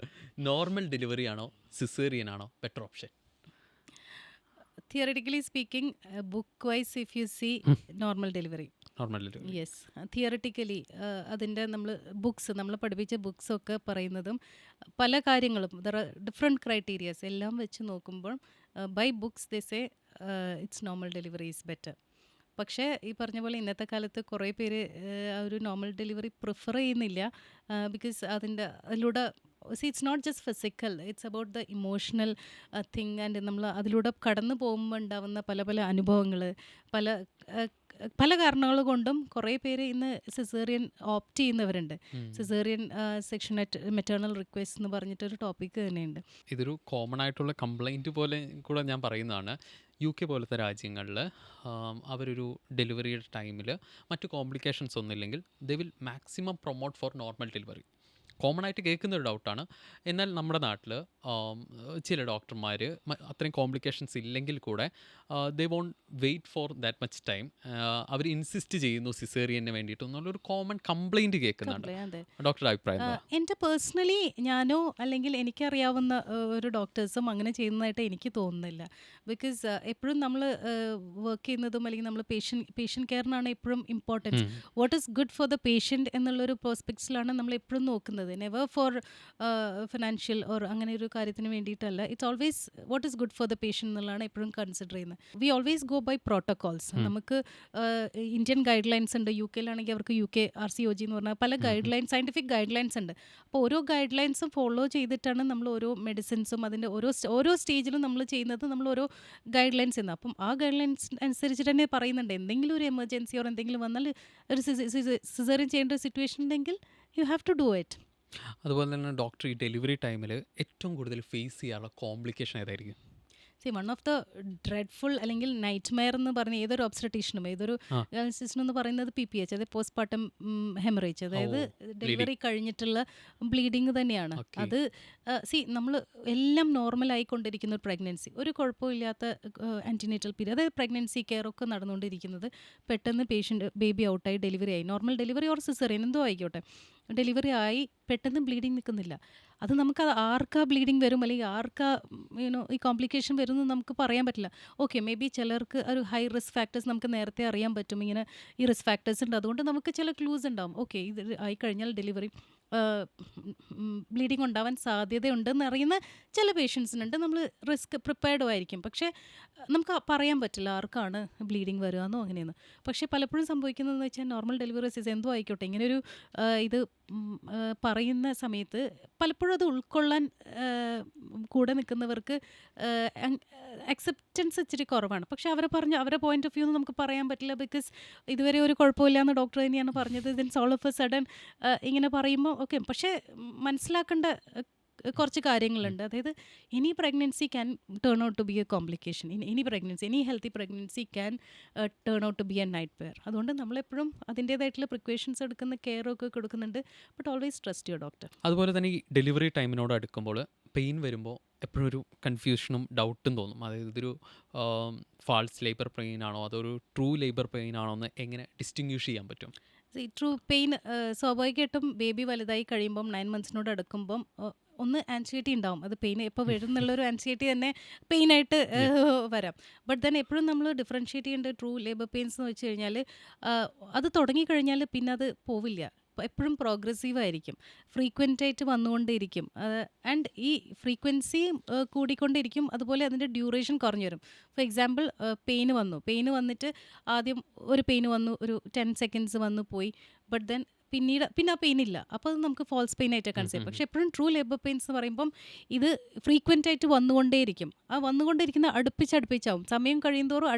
നോർമൽ ഡെലിവറി ആണോ സിസേറിയൻ ആണോ better option?
Theoretically speaking, book wise if you see, normal delivery.
Normal delivery.
Yes, theoretically അതിൻ്റെ നമ്മൾ പഠിപ്പിച്ച ബുക്സൊക്കെ പറയുന്നതും പല കാര്യങ്ങളും ദർ ആർ ഡിഫറെൻറ്റ് ക്രൈറ്റീരിയസ് എല്ലാം വെച്ച് നോക്കുമ്പോൾ by books they say it's normal delivery is better. പക്ഷേ ഈ പറഞ്ഞ പോലെ ഇന്നത്തെ കാലത്ത് കുറേ പേര് ആ ഒരു നോർമൽ ഡെലിവറി പ്രിഫർ ചെയ്യുന്നില്ല. ബിക്കോസ് അതിലൂടെ it's not just physical, it's about the emotional thing. And നമ്മൾ അതിലൂടെ കടന്നു പോകുമ്പോൾ ഉണ്ടാവുന്ന പല പല അനുഭവങ്ങൾ, പല പല കാരണങ്ങൾ കൊണ്ടും കുറേ പേര് ഇന്ന് സിസേറിയൻ ഓപ്റ്റ് ചെയ്യുന്നവരുണ്ട്. Caesarean section at maternal request എന്ന് പറഞ്ഞിട്ടൊരു ടോപ്പിക്ക് തന്നെയുണ്ട്.
ഇതൊരു കോമൺ ആയിട്ടുള്ള കംപ്ലൈൻറ്റ് പോലെ കൂടെ ഞാൻ പറയുന്നതാണ്. UK പോലത്തെ രാജ്യങ്ങളിൽ അവരൊരു ഡെലിവറിയുടെ ടൈമിൽ മറ്റു കോംപ്ലിക്കേഷൻസ് ഒന്നുമില്ലെങ്കിൽ they will maximum promote for normal delivery. Common ആയിട്ട് കേൾക്കുന്ന ഒരു ഡൗട്ടാണ്. എന്നാൽ നമ്മുടെ നാട്ടിൽ ചില ഡോക്ടർമാർ അത്രയും കോംപ്ലിക്കേഷൻസ് ഇല്ലെങ്കിൽ കൂടെ they won't wait for that much time. അവർ ഇൻസിസ്റ്റ് ചെയ്യുന്നു സിസേറിയന് വേണ്ടിയിട്ട് എന്നുള്ളൊരു കോമൺ കംപ്ലൈൻറ്റ് കേൾക്കുന്നുണ്ട്.
അതെ.
ഡോക്ടറുടെ അഭിപ്രായം എന്താ?
എൻ്റെ പേഴ്സണലി ഞാനോ അല്ലെങ്കിൽ എനിക്കറിയാവുന്ന ഒരു ഡോക്ടേഴ്സും അങ്ങനെ ചെയ്യുന്നതായിട്ട് എനിക്ക് തോന്നുന്നില്ല. ബിക്കോസ് എപ്പോഴും നമ്മൾ വർക്ക് ചെയ്യുന്നതും അല്ലെങ്കിൽ നമ്മൾ പേഷ്യൻ്റ് കെയറിനാണ് എപ്പോഴും importance. What is good for the patient എന്നുള്ളൊരു പെർസ്പെക്റ്റിലാണ് നമ്മൾ എപ്പോഴും നോക്കുന്നത്. നെവർ ഫോർ ഫിനാൻഷ്യൽ ഓർ അങ്ങനെ ഒരു കാര്യത്തിന് വേണ്ടിയിട്ടല്ല. It's always what is good for the patient എന്നുള്ളതാണ് എപ്പോഴും കൺസിഡർ ചെയ്യുന്നത്. We always go by protocols. നമുക്ക് ഇന്ത്യൻ ഗൈഡ് ലൈൻസ് ഉണ്ട്. UK അവർക്ക് UK RCOG എന്ന് പറഞ്ഞാൽ പല guidelines, scientific guidelines ഉണ്ട്. അപ്പോൾ ഓരോ ഗൈഡ് ലൈൻസും ഫോളോ ചെയ്തിട്ടാണ് നമ്മൾ ഓരോ മെഡിസിൻസും അതിൻ്റെ ഓരോ സ്റ്റേജിലും നമ്മൾ ചെയ്യുന്നത്. നമ്മൾ ഓരോ ഗൈഡ് ലൈൻസ് ചെയ്യുന്നത്. അപ്പം ആ ഗൈഡ് ലൈൻസ് അനുസരിച്ചിട്ട് തന്നെ പറയുന്നുണ്ട് എന്തെങ്കിലും ഒരു എമർജൻസി ഓർ എന്തെങ്കിലും വന്നാൽ ഒരു സിസേറിയൻ ചെയ്യേണ്ട ഒരു സിറ്റുവേഷൻ ഉണ്ടെങ്കിൽ you have to do it.
അതുപോലെ തന്നെ ഡോക്ടർ ഈ ഡെലിവറി ടൈമിൽ ഏറ്റവും കൂടുതൽ ഫേസ് ചെയ്യാനുള്ള കോംപ്ലിക്കേഷൻ ഏതായിരിക്കും?
വൺ ഓഫ് ദ ഡ്രെഡ്ഫുൾ അല്ലെങ്കിൽ നൈറ്റ് മെയർ എന്ന് പറഞ്ഞ ഏതൊരു ഒബ്സ്ട്രറ്റീഷനും ഏതൊരു ഗൈനസിസ്റ്റിനും എന്ന് പറയുന്നത് PPH, അതായത് പോസ്റ്റ് പാർട്ടം ഹെമറേജ്, അതായത് ഡെലിവറി കഴിഞ്ഞിട്ടുള്ള ബ്ലീഡിങ് തന്നെയാണ്. അത് നമ്മൾ എല്ലാം നോർമൽ ആയിക്കൊണ്ടിരിക്കുന്ന ഒരു പ്രഗ്നൻസി, ഒരു കുഴപ്പമില്ലാത്ത ആൻറ്റിനേറ്റൽ പീരിയഡ്, അതായത് പ്രഗ്നൻസി കെയർ ഒക്കെ നടന്നുകൊണ്ടിരിക്കുന്നത്, പെട്ടെന്ന് ബേബി ഔട്ടായി ഡെലിവറി ആയി, നോർമൽ ഡെലിവറി ഓർ സിസേറിയൻ എന്തോ ആയിക്കോട്ടെ, ഡെലിവറി ആയി പെട്ടെന്ന് ബ്ലീഡിങ് നിൽക്കുന്നില്ല. അത് നമുക്ക് ആർക്കാ ബ്ലീഡിങ് വരും അല്ലെങ്കിൽ ആർക്കാ ഈ കോംപ്ലിക്കേഷൻ വരും എന്ന് നമുക്ക് പറയാൻ പറ്റില്ല. ഓക്കെ, മേ ബി ചിലർക്ക് ഒരു ഹൈ റിസ്ക് ഫാക്ടേഴ്സ് നമുക്ക് നേരത്തെ അറിയാൻ പറ്റും. ഇങ്ങനെ ഈ റിസ്ക് ഫാക്ടേഴ്സ് ഉണ്ട്, അതുകൊണ്ട് നമുക്ക് ചില ക്ലൂസ് ഉണ്ടാവും. ഓക്കെ, ഇത് ആയിക്കഴിഞ്ഞാൽ ഡെലിവറി ബ്ലീഡിങ് ഉണ്ടാവാൻ സാധ്യതയുണ്ടെന്ന് അറിയുന്ന ചില പേഷ്യൻസിനുണ്ട്. നമ്മൾ റിസ്ക് പ്രിപ്പയർഡും ആയിരിക്കും. പക്ഷേ നമുക്ക് പറയാൻ പറ്റില്ല ആർക്കാണ് ബ്ലീഡിങ് വരികയെന്നോ അങ്ങനെയെന്ന്. പക്ഷേ പലപ്പോഴും സംഭവിക്കുന്നതെന്ന് വെച്ചാൽ നോർമൽ ഡെലിവറീസ് എന്തോ ആയിക്കോട്ടെ, ഇങ്ങനെയൊരു ഇത് പറയുന്ന സമയത്ത് പലപ്പോഴും അത് ഉൾക്കൊള്ളാൻ കൂടെ നിൽക്കുന്നവർക്ക് അക്സെപ്റ്റൻസ് ഇച്ചിരി കുറവാണ്. പക്ഷേ അവരെ പോയിന്റ് ഓഫ് വ്യൂ നമുക്ക് പറയാൻ പറ്റില്ല. ബിക്കോസ് ഇതുവരെ ഒരു കുഴപ്പമില്ല എന്ന് ഡോക്ടർ തന്നെയാണ് പറഞ്ഞത്. Then all of a sudden ഇങ്ങനെ പറയുമ്പോൾ ഓക്കെ, പക്ഷേ മനസ്സിലാക്കേണ്ട കുറച്ച് കാര്യങ്ങളുണ്ട്. അതായത് any pregnancy can turn out to be a complication. Any healthy pregnancy can turn out to be a nightmare. അതുകൊണ്ട് നമ്മളെപ്പോഴും അതിൻ്റേതായിട്ടുള്ള പ്രിക്കോഷൻസ് എടുക്കുന്ന കെയറൊക്കെ കൊടുക്കുന്നുണ്ട്. But always trust your doctor.
അതുപോലെ തന്നെ ഈ ഡെലിവറി ടൈമിനോട് അടുക്കുമ്പോൾ പെയിൻ വരുമ്പോൾ എപ്പോഴും ഒരു കൺഫ്യൂഷനും ഡൗട്ടും തോന്നും. അതായത് ഇതൊരു ഫാൾസ് ലേബർ പെയിൻ ആണോ അതോ ഒരു ട്രൂ ലേബർ പെയിൻ ആണോ എന്ന് എങ്ങനെ ഡിസ്റ്റിങ്വിഷ് ചെയ്യാൻ പറ്റും?
ട്രൂ പെയിൻ സ്വാഭാവികമായിട്ടും ബേബി വലുതായി കഴിയുമ്പം 9 മന്ത്സിനോട് അടുക്കുമ്പം ഒന്ന് ആൻസിറ്റി ഉണ്ടാവും. അത് പെയിൻ എപ്പോൾ വരും എന്നുള്ളൊരു ആൻസിറ്റി തന്നെ പെയിനായിട്ട് വരാം. ബട്ട് ദെൻ എപ്പോഴും നമ്മൾ ഡിഫറൻഷ്യേറ്റ് ചെയ്യേണ്ട ട്രൂ ലേബർ പെയിൻസ് എന്ന് വെച്ച് കഴിഞ്ഞാൽ അത് തുടങ്ങിക്കഴിഞ്ഞാൽ പിന്നെ അത് പോവില്ല. എപ്പോഴും പ്രോഗ്രസീവ് ആയിരിക്കും, ഫ്രീക്വൻ്റ് ആയിട്ട് വന്നുകൊണ്ടേയിരിക്കും. ആൻഡ് ഈ ഫ്രീക്വൻസി കൂടിക്കൊണ്ടിരിക്കും, അതുപോലെ അതിൻ്റെ ഡ്യൂറേഷൻ കുറഞ്ഞു വരും. ഫോർ എക്സാമ്പിൾ, പെയിന് വന്നിട്ട് ആദ്യം ഒരു പെയിന് വന്നു, ഒരു 10 സെക്കൻഡ്സ് വന്നു പോയി, ബട്ട് ദെൻ പിന്നെ ആ പെയിൻ ഇല്ല. അപ്പോൾ അത് നമുക്ക് ഫോൾസ് പെയിൻ ആയിട്ട് കൺസിഡർ ചെയ്യും. പക്ഷേ എപ്പോഴും ട്രൂ ലേബർ പെയിൻസ് എന്ന് പറയുമ്പം ഇത് ഫ്രീക്വൻ്റ് ആയിട്ട് വന്നുകൊണ്ടേയിരിക്കും. ആ വന്നുകൊണ്ടിരിക്കുന്ന അടുപ്പിച്ചാവും, സമയം കഴിയുന്തോറും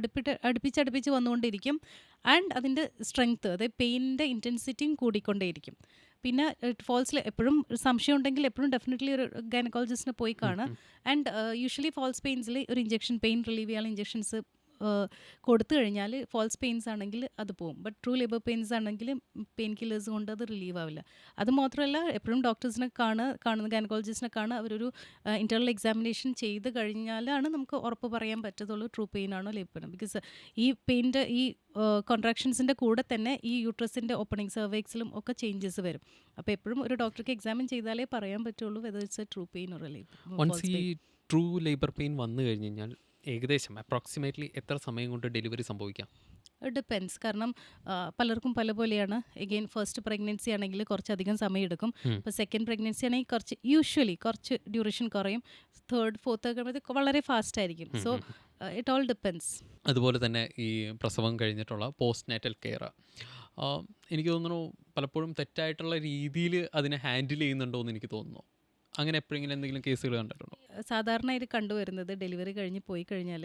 അടുപ്പിച്ച് വന്നുകൊണ്ടിരിക്കും. ആൻഡ് അതിൻ്റെ സ്ട്രെങ്ത്ത്, അതായത് പെയിനിൻ്റെ ഇൻറ്റൻസിറ്റിയും കൂടിക്കൊണ്ടേയിരിക്കും. പിന്നെ ഫോൾസിൽ എപ്പോഴും സംശയം ഉണ്ടെങ്കിൽ എപ്പോഴും ഡെഫിനറ്റ്ലി ഒരു ഗൈനക്കോളജിസ്റ്റിനെ പോയി കാണുക. ആൻഡ് യൂഷ്വലി ഫോൾസ് പെയിൻസിൽ ഒരു ഇഞ്ചെക്ഷൻ, പെയിൻ റിലീവ് ചെയ്യാനുള്ള ഇഞ്ചെക്ഷൻസ് കൊടുത്തു കഴിഞ്ഞാൽ ഫോൾസ് പെയിൻസ് ആണെങ്കിൽ അത് പോകും. ബട്ട് ട്രൂ ലേബർ പെയിൻസ് ആണെങ്കിൽ പെയിൻ കില്ലേഴ്സ് കൊണ്ട് അത് റിലീവ് ആവില്ല. അത് മാത്രമല്ല, എപ്പോഴും ഡോക്ടേഴ്സിനെ കാണുന്ന ഗൈനക്കോളജിസ്റ്റിനെ അവരൊരു ഇൻറ്റേർണൽ എക്സാമിനേഷൻ ചെയ്ത് കഴിഞ്ഞാലാണ് നമുക്ക് ഉറപ്പ് പറയാൻ പറ്റത്തുള്ളൂ ട്രൂ പെയിൻ ആണോ ലേബർ പെയിൻ. ബിക്കോസ് ഈ പെയിൻ്റെ ഈ കോൺട്രാക്ഷൻസിൻ്റെ കൂടെ തന്നെ ഈ യൂട്രസിൻ്റെ ഓപ്പണിംഗ്, സർവൈക്സിലും ഒക്കെ ചേഞ്ചസ് വരും. അപ്പോൾ എപ്പോഴും ഒരു ഡോക്ടർക്ക് എക്സാമിൻ ചെയ്താലേ പറയാൻ പറ്റുള്ളൂ whether it's a true pain or
once ഈ ട്രൂ ലേബർ പെയിൻ വന്നു കഴിഞ്ഞ് കഴിഞ്ഞാൽ ഏകദേശം അപ്രോക്സിമേറ്റ്ലി എത്ര സമയം കൊണ്ട് ഡെലിവറി സംഭവിക്കാം?
ഡിപ്പെൻസ്. കാരണം പലർക്കും പല പോലെയാണ്. എഗെയിൻ ഫസ്റ്റ് പ്രഗ്നൻസി ആണെങ്കിൽ കുറച്ചധികം സമയം എടുക്കും. ഇപ്പോൾ സെക്കൻഡ് പ്രഗ്നൻസി ആണെങ്കിൽ യൂഷ്വലി കുറച്ച് ഡ്യൂറേഷൻ കുറയും. തേർഡ്, ഫോർത്ത് ഒക്കെ വളരെ ഫാസ്റ്റ് ആയിരിക്കും. So it all depends.
അതുപോലെ തന്നെ ഈ പ്രസവം കഴിഞ്ഞിട്ടുള്ള പോസ്റ്റ് നാറ്റൽ കെയർ, എനിക്ക് തോന്നുന്നു പലപ്പോഴും തെറ്റായിട്ടുള്ള രീതിയിൽ അതിനെ ഹാൻഡിൽ ചെയ്യുന്നുണ്ടോ എന്ന് എനിക്ക് തോന്നുന്നു. അങ്ങനെ എപ്പോഴെങ്കിലും എന്തെങ്കിലും കേസുകൾ കണ്ടിട്ടുണ്ടോ?
സാധാരണയായിട്ട് കണ്ടുവരുന്നത് ഡെലിവറി കഴിഞ്ഞ് പോയി കഴിഞ്ഞാൽ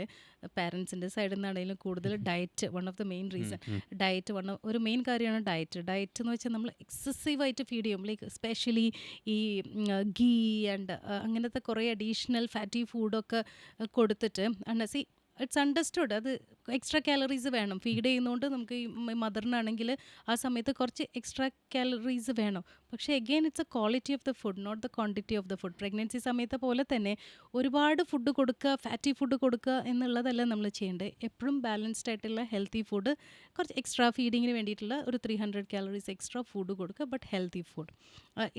പാരൻസിൻ്റെ സൈഡിൽ നിന്നാണെങ്കിലും കൂടുതൽ diet, one of the main reason diet. ഒരു മെയിൻ കാര്യമാണ് ഡയറ്റ് എന്ന് വെച്ചാൽ നമ്മൾ എക്സസീവായിട്ട് ഫീഡ് ചെയ്യും. ലൈക്ക് എസ്പെഷ്യലി ഈ ഗീ ആൻഡ് അങ്ങനത്തെ കുറേ അഡീഷണൽ ഫാറ്റി ഫുഡൊക്കെ കൊടുത്തിട്ട് ഇറ്റ്സ് അണ്ടർസ്റ്റുഡ് അത് എക്സ്ട്രാ കാലറീസ് വേണം. ഫീഡ് ചെയ്യുന്നതുകൊണ്ട് നമുക്ക് ഈ മദറിനാണെങ്കിൽ ആ സമയത്ത് കുറച്ച് എക്സ്ട്രാ കാലറീസ് വേണം. പക്ഷേ again it's a quality of the food, not the quantity of the food. Pregnancy സമയത്തെ പോലെ തന്നെ ഒരുപാട് ഫുഡ് കൊടുക്കുക, ഫാറ്റി ഫുഡ് കൊടുക്കുക എന്നുള്ളതല്ല നമ്മൾ ചെയ്യേണ്ടത്. എപ്പോഴും ബാലൻസ്ഡ് ആയിട്ടുള്ള ഹെൽത്തി ഫുഡ്, കുറച്ച് എക്സ്ട്രാ ഫീഡിങ്ങിന് വേണ്ടിയിട്ടുള്ള ഒരു 300 കാലറീസ് എക്സ്ട്രാ ഫുഡ് കൊടുക്കുക, ബട്ട് ഹെൽത്തി ഫുഡ്.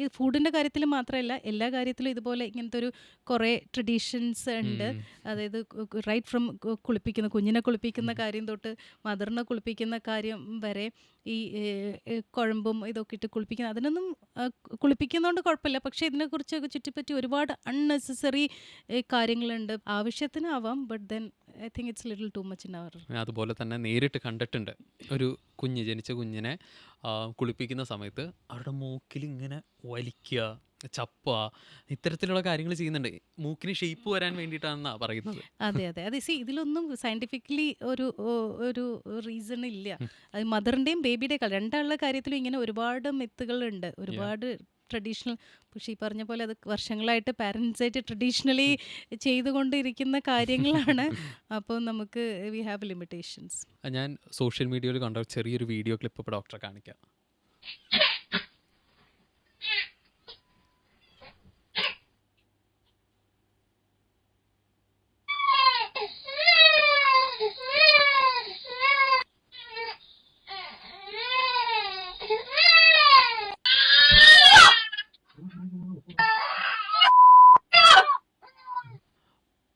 ഈ ഫുഡിൻ്റെ കാര്യത്തിൽ മാത്രമല്ല, എല്ലാ കാര്യത്തിലും ഇതുപോലെ ഇങ്ങനത്തെ ഒരു കുറേ ട്രഡീഷൻസ് ഉണ്ട്. അതായത് റൈറ്റ് ഫ്രം കുഞ്ഞിനെ കുളിപ്പിക്കുന്ന കാര്യം തൊട്ട് മദറിനെ കുളിപ്പിക്കുന്ന കാര്യം വരെ, ഈ കുഴമ്പും ഇതൊക്കെ ഇട്ട് കുളിപ്പിക്കുന്ന, അതിനൊന്നും കുളിപ്പിക്കുന്നതുകൊണ്ട് കുഴപ്പമില്ല. പക്ഷേ ഇതിനെക്കുറിച്ചൊക്കെ ചുറ്റിപ്പറ്റി ഒരുപാട് അൺനെസസറി കാര്യങ്ങളുണ്ട്. ആവശ്യത്തിനാവാം, but then I think it's little too much in our.
അതുപോലെ തന്നെ നേരിട്ട് കണ്ടിട്ടുണ്ട് ഒരു ജനിച്ച കുഞ്ഞിനെ കുളിപ്പിക്കുന്ന സമയത്ത് അവരുടെ മൂക്കിൽ ഇങ്ങനെ വലിക്കുക, ചപ്പ, ഇത്തരത്തിലുള്ള കാര്യങ്ങൾ ചെയ്യുന്നുണ്ട്. മൂക്കിന് ഷേപ്പ് വരാൻ വേണ്ടിയിട്ടാണെന്നാണ് പറയുന്നത്.
അതെ. ഇതിലൊന്നും സയൻറ്റിഫിക്കലി ഒരു റീസൺ ഇല്ല. അത് മദറിൻ്റെയും ബേബിയുടെയും രണ്ടാളുടെ കാര്യത്തിലും ഇങ്ങനെ ഒരുപാട് മിത്തുകളുണ്ട്, ഒരുപാട് ട്രഡീഷണൽ. പക്ഷേ ഈ പറഞ്ഞ പോലെ അത് വർഷങ്ങളായിട്ട് പാരൻസായിട്ട് ട്രഡീഷണലി ചെയ്തുകൊണ്ടിരിക്കുന്ന കാര്യങ്ങളാണ്. അപ്പോൾ നമുക്ക് വി ഹാവ് ലിമിറ്റേഷൻസ്.
ഞാൻ സോഷ്യൽ മീഡിയയിൽ കണ്ട ചെറിയൊരു വീഡിയോ ക്ലിപ്പ് ഇപ്പോൾ ഡോക്ടറെ കാണിക്കാം.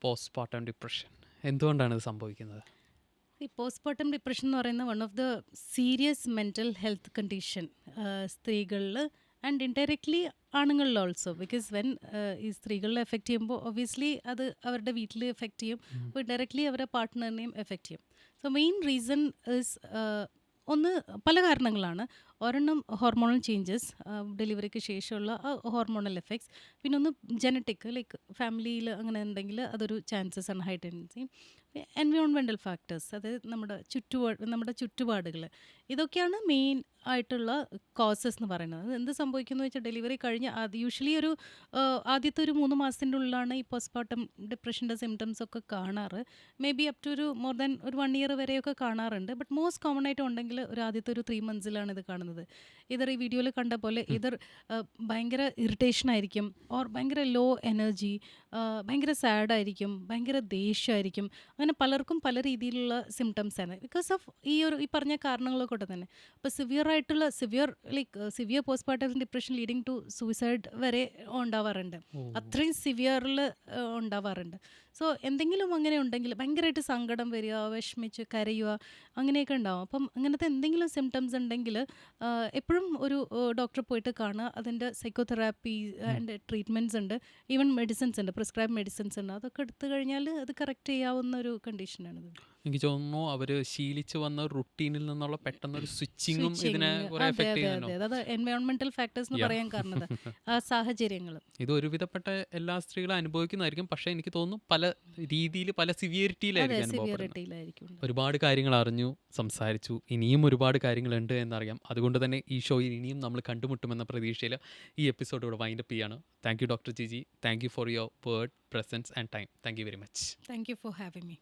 പോസ്റ്റ്മോർട്ടം ഡിപ്രഷൻ എന്തുകൊണ്ടാണ് ഇത് സംഭവിക്കുന്നത്?
ഈ പോസ്റ്റ്മോർട്ടം ഡിപ്രഷൻ എന്ന് പറയുന്ന one of the serious mental health condition സ്ത്രീകളിൽ ആൻഡ് ഇൻഡയറക്ട്ലി ആണുങ്ങളിൽ ഓൾസോ. ബിക്കോസ് വെൻ ഈ സ്ത്രീകളിൽ എഫക്റ്റ് ചെയ്യുമ്പോൾ ഒബ്വിയസ്ലി അത് അവരുടെ വീട്ടിൽ എഫക്റ്റ് ചെയ്യും, അപ്പോൾ ഇൻഡയറക്ട്ലി അവരുടെ പാർട്ട്ണറിനെയും എഫക്റ്റ് ചെയ്യും. സോ മെയിൻ റീസൺ ഇസ് ഒന്ന് പല കാരണങ്ങളാണ്. ഒരെണ്ണം ഹോർമോണൽ ചേഞ്ചസ്, ഡെലിവറിക്ക് ശേഷമുള്ള ഹോർമോണൽ എഫക്ട്സ്. പിന്നെ ഒന്ന് ജനറ്റിക്, ലൈക്ക് ഫാമിലിയിൽ അങ്ങനെ ഉണ്ടെങ്കിൽ അതൊരു ചാൻസസ് ആണ്, ഹൈ ടെൻഡൻസി. എൻവയോൺമെൻറ്റൽ ഫാക്ടേഴ്സ്, അതായത് നമ്മുടെ ചുറ്റുപാടുകൾ, ഇതൊക്കെയാണ് മെയിൻ ആയിട്ടുള്ള കോസസ് എന്ന് പറയുന്നത്. എന്ത് സംഭവിക്കുന്നു വെച്ചാൽ ഡെലിവറി കഴിഞ്ഞ് യൂഷ്വലി ആദ്യത്തെ ഒരു 3 മാസത്തിൻ്റെ ഉള്ളിലാണ് ഈ പോസ്റ്റ്മോർട്ടം ഡിപ്രഷൻ്റെ സിംറ്റംസ് ഒക്കെ കാണാറ്. മേ ബി അപ് ടു ഒരു മോർ ദാൻ ഒരു 1 ഇയർ വരെയൊക്കെ കാണാറുണ്ട്. ബട്ട് മോസ്റ്റ് കോമൺ ആയിട്ട് ഉണ്ടെങ്കിൽ ആദ്യത്തെ ഒരു 3 മന്ത്സിലാണ് ഇത് കാണുന്നത്. ഇതർ ഈ വീഡിയോയിൽ കണ്ട പോലെ ഭയങ്കര ഇറിറ്റേഷൻ ആയിരിക്കും, ഓർ ഭയങ്കര ലോ എനർജി, ഭയങ്കര സാഡായിരിക്കും, ഭയങ്കര ദേഷ്യമായിരിക്കും. അങ്ങനെ പലർക്കും പല രീതിയിലുള്ള സിംറ്റംസ് ആണ്. ബിക്കോസ് ഓഫ് ഈ പറഞ്ഞ കാരണങ്ങൾ കൊണ്ട് തന്നെ. അപ്പോൾ severe postpartum depression leading to suicide വരെ ഉണ്ടാവാറുണ്ട്.
ഓ.
അത്രയും സിവിയറിൽ ഉണ്ടാവാറുണ്ട്. സോ എന്തെങ്കിലും അങ്ങനെ ഉണ്ടെങ്കിൽ ഭയങ്കരമായിട്ട് സങ്കടം വരിക, വിഷമിച്ച് കരയുക, അങ്ങനെയൊക്കെ ഉണ്ടാവും. അപ്പം അങ്ങനത്തെ എന്തെങ്കിലും സിംറ്റംസ് ഉണ്ടെങ്കിൽ എപ്പോഴും ഒരു ഡോക്ടറെ പോയിട്ട് കാണുക. അതിൻ്റെ സൈക്കോതെറാപ്പി ആൻഡ് ട്രീറ്റ്മെൻറ്റ്സ് ഉണ്ട്, ഈവൻ മെഡിസിൻസ് ഉണ്ട്, പ്രിസ്ക്രൈബ് മെഡിസിൻസ് ഉണ്ട്. അതൊക്കെ എടുത്തു കഴിഞ്ഞാൽ അത് കറക്റ്റ് ചെയ്യാവുന്ന ഒരു കണ്ടീഷനാണിത്.
എനിക്ക് തോന്നുന്നു അവർ ശീലിച്ച് വന്ന റുട്ടീനിൽ നിന്നുള്ള പെട്ടെന്നൊരു സ്വിച്ചിങ്ങും ഇതിനെ
സ്വിച്ചിങ്,
കുറെ
അതെ
എഫക്ട്
അതെ
ചെയ്യുന്നുണ്ടോ?
അതെ, അത് എൻവയോൺമെന്റൽ ഫാക്ടേഴ്സ് എന്ന്
യാ.
പറയാൻ കാരണം ആ സാഹചര്യങ്ങൾ.
ഇത് ഒരുവിധപ്പെട്ട എല്ലാ സ്ത്രീകളും അനുഭവിക്കുന്നതായിരിക്കും. പക്ഷേ എനിക്ക് തോന്നുന്നു പല രീതിയിൽ പല
അതെ,
സിവിയറിറ്റിയിലായിരിക്കും അനുഭവപ്പെടുന്നത്.
സിവിയറിറ്റിയിലായിരിക്കും.
ഒരുപാട് കാര്യങ്ങൾ അറിഞ്ഞു, സംസാരിച്ചു. ഇനിയും ഒരുപാട് കാര്യങ്ങളുണ്ട് എന്നറിയാം. അതുകൊണ്ട് തന്നെ ഈ ഷോയിൽ ഇനിയും നമ്മൾ കണ്ടുമുട്ടുമെന്ന പ്രതീക്ഷയിൽ ഈ എപ്പിസോഡ് ഇവിടെ വൈൻഡപ്പ് ചെയ്യാണ്. Thank you doctor Jiji. Thank you for your word, presence and time. Thank you very much.
Thank you for having me.